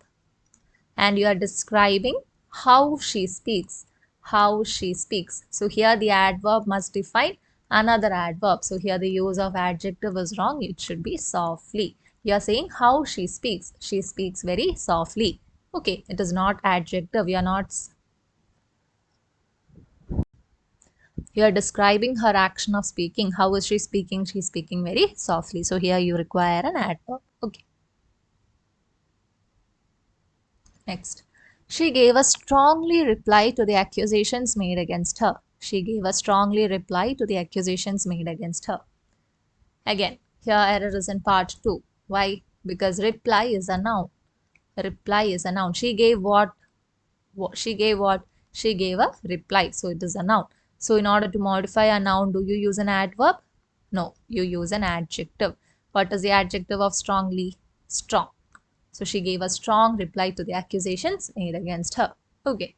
and you are describing how she speaks. How she speaks. So here the adverb must define another adverb. So here the use of adjective is wrong. It should be softly. You are saying how she speaks. She speaks very softly. Okay, it is not adjective. You are describing her action of speaking. How is she speaking? She is speaking very softly. So here you require an adverb. Okay. Next, she gave a strongly reply to the accusations made against her. She gave a strongly reply to the accusations made against her. Again, here error is in part 2. Why? Because reply is a noun. Reply is a noun. She gave what? She gave what? She gave a reply. So it is a noun. So in order to modify a noun, do you use an adverb? No, you use an adjective. What is the adjective of strongly? Strong. So she gave a strong reply to the accusations made against her. Okay.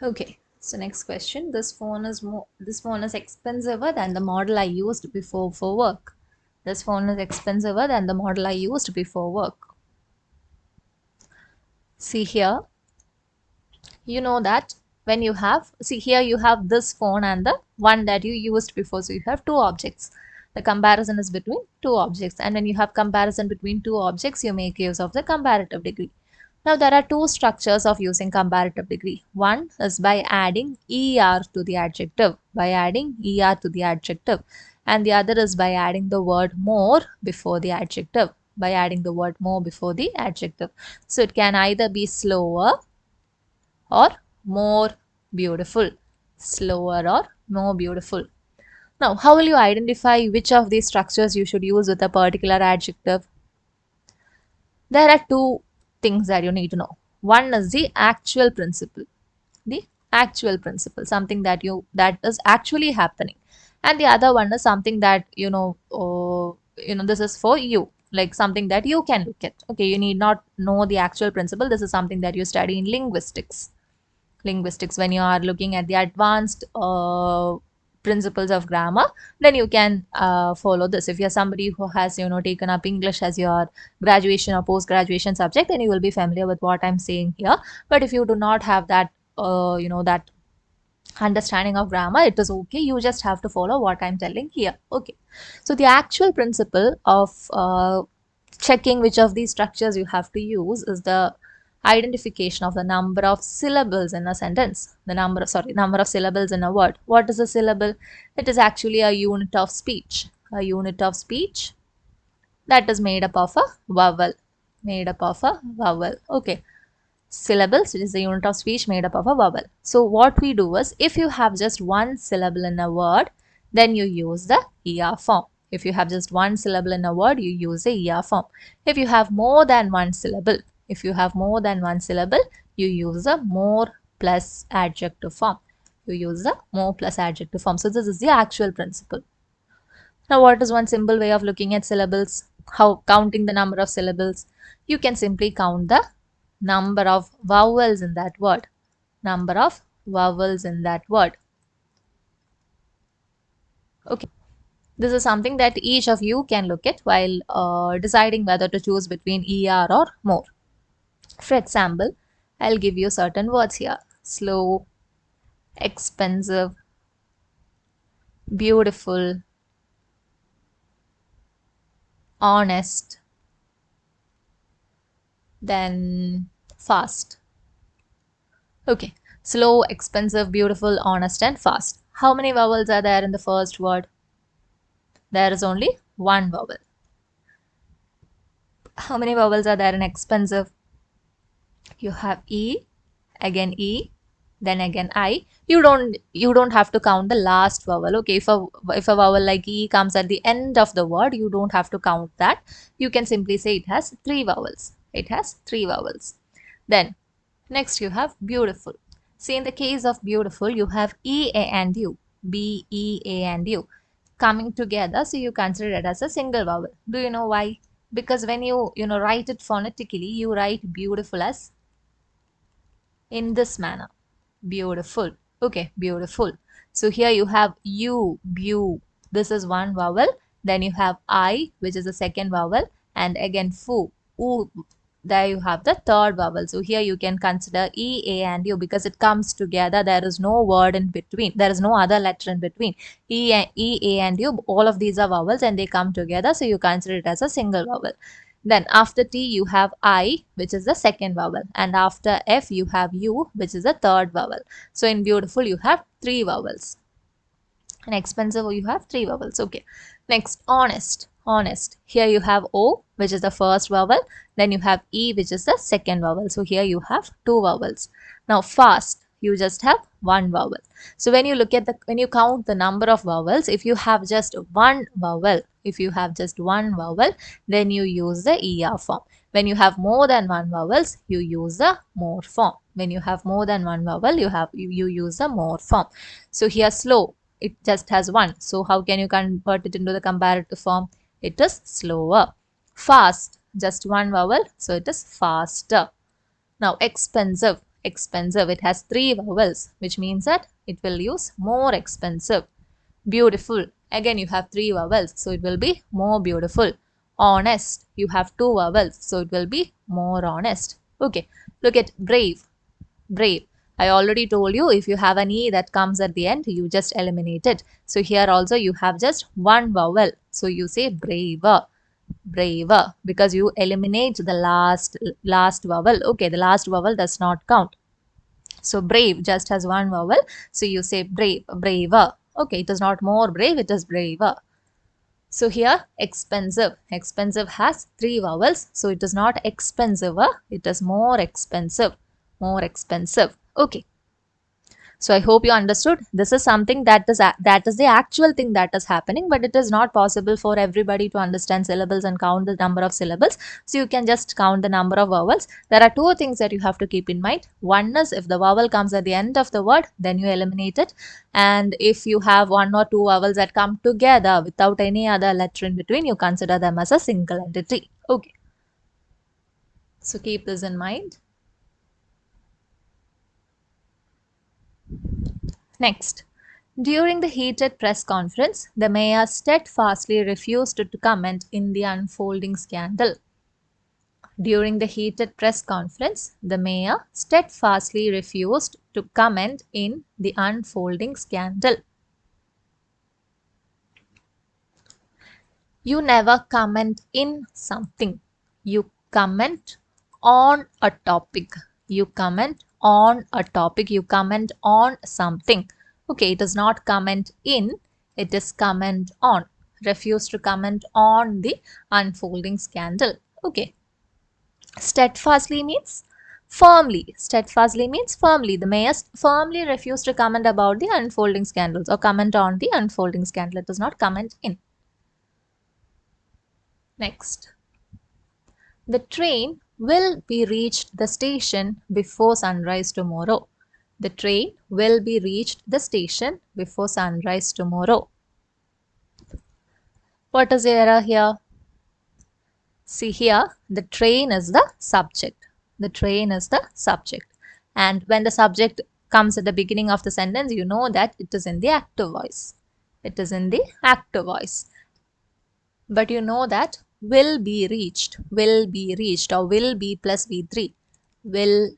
Okay. So next question. This phone is expensiver than the model I used before for work. This phone is expensiver than the model I used before work. See here, you know that when you have, see here you have this phone and the one that you used before. So you have two objects. The comparison is between two objects. And when you have comparison between two objects, you make use of the comparative degree. Now there are two structures of using comparative degree. One is by adding er to the adjective. By adding er to the adjective. And the other is by adding the word more before the adjective. By adding the word more before the adjective. So it can either be slower or more beautiful. Slower or more beautiful. Now, how will you identify which of these structures you should use with a particular adjective? There are two things that you need to know. One is the actual principle. The actual principle, something that is actually happening. And the other one is something that this is for you, like something that you can look at. Okay, you need not know the actual principle. This is something that you study in linguistics. Linguistics, when you are looking at the advanced principles of grammar, then you can follow this. If you're somebody who has taken up English as your graduation or post-graduation subject, then you will be familiar with what I'm saying here. But if you do not have that that understanding of grammar, it is okay. You just have to follow what I'm telling here. Okay, so the actual principle of checking which of these structures you have to use is the identification of the number of syllables in a sentence. The number of syllables in a word. What is a syllable? It is actually a unit of speech. A unit of speech that is made up of a vowel. Made up of a vowel. Okay. Syllables, it is the unit of speech made up of a vowel. So what we do is, if you have just one syllable in a word, then you use the ER form. If you have just one syllable in a word, you use the ER form. If you have more than one syllable, you use the more plus adjective form. You use the more plus adjective form. So this is the actual principle. Now, what is one simple way of looking at syllables? How counting the number of syllables? You can simply count the number of vowels in that word. Number of vowels in that word. Okay. This is something that each of you can look at while deciding whether to choose between ER or more. For example, I'll give you certain words here. Slow, expensive, beautiful, honest, then fast. Okay, slow, expensive, beautiful, honest and fast. How many vowels are there in the first word? There is only one vowel. How many vowels are there in expensive? You have E, then again I. You don't have to count the last vowel. Okay, if a vowel like E comes at the end of the word, you don't have to count that. You can simply say it has three vowels. It has three vowels. Then next you have beautiful. See, in the case of beautiful, you have E, A and U. B, E, A and U coming together, so you consider it as a single vowel. Do you know why? Because when you write it phonetically, you write beautiful as in this manner. Beautiful. Okay, beautiful. So here you have U, bu. This is one vowel. Then you have I, which is the second vowel. And again fu, u. There you have the third vowel. So here you can consider E, A and U because it comes together. There is no word in between. There is no other letter in between. E, A and U, all of these are vowels and they come together. So you consider it as a single vowel. Then after T you have I, which is the second vowel, and after F you have U, which is the third vowel. So in beautiful you have three vowels. In expensive you have three vowels. Okay. Next, honest. Honest. Here you have O, which is the first vowel. Then you have E, which is the second vowel. So here you have two vowels. Now fast, you just have one vowel. So when you count the number of vowels, if you have just one vowel, then you use the ER form. When you have more than one vowels, you use the more form. When you have more than one vowel, you use the more form. So here slow, it just has one. So how can you convert it into the comparative form? It is slower. Fast, just one vowel, so it is faster. Now expensive, it has three vowels, which means that it will use more expensive. Beautiful, again you have three vowels, so it will be more beautiful. Honest, you have two vowels, so it will be more honest. Okay, look at brave. Brave, I already told you, if you have an E that comes at the end, you just eliminate it. So here also you have just one vowel, so you say braver. Braver, because you eliminate the last vowel. Okay, the last vowel does not count. So brave just has one vowel, so you say brave, braver. Okay, it is not more brave, it is braver. So here expensive, has three vowels, so it is not expensiver, it is more expensive. Okay. So I hope you understood. This is something that is the actual thing that is happening, but it is not possible for everybody to understand syllables and count the number of syllables. So you can just count the number of vowels. There are two things that you have to keep in mind. One is, if the vowel comes at the end of the word, then you eliminate it. And if you have one or two vowels that come together without any other letter in between, you consider them as a single entity. Okay. So keep this in mind. Next, during the heated press conference, the mayor steadfastly refused to comment in the unfolding scandal. During the heated press conference, the mayor steadfastly refused to comment in the unfolding scandal. You never comment in something. You comment on a topic. You comment on a topic. You comment on something. Okay, it is not comment in, it is comment on. refused to comment on the unfolding scandal. Okay. Steadfastly means firmly. Steadfastly means firmly. The mayor firmly refused to comment about the unfolding scandals or comment on the unfolding scandal. It does not comment in. Next. The train will be reached the station before sunrise tomorrow. The train will be reached the station before sunrise tomorrow. What is the error here? See here, the train is the subject. The train is the subject. And when the subject comes at the beginning of the sentence, you know that it is in the active voice. It is in the active voice. But you know that will be reached or will be plus V3. Will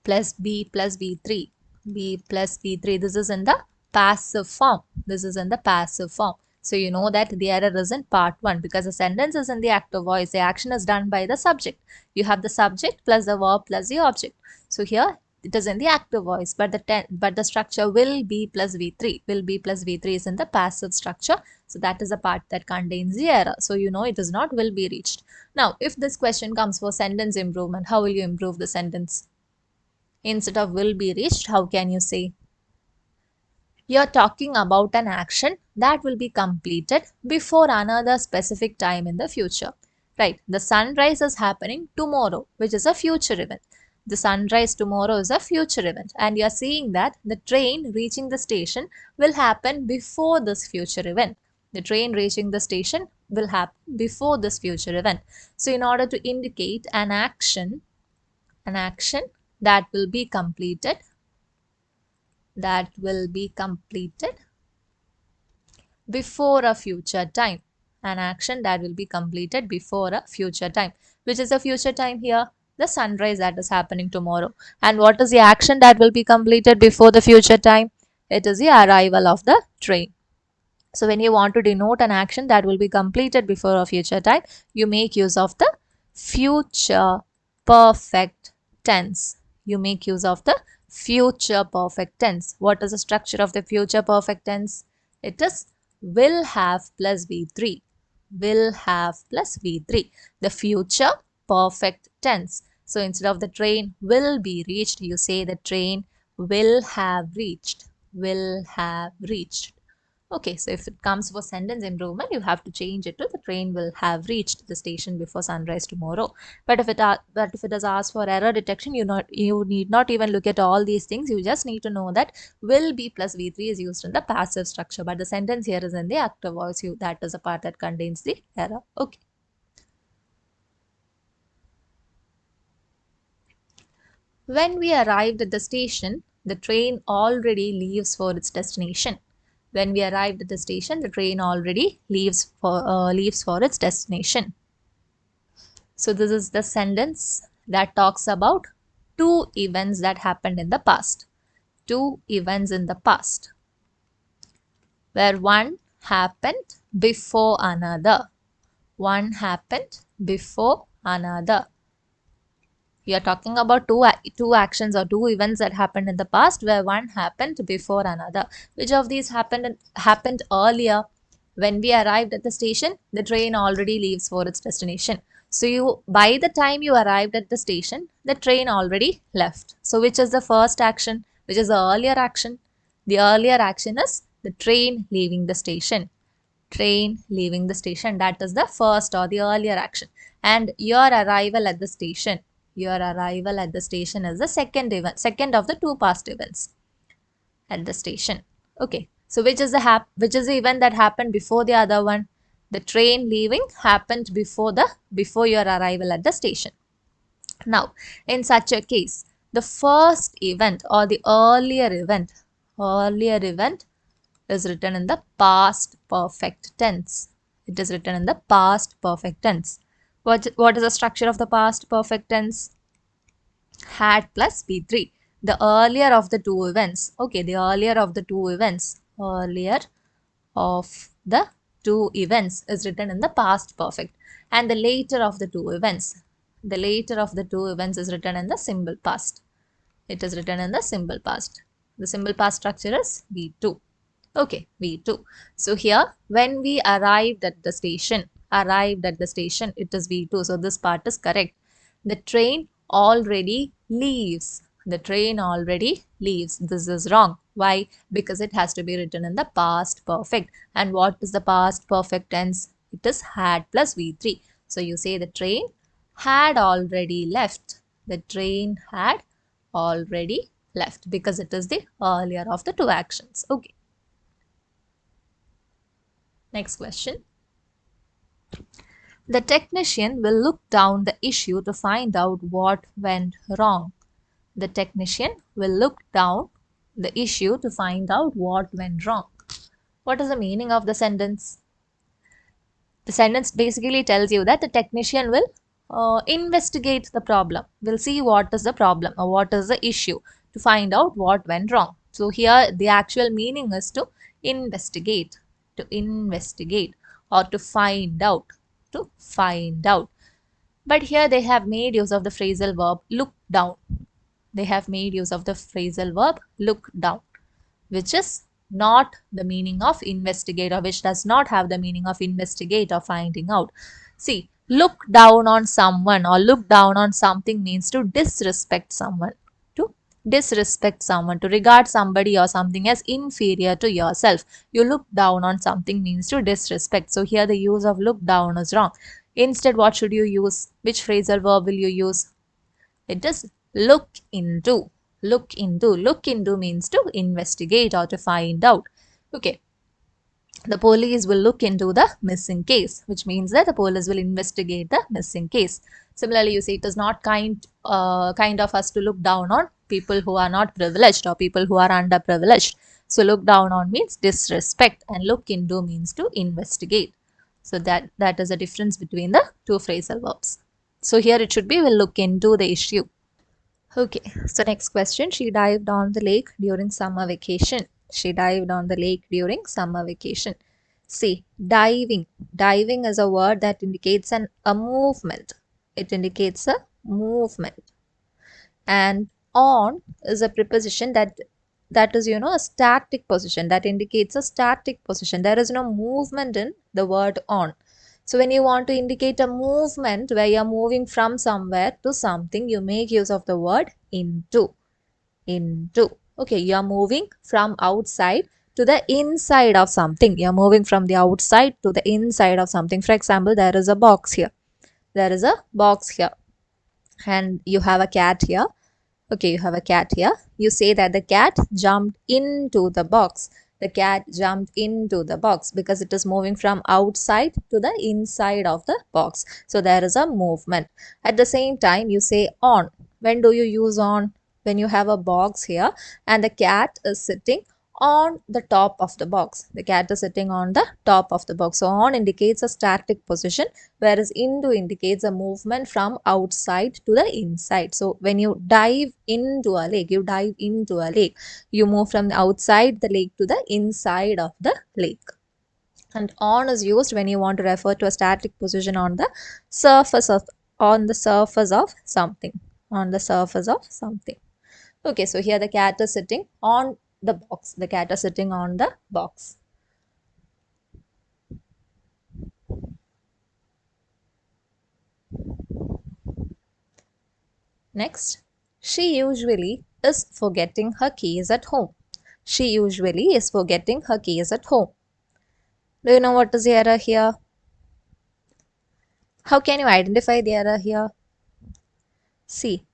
plus B plus V3. B plus V3. This is in the passive form. This is in the passive form. So you know that the error is in part 1 because the sentence is in the active voice. The action is done by the subject. You have the subject plus the verb plus the object. So here it is in the active voice, but the structure will be plus V3. Will be plus V3 is in the passive structure. So that is the part that contains the error. So you know it is not will be reached. Now if this question comes for sentence improvement, how will you improve the sentence? Instead of will be reached, how can you say? You're talking about an action that will be completed before another specific time in the future. Right, the sunrise is happening tomorrow, which is a future event. The sunrise tomorrow is a future event, and you're seeing that the train reaching the station will happen before this future event. The train reaching the station will happen before this future event. So in order to indicate an action that will be completed before a future time. An action that will be completed before a future time. Which is a future time here? The sunrise that is happening tomorrow. And what is the action that will be completed before the future time? It is the arrival of the train. So when you want to denote an action that will be completed before a future time, you make use of the future perfect tense. You make use of the future perfect tense. What is the structure of the future perfect tense? It is will have plus V3. Will have plus V3. The future perfect tense. So instead of the train will be reached, you say the train will have reached. Will have reached. Okay, so if it comes for sentence improvement, you have to change it to the train will have reached the station before sunrise tomorrow. But if it does ask for error detection, you need not even look at all these things. You just need to know that will be plus V3 is used in the passive structure, but the sentence here is in the active voice. That is a part that contains the error. Okay. When we arrived at the station, the train already leaves for its destination. When we arrived at the station, the train already leaves for its destination. So this is the sentence that talks about two events that happened in the past. Two events in the past, where one happened before another. One happened before another. We are talking about two actions or two events that happened in the past where one happened before another. Which of these happened earlier? When we arrived at the station, the train already leaves for its destination. So by the time you arrived at the station, the train already left. So which is the first action? Which is the earlier action? The earlier action is the train leaving the station. Train leaving the station. That is the first or the earlier action. And your arrival at the station. Your arrival at the station is the second event, second of the two past events at the station. Okay. So which is the event that happened before the other one? The train leaving happened before your arrival at the station. Now, in such a case, the first event or the earlier event is written in the past perfect tense. It is written in the past perfect tense. What is the structure of the past perfect tense? Had plus V3. The earlier of the two events. Okay, the earlier of the two events. Earlier of the two events is written in the past perfect. And the later of the two events. The later of the two events is written in the simple past. It is written in the simple past. The simple past structure is V2. Okay, V2. So here, when we arrived at the station, it is V2. So this part is correct. The train already leaves. The train already leaves. This is wrong. Why? Because it has to be written in the past perfect. And what is the past perfect tense? It is had plus V3. So you say the train had already left. The train had already left because it is the earlier of the two actions. Okay. Next question. The technician will look down the issue to find out what went wrong. The technician will look down the issue to find out what went wrong. What is the meaning of the sentence? The sentence basically tells you that the technician will investigate the problem, will see what is the problem or what is the issue to find out what went wrong. So here the actual meaning is to investigate or to find out, to find out. But here they have made use of the phrasal verb look down. They have made use of the phrasal verb look down, which is not the meaning of investigate, or which does not have the meaning of investigate or finding out. See, look down on someone or look down on something means to disrespect someone. To disrespect someone, to regard somebody or something as inferior to yourself. You look down on something means to disrespect. So here the use of look down is wrong. Instead, what should you use? Which phrasal verb will you use? It is look into. Look into. Look into means to investigate or to find out. Okay. The police will look into the missing case, which means that the police will investigate the missing case. Similarly, you see it is not kind of us to look down on people who are not privileged or people who are underprivileged. So look down on means disrespect and look into means to investigate. So that is a difference between the two phrasal verbs. So here it should be will look into the issue. Okay, so next question. She dived on the lake during summer vacation. She dived on the lake during summer vacation. See, diving. Diving is a word that indicates a movement. It indicates a movement. And on is a preposition that is, a static position. That indicates a static position. There is no movement in the word on. So when you want to indicate a movement where you're moving from somewhere to something, you make use of the word into. Into. Okay, you're moving from outside to the inside of something. You're moving from the outside to the inside of something. For example, there is a box here. There is a box here. And you have a cat here. Okay, you have a cat here. You say that the cat jumped into the box. The cat jumped into the box because it is moving from outside to the inside of the box. So there is a movement. At the same time, you say on. When do you use on? When you have a box here and the cat is sitting on the top of the box. The cat is sitting on the top of the box. So on indicates a static position, whereas into indicates a movement from outside to the inside. So when you dive into a lake, you move from the outside the lake to the inside of the lake. And on is used when you want to refer to a static position on the surface of something. On the surface of something. Okay, so here the cat is sitting on the box. The cat is sitting on the box. Next, she usually is forgetting her keys at home. She usually is forgetting her keys at home. Do you know what is the error here? How can you identify the error here? See,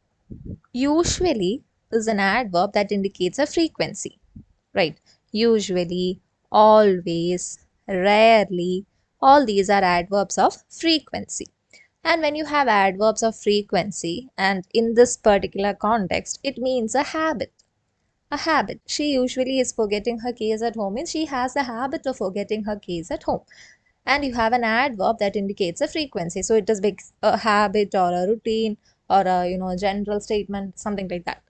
usually is an adverb that indicates a frequency, right? Usually, always, rarely, all these are adverbs of frequency. And when you have adverbs of frequency, and in this particular context, it means a habit. A habit. She usually is forgetting her keys at home means she has the habit of forgetting her keys at home. And you have an adverb that indicates a frequency. So it is a habit or a routine or a general statement, something like that.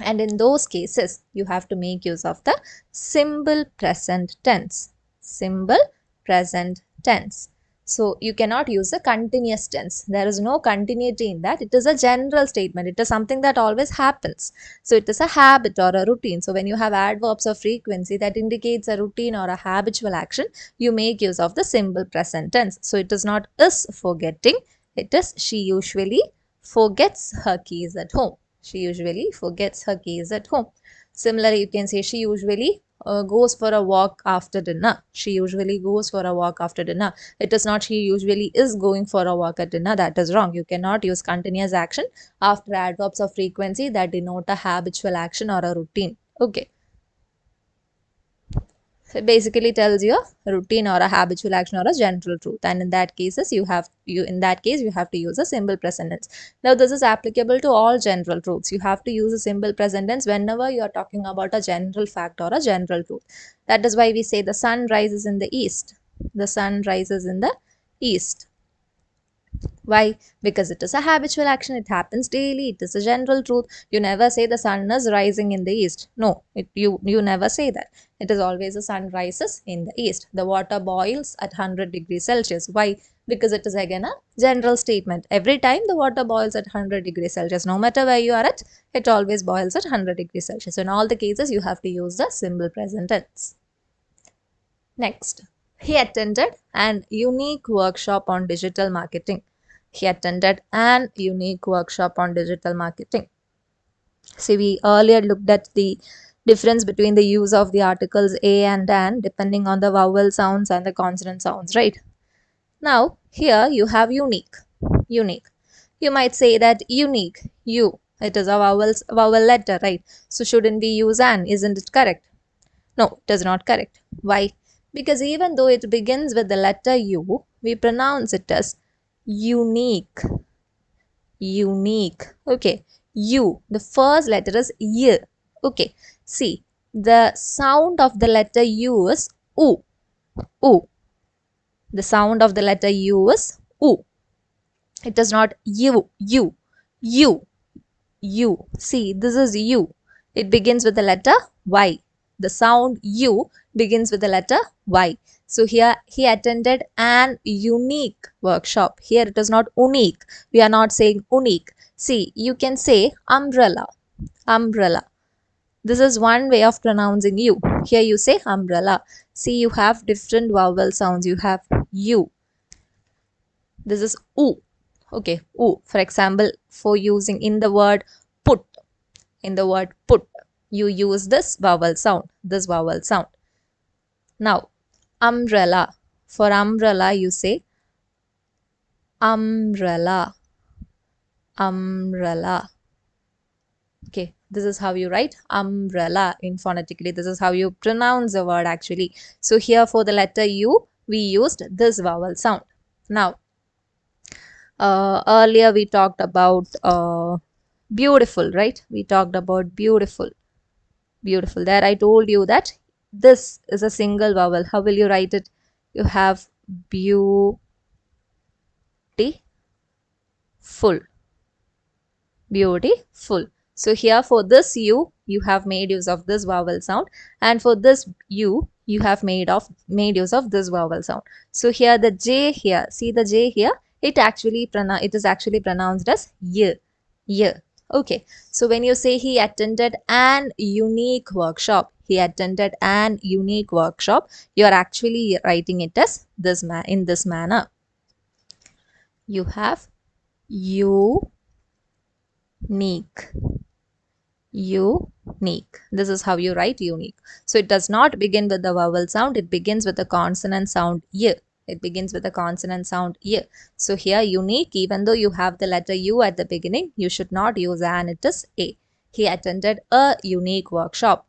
And in those cases, you have to make use of the simple present tense. Simple present tense. So you cannot use a continuous tense. There is no continuity in that. It is a general statement. It is something that always happens. So it is a habit or a routine. So when you have adverbs of frequency that indicates a routine or a habitual action, you make use of the simple present tense. So it is not is forgetting. It is she usually forgets her keys at home. She usually forgets her keys at home. Similarly, you can say she usually goes for a walk after dinner. She usually goes for a walk after dinner. It is not she usually is going for a walk at dinner. That is wrong. You cannot use continuous action after adverbs of frequency that denote a habitual action or a routine. Okay. So it basically tells you a routine or a habitual action or a general truth, and in that case you have to use a simple present tense. Now this is applicable to all general truths. You have to use a simple present tense whenever you are talking about a general fact or a general truth. That is why we say the sun rises in the east. The sun rises in the east. Why? Because it is a habitual action. It happens daily. It is a general truth. You never say the sun is rising in the east. No, you never say that. It is always the sun rises in the east. The water boils at 100 degrees Celsius. Why? Because it is again a general statement. Every time the water boils at 100 degrees Celsius, no matter where you are at, it always boils at 100 degrees Celsius. So in all the cases, you have to use the simple present tense. Next, he attended an unique workshop on digital marketing. He attended an unique workshop on digital marketing. See, we earlier looked at the difference between the use of the articles a and an depending on the vowel sounds and the consonant sounds, right? Now, here you have unique. Unique. You might say that unique, you. It is a vowel letter, right? So shouldn't we use an? Isn't it correct? No, it is not correct. Why? Because even though it begins with the letter U, we pronounce it as unique. Unique. Okay. U. The first letter is Y. Okay. See, the sound of the letter U is U. U. The sound of the letter U is U. It is not U. U. U. U. See, this is U. It begins with the letter Y. The sound U begins with the letter Y. So here he attended an unique workshop. Here it is not unique. We are not saying unique. See, you can say umbrella. Umbrella. This is one way of pronouncing U. Here you say umbrella. See, you have different vowel sounds. You have U. This is U. Okay, U. For example, for using in the word put. In the word put, you use this vowel sound. This vowel sound. Now, umbrella. For umbrella, you say umbrella. Umbrella. Okay, this is how you write umbrella in phonetically. This is how you pronounce the word actually. So here for the letter U, we used this vowel sound. Now, earlier we talked about beautiful, right? We talked about beautiful. Beautiful. There I told you that this is a single vowel. How will you write it? You have beautiful. Beautiful. So here for this U, you have made use of this vowel sound, and for this U, you have made use of this vowel sound. So here the J here, see the J here, it is actually pronounced as Y. Y. Okay. So when you say he attended an unique workshop, he attended an unique workshop, you are actually writing it as in this manner. You have unique. Unique. This is how you write unique. So it does not begin with the vowel sound. It begins with the consonant sound Y. It begins with the consonant sound Y. So here unique, even though you have the letter U at the beginning, you should not use an. It is A. He attended a unique workshop.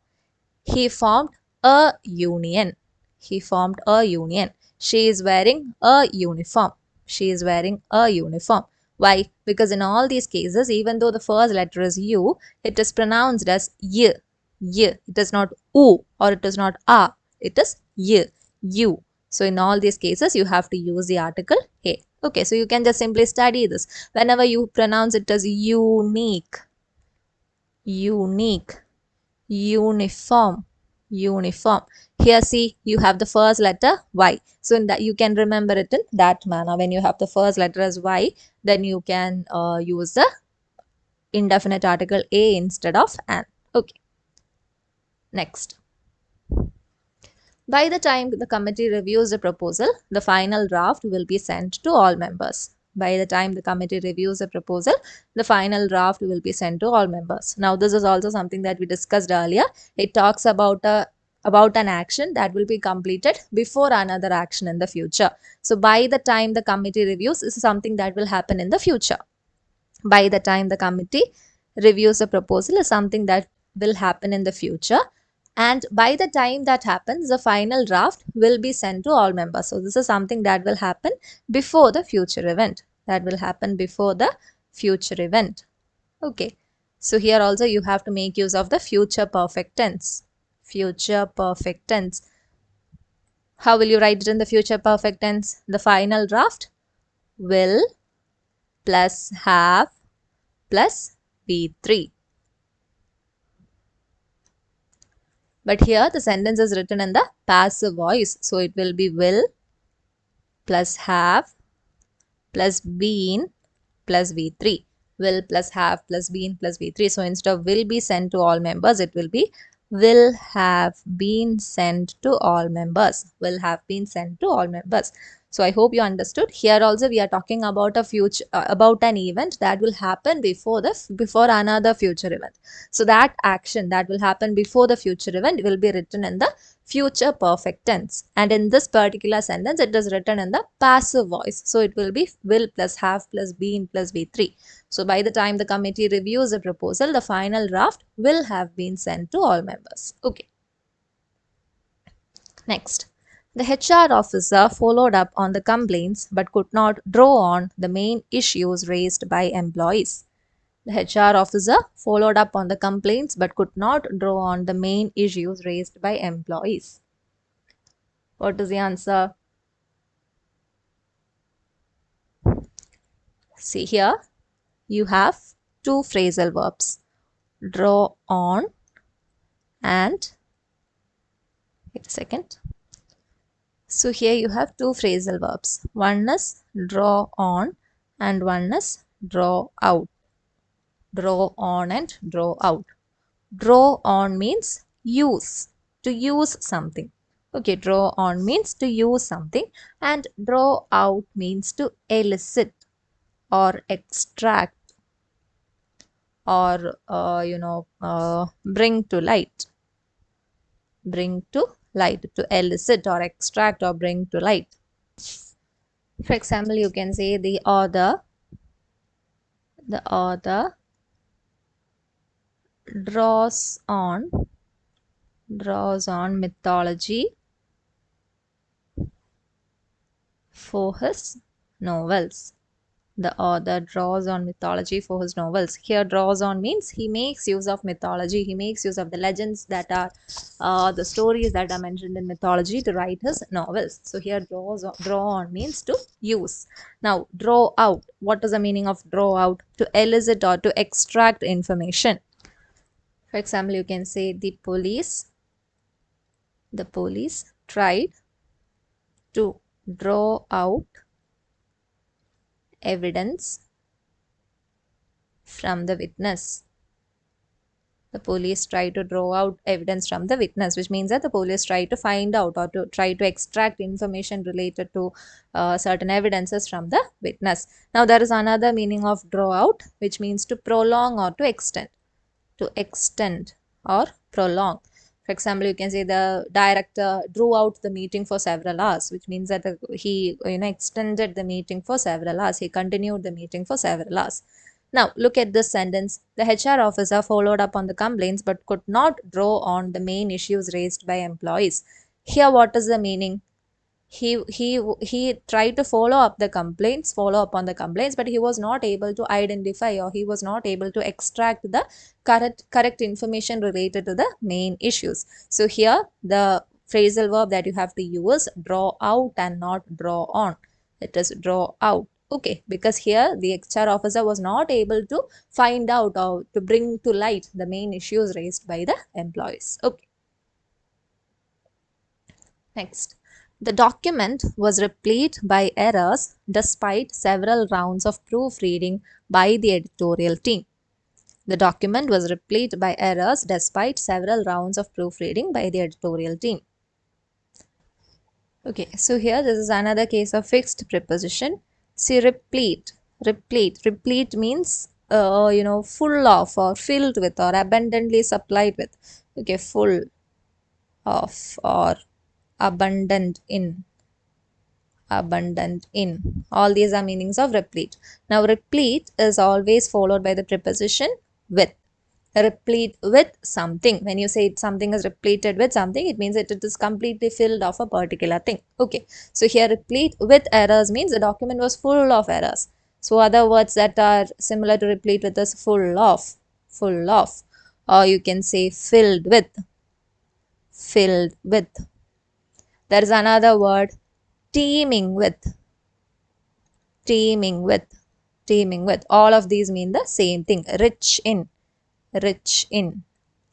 He formed a union. He formed a union. She is wearing a uniform. She is wearing a uniform. Why? Because in all these cases, even though the first letter is U, it is pronounced as Y. Y. It is not U or it is not A. It is Y. U. So in all these cases, you have to use the article A. Okay, so you can just simply study this. Whenever you pronounce it as unique, unique, uniform, uniform. Here see, you have the first letter Y. So in that you can remember it in that manner. When you have the first letter as Y, then you can use the indefinite article a instead of an. Okay. Next. By the time the committee reviews the proposal, the final draft will be sent to all members. By the time the committee reviews the proposal, the final draft will be sent to all members. Now, this is also something that we discussed earlier. It talks about an action that will be completed before another action in the future. So, by the time the committee reviews, this is something that will happen in the future. By the time the committee reviews the proposal is something that will happen in the future, and by the time that happens the final draft will be sent to all members. So this is something that will happen before the future event. Okay, so here also you have to make use of the future perfect tense. How will you write it in the future perfect tense? The final draft will plus have plus be3. But here the sentence is written in the passive voice. So it will be will plus have plus been plus V3. Will plus have plus been plus V3. So instead of will be sent to all members, it will be will have been sent to all members. Will have been sent to all members. So I hope you understood. Here also we are talking about a future, about an event that will happen before another future event. So that action that will happen before the future event will be written in the future perfect tense, and in this particular sentence it is written in the passive voice. So it will be will plus have plus been plus V3. So by the time the committee reviews the proposal, the final draft will have been sent to all members. Okay. Next. The HR officer followed up on the complaints but could not draw on the main issues raised by employees. The HR officer followed up on the complaints but could not draw on the main issues raised by employees. What is the answer? See here, you have two phrasal verbs, draw on and, wait a second. So here you have two phrasal verbs. One is draw on and one is draw out. Draw on and draw out. Draw on means use, to use something. Okay, draw on means to use something, and draw out means to elicit or extract or bring to light. To elicit or extract or bring to light. For example, you can say the author draws on mythology for his novels. The author draws on mythology for his novels. Here, draws on means he makes use of mythology. He makes use of the legends that are the stories that are mentioned in mythology to write his novels. So here, draw on means to use. Now, draw out. What is the meaning of draw out? To elicit or to extract information. For example, you can say the police tried to draw out evidence from the witness. The police try to draw out evidence from the witness, which means that the police try to find out or to try to extract information related to certain evidences from the witness. Now, there is another meaning of draw out, which means to prolong or to extend. To extend or prolong. For example, you can say the director drew out the meeting for several hours, which means that he extended the meeting for several hours. He continued the meeting for several hours. Now, look at this sentence. The HR officer followed up on the complaints but could not draw on the main issues raised by employees. Here, what is the meaning? He tried to follow up on the complaints, but he was not able to identify or he was not able to extract the correct information related to the main issues. So here the phrasal verb that you have to use, draw out and not draw on. It is draw out. Okay, because here the HR officer was not able to find out or to bring to light the main issues raised by the employees. Okay. Next, the document was replete by errors despite several rounds of proofreading by the editorial team. The document was replete by errors despite several rounds of proofreading by the editorial team. Okay, so here this is another case of fixed preposition. See, replete. Replete means full of or filled with or abundantly supplied with. Okay, full of or abundant in. Abundant in. All these are meanings of replete. Now, replete is always followed by the preposition with. Replete with something. When you say something is repleted with something, it means that it is completely filled of a particular thing. Okay, so here replete with errors means the document was full of errors. So other words that are similar to replete with is full of, or you can say filled with. There is another word, teeming with. All of these mean the same thing. Rich in,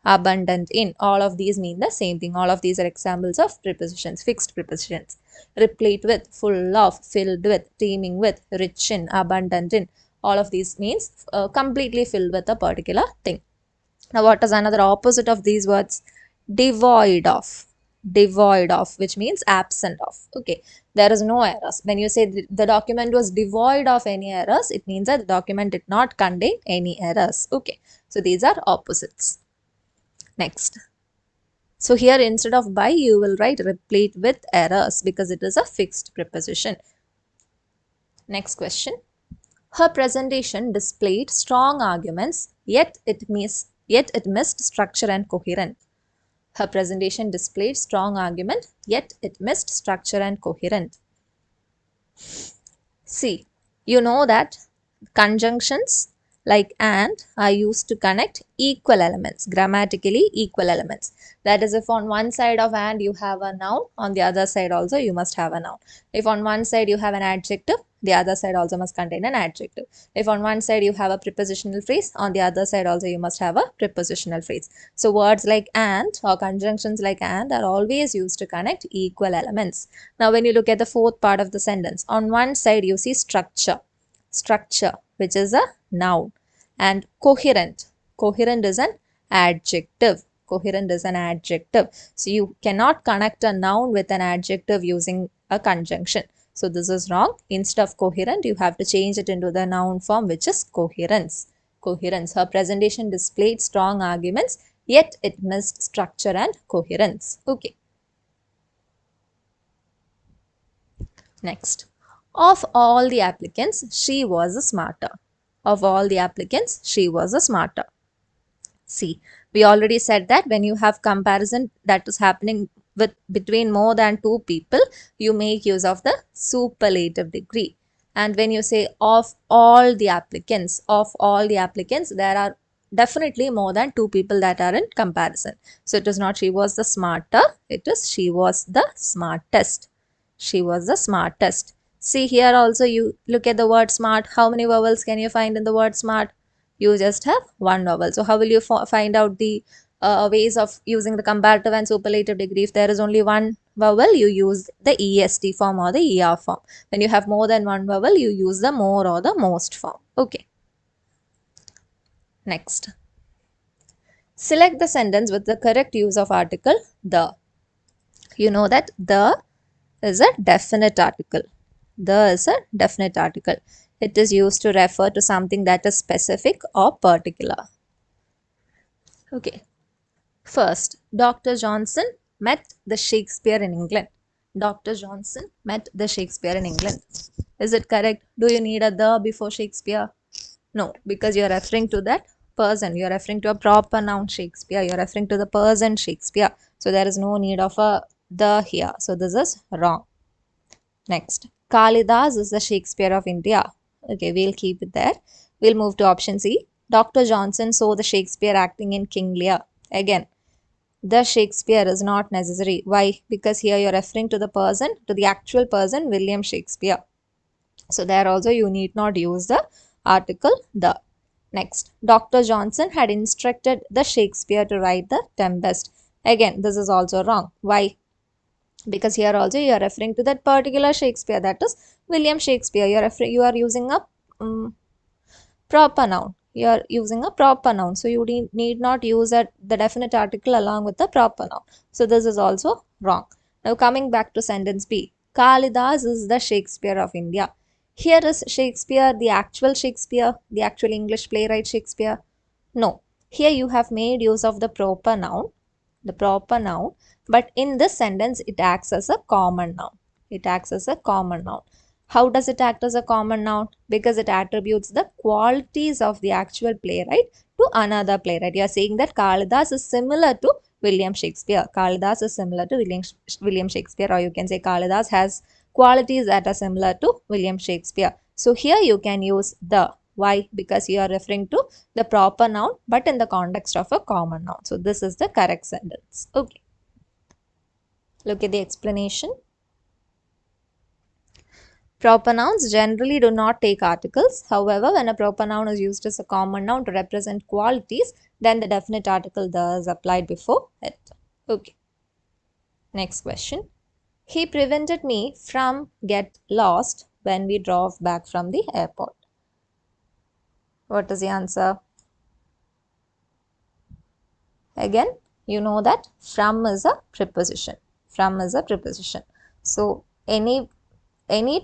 abundant in. All of these mean the same thing. All of these are examples of prepositions, fixed prepositions. Replete with, full of, filled with, teeming with, rich in, abundant in. All of these means completely filled with a particular thing. Now, what is another opposite of these words? Devoid of. Which means absent of. Okay, there is no errors. When you say the document was devoid of any errors, it means that the document did not contain any errors. Okay, so these are opposites. Next. So here instead of by, you will write replete with errors because it is a fixed preposition. Next question. Her presentation displayed strong arguments, yet it missed structure and coherence. Her presentation displayed strong argument, yet it missed structure and coherence. See, you know that conjunctions like and are used to connect equal elements, grammatically equal elements. That is, if on one side of and you have a noun, on the other side also you must have a noun. If on one side you have an adjective, the other side also must contain an adjective. If on one side you have a prepositional phrase, on the other side also you must have a prepositional phrase. So words like and or conjunctions like and are always used to connect equal elements. Now when you look at the fourth part of the sentence, on one side you see structure, which is a noun, and coherent is an adjective. So you cannot connect a noun with an adjective using a conjunction. So this is wrong. Instead of coherent, you have to change it into the noun form, which is coherence. Her presentation displayed strong arguments, yet it missed structure and coherence. Okay. Next. Of all the applicants, she was the smarter. See, we already said that when you have comparison that is happening between more than two people, you make use of the superlative degree. And when you say of all the applicants, there are definitely more than two people that are in comparison. So it is not she was the smarter, it is she was the smartest. See, here also you look at the word smart. How many vowels can you find in the word smart? You just have one vowel. So how will you find out the ways of using the comparative and superlative degree? If there is only one vowel, you use the EST form or the ER form. When you have more than one vowel, you use the more or the most form. Okay. Next. Select the sentence with the correct use of article the. You know that the is a definite article. It is used to refer to something that is specific or particular. Okay. First, Dr. Johnson met the Shakespeare in England. Is it correct? Do you need a the before Shakespeare? No, because you are referring to that person. You are referring to a proper noun Shakespeare. You are referring to the person Shakespeare. So there is no need of a the here. So this is wrong. Next, Kalidas is the Shakespeare of India. Okay, we'll keep it there. We'll move to option C. Dr. Johnson saw the Shakespeare acting in King Lear. Again, the Shakespeare is not necessary. Why? Because here you're referring to the person, to the actual person, William Shakespeare. So there also you need not use the article the. Next, Dr. Johnson had instructed the Shakespeare to write the Tempest. Again, this is also wrong. Why? because here also you are referring to that particular Shakespeare, that is William Shakespeare. You are using a proper noun. You are using a proper noun. So you need not use the definite article along with the proper noun. So this is also wrong. Now coming back to sentence B. Kalidas is the Shakespeare of India. Here is Shakespeare, the actual English playwright Shakespeare. No. Here you have made use of the proper noun, but in this sentence it acts as a common noun. It acts as a common noun. How does it act as a common noun? Because it attributes the qualities of the actual playwright to another playwright. You are saying that Kalidas is similar to William Shakespeare. Kalidas is similar to William Shakespeare, or you can say Kalidas has qualities that are similar to William Shakespeare. So here you can use the. Why? Because you are referring to the proper noun, but in the context of a common noun. So this is the correct sentence. Okay. Look at the explanation. Proper nouns generally do not take articles. However, when a proper noun is used as a common noun to represent qualities, then the definite article thus applied before it. Okay. Next question. He prevented me from get lost when we drove back from the airport. What is the answer? Again, you know that from is a preposition. From is a preposition. So any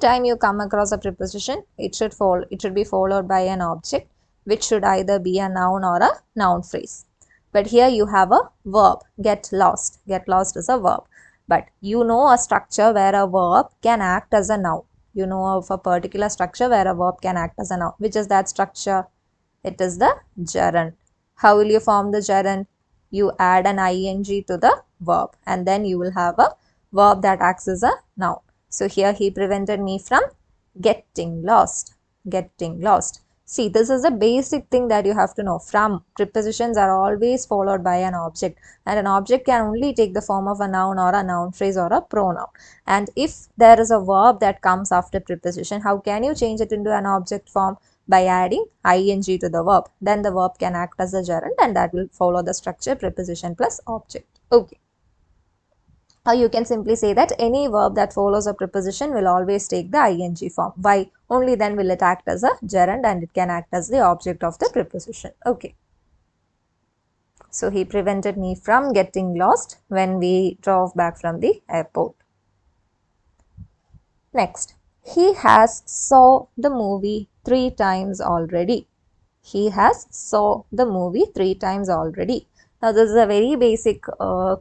time you come across a preposition, it should be followed by an object, which should either be a noun or a noun phrase. But here you have a verb, get lost. Get lost is a verb. But you know a structure where a verb can act as a noun. You know of a particular structure where a verb can act as a noun. Which is that structure? It is the gerund. How will you form the gerund? You add an ing to the verb, and then you will have a verb that acts as a noun. So here he prevented me from getting lost. Getting lost. See, this is a basic thing that you have to know. From, prepositions are always followed by an object, and an object can only take the form of a noun or a noun phrase or a pronoun. And if there is a verb that comes after preposition, how can you change it into an object form? By adding ing to the verb. Then the verb can act as a gerund, and that will follow the structure preposition plus object. Okay. Or you can simply say that any verb that follows a preposition will always take the ing form. Why? Only then will it act as a gerund, and it can act as the object of the preposition. Okay. So he prevented me from getting lost when we drove back from the airport. Next. He has saw the movie 3 times already. He has saw the movie 3 times already. Now this is a very basic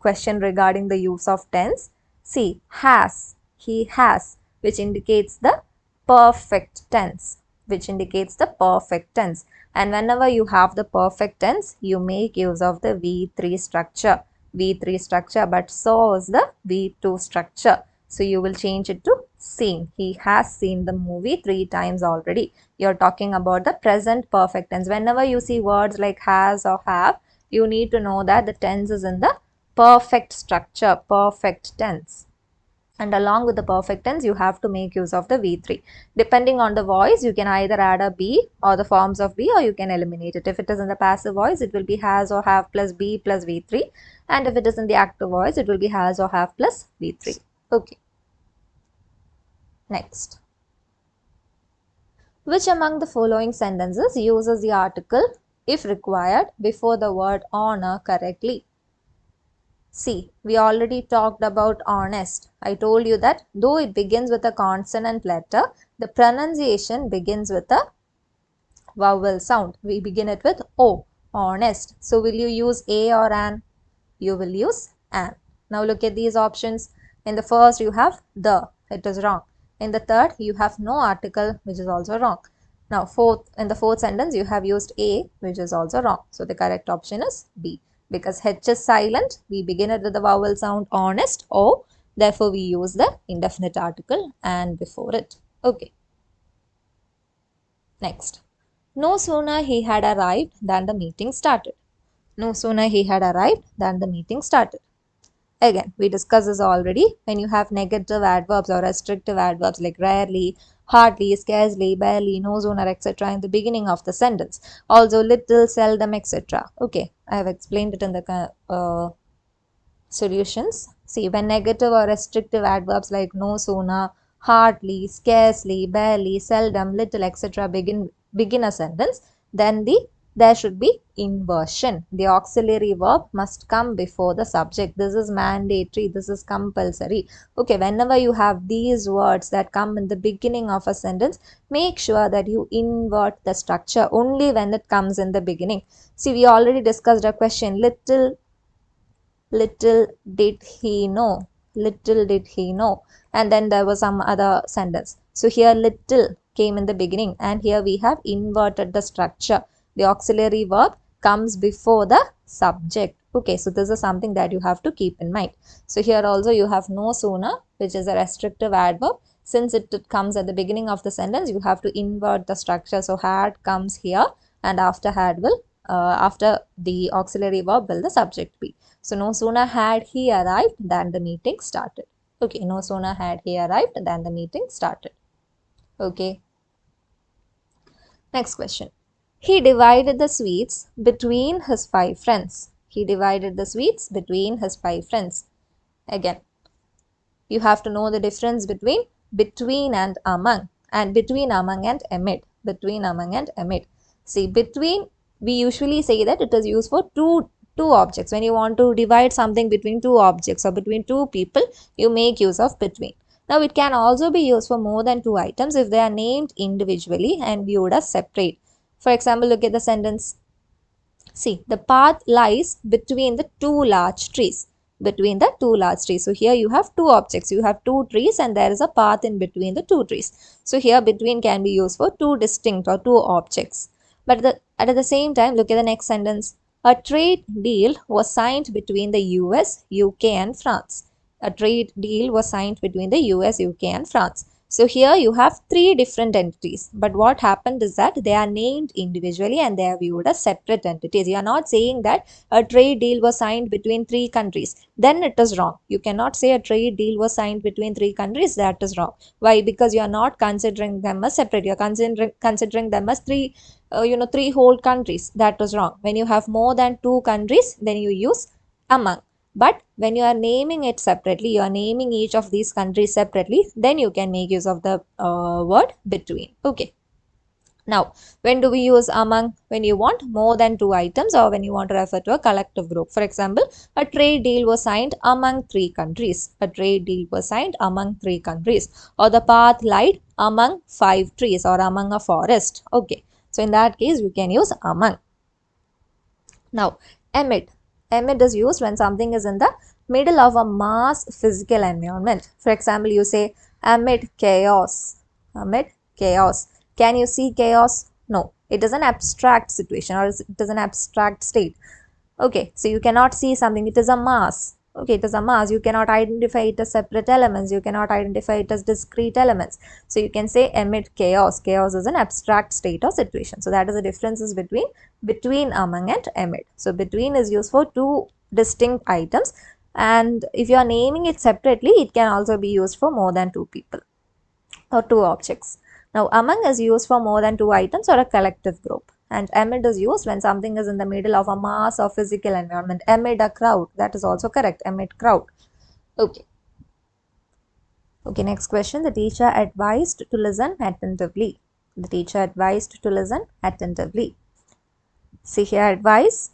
question regarding the use of tense. See, has, he has, which indicates the perfect tense. Which indicates the perfect tense. And whenever you have the perfect tense, you make use of the V3 structure. V3 structure, but so is the V2 structure. So you will change it to seen. He has seen the movie 3 times already. You're talking about the present perfect tense. Whenever you see words like has or have, you need to know that the tense is in the perfect structure, perfect tense. And along with the perfect tense, you have to make use of the V3. Depending on the voice, you can either add a B or the forms of B, or you can eliminate it. If it is in the passive voice, it will be has or have plus B plus V3. And if it is in the active voice, it will be has or have plus V3. Okay. Next. Which among the following sentences uses the article if required before the word honor correctly? See, we already talked about honest. I told you that though it begins with a consonant letter, the pronunciation begins with a vowel sound. We begin it with O, honest. So will you use a or an? You will use an. Now look at these options. In the first you have the, it is wrong. In the third you have no article, which is also wrong. Now in the fourth sentence you have used a, which is also wrong. So the correct option is B. Because H is silent, we begin it with the vowel sound honest, O. Therefore we use the indefinite article and before it. Okay. Next. No sooner he had arrived than the meeting started. No sooner he had arrived than the meeting started. Again, we discussed this already. When you have negative adverbs or restrictive adverbs like rarely, hardly, scarcely, barely, no sooner, etc. in the beginning of the sentence. Also little, seldom, etc. Okay, I have explained it in the solutions. See, when negative or restrictive adverbs like no sooner, hardly, scarcely, barely, seldom, little, etc. begin a sentence, then there should be inversion. The auxiliary verb must come before the subject. This is mandatory. This is compulsory. Okay, whenever you have these words that come in the beginning of a sentence, make sure that you invert the structure only when it comes in the beginning. See, we already discussed a question. Little did he know. Little did he know. And then there was some other sentence. So here little came in the beginning, and here we have inverted the structure. The auxiliary verb comes before the subject. Okay, so this is something that you have to keep in mind. So here also you have no sooner, which is a restrictive adverb. Since it comes at the beginning of the sentence, you have to invert the structure. So had comes here, and after had will, after the auxiliary verb will the subject be. So no sooner had he arrived than the meeting started. Okay, no sooner had he arrived than the meeting started. Okay. Next question. He divided the sweets between his 5 friends. He divided the sweets between his 5 friends. Again, you have to know the difference between and among, and between, among and amid. Between, among and amid. See, between, we usually say that it is used for two objects. When you want to divide something between two objects or between two people, you make use of between. Now, it can also be used for more than 2 items if they are named individually and viewed as separate. For example, look at the sentence. See, the path lies between the 2 large trees. Between the 2 large trees. So, here you have 2 objects. You have 2 trees and there is a path in between the 2 trees. So, here between can be used for 2 distinct or 2 objects. But at the same time, look at the next sentence. A trade deal was signed between the US, UK and France. A trade deal was signed between the US, UK and France. So here you have 3 different entities. But what happened is that they are named individually and they are viewed as separate entities. You are not saying that a trade deal was signed between 3 countries. Then it is wrong. You cannot say a trade deal was signed between 3 countries. That is wrong. Why? Because you are not considering them as separate. You are considering them as 3 whole countries. That is wrong. When you have more than 2 countries, then you use among. But when you are naming it separately, you are naming each of these countries separately, then you can make use of the word between. Okay. Now, when do we use among? When you want more than 2 items or when you want to refer to a collective group. For example, a trade deal was signed among 3 countries. A trade deal was signed among 3 countries. Or the path lied among 5 trees or among a forest. Okay. So, in that case, you can use among. Now, amid. Amid is used when something is in the middle of a mass physical environment. For example, you say amid chaos. Amid chaos. Can you see chaos? No. It is an abstract situation or it is an abstract state. Okay, so you cannot see something. It is a mass. Okay, it is a mass. You cannot identify it as separate elements. You cannot identify it as discrete elements. So you can say amid chaos. Chaos is an abstract state or situation. So that is the differences between, among and amid. So between is used for 2 distinct items, and if you are naming it separately, it can also be used for more than 2 people or 2 objects. Now, among is used for more than 2 items or a collective group. And amid is used when something is in the middle of a mass or physical environment. Amid a crowd. That is also correct. Amid crowd. Okay. Okay, next question. The teacher advised to listen attentively. The teacher advised to listen attentively. See here, advise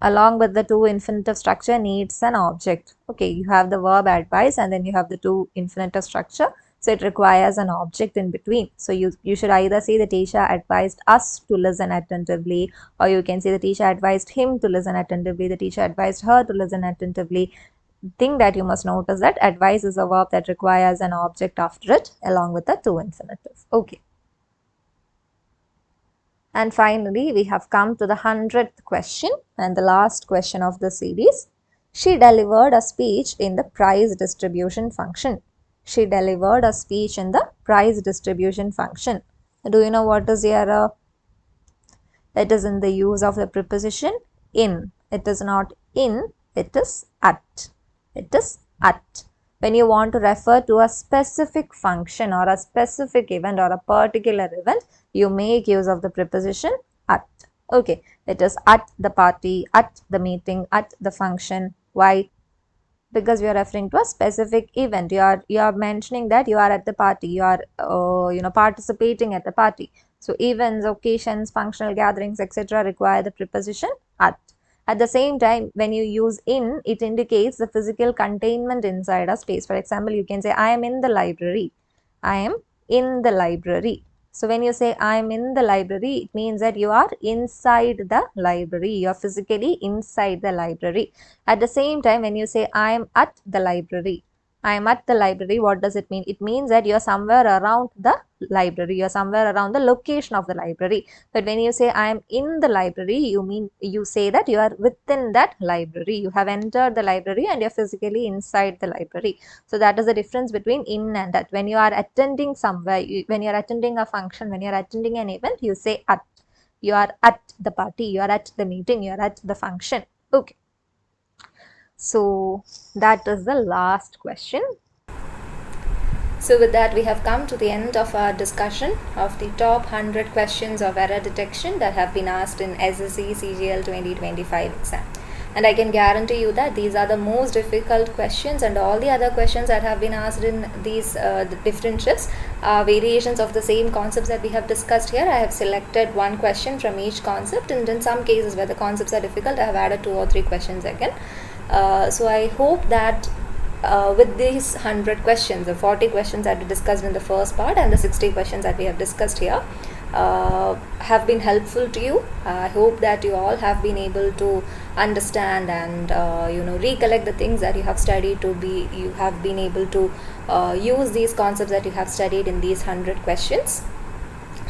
along with the 2 infinitive structure needs an object. Okay, you have the verb advise and then you have the 2 infinitive structure. So it requires an object in between. So you should either say the teacher advised us to listen attentively, or you can say the teacher advised him to listen attentively, the teacher advised her to listen attentively. The thing that you must note is that advise is a verb that requires an object after it along with the 2 infinitive. Okay. And finally, we have come to the 100th question and the last question of the series. She delivered a speech in the prize distribution function. She delivered a speech in the prize distribution function. Do you know what is here? It is in the use of the preposition in. It is not in, it is at. It is at. When you want to refer to a specific function or a specific event or a particular event, you make use of the preposition at. Okay, it is at the party, at the meeting, at the function. Why? because you are referring to a specific event. You are mentioning that you are at the party, you are participating at the party. So events, occasions, functional gatherings, etc. require the preposition at. At the same time, when you use in, it indicates the physical containment inside a space. For example, you can say I am in the library. I am in the library. So when you say I am in the library, it means that you are inside the library. You are physically inside the library. At the same time, when you say I am at the library, I am at the library, what does it mean? It means that you are somewhere around the library. You are somewhere around the location of the library. But when you say I am in the library, you say that you are within that library. You have entered the library and you are physically inside the library. So that is the difference between in and at. When you are attending somewhere, when you are attending a function, when you are attending an event, you say at. You are at the party, you are at the meeting, you are at the function. Okay. So that is the last question. So with that, we have come to the end of our discussion of the top 100 questions of error detection that have been asked in SSC CGL 2025 exam. And I can guarantee you that these are the most difficult questions, and all the other questions that have been asked in these the different shifts are variations of the same concepts that we have discussed here. I have selected one question from each concept, and in some cases where the concepts are difficult, I have added 2 or 3 questions again. So I hope that with these 100 questions, the 40 questions that we discussed in the first part and the 60 questions that we have discussed here have been helpful to you. I hope that you all have been able to understand and recollect the things that you have studied. You have been able to use these concepts that you have studied in these 100 questions.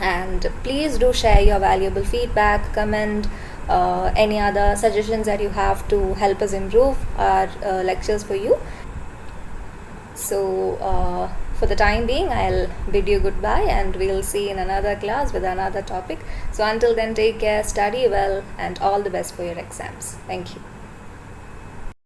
And please do share your valuable feedback, comment, any other suggestions that you have to help us improve our lectures for you. So for the time being, I'll bid you goodbye, and we'll see in another class with another topic. So until then, take care, study well, and all the best for your exams. Thank you.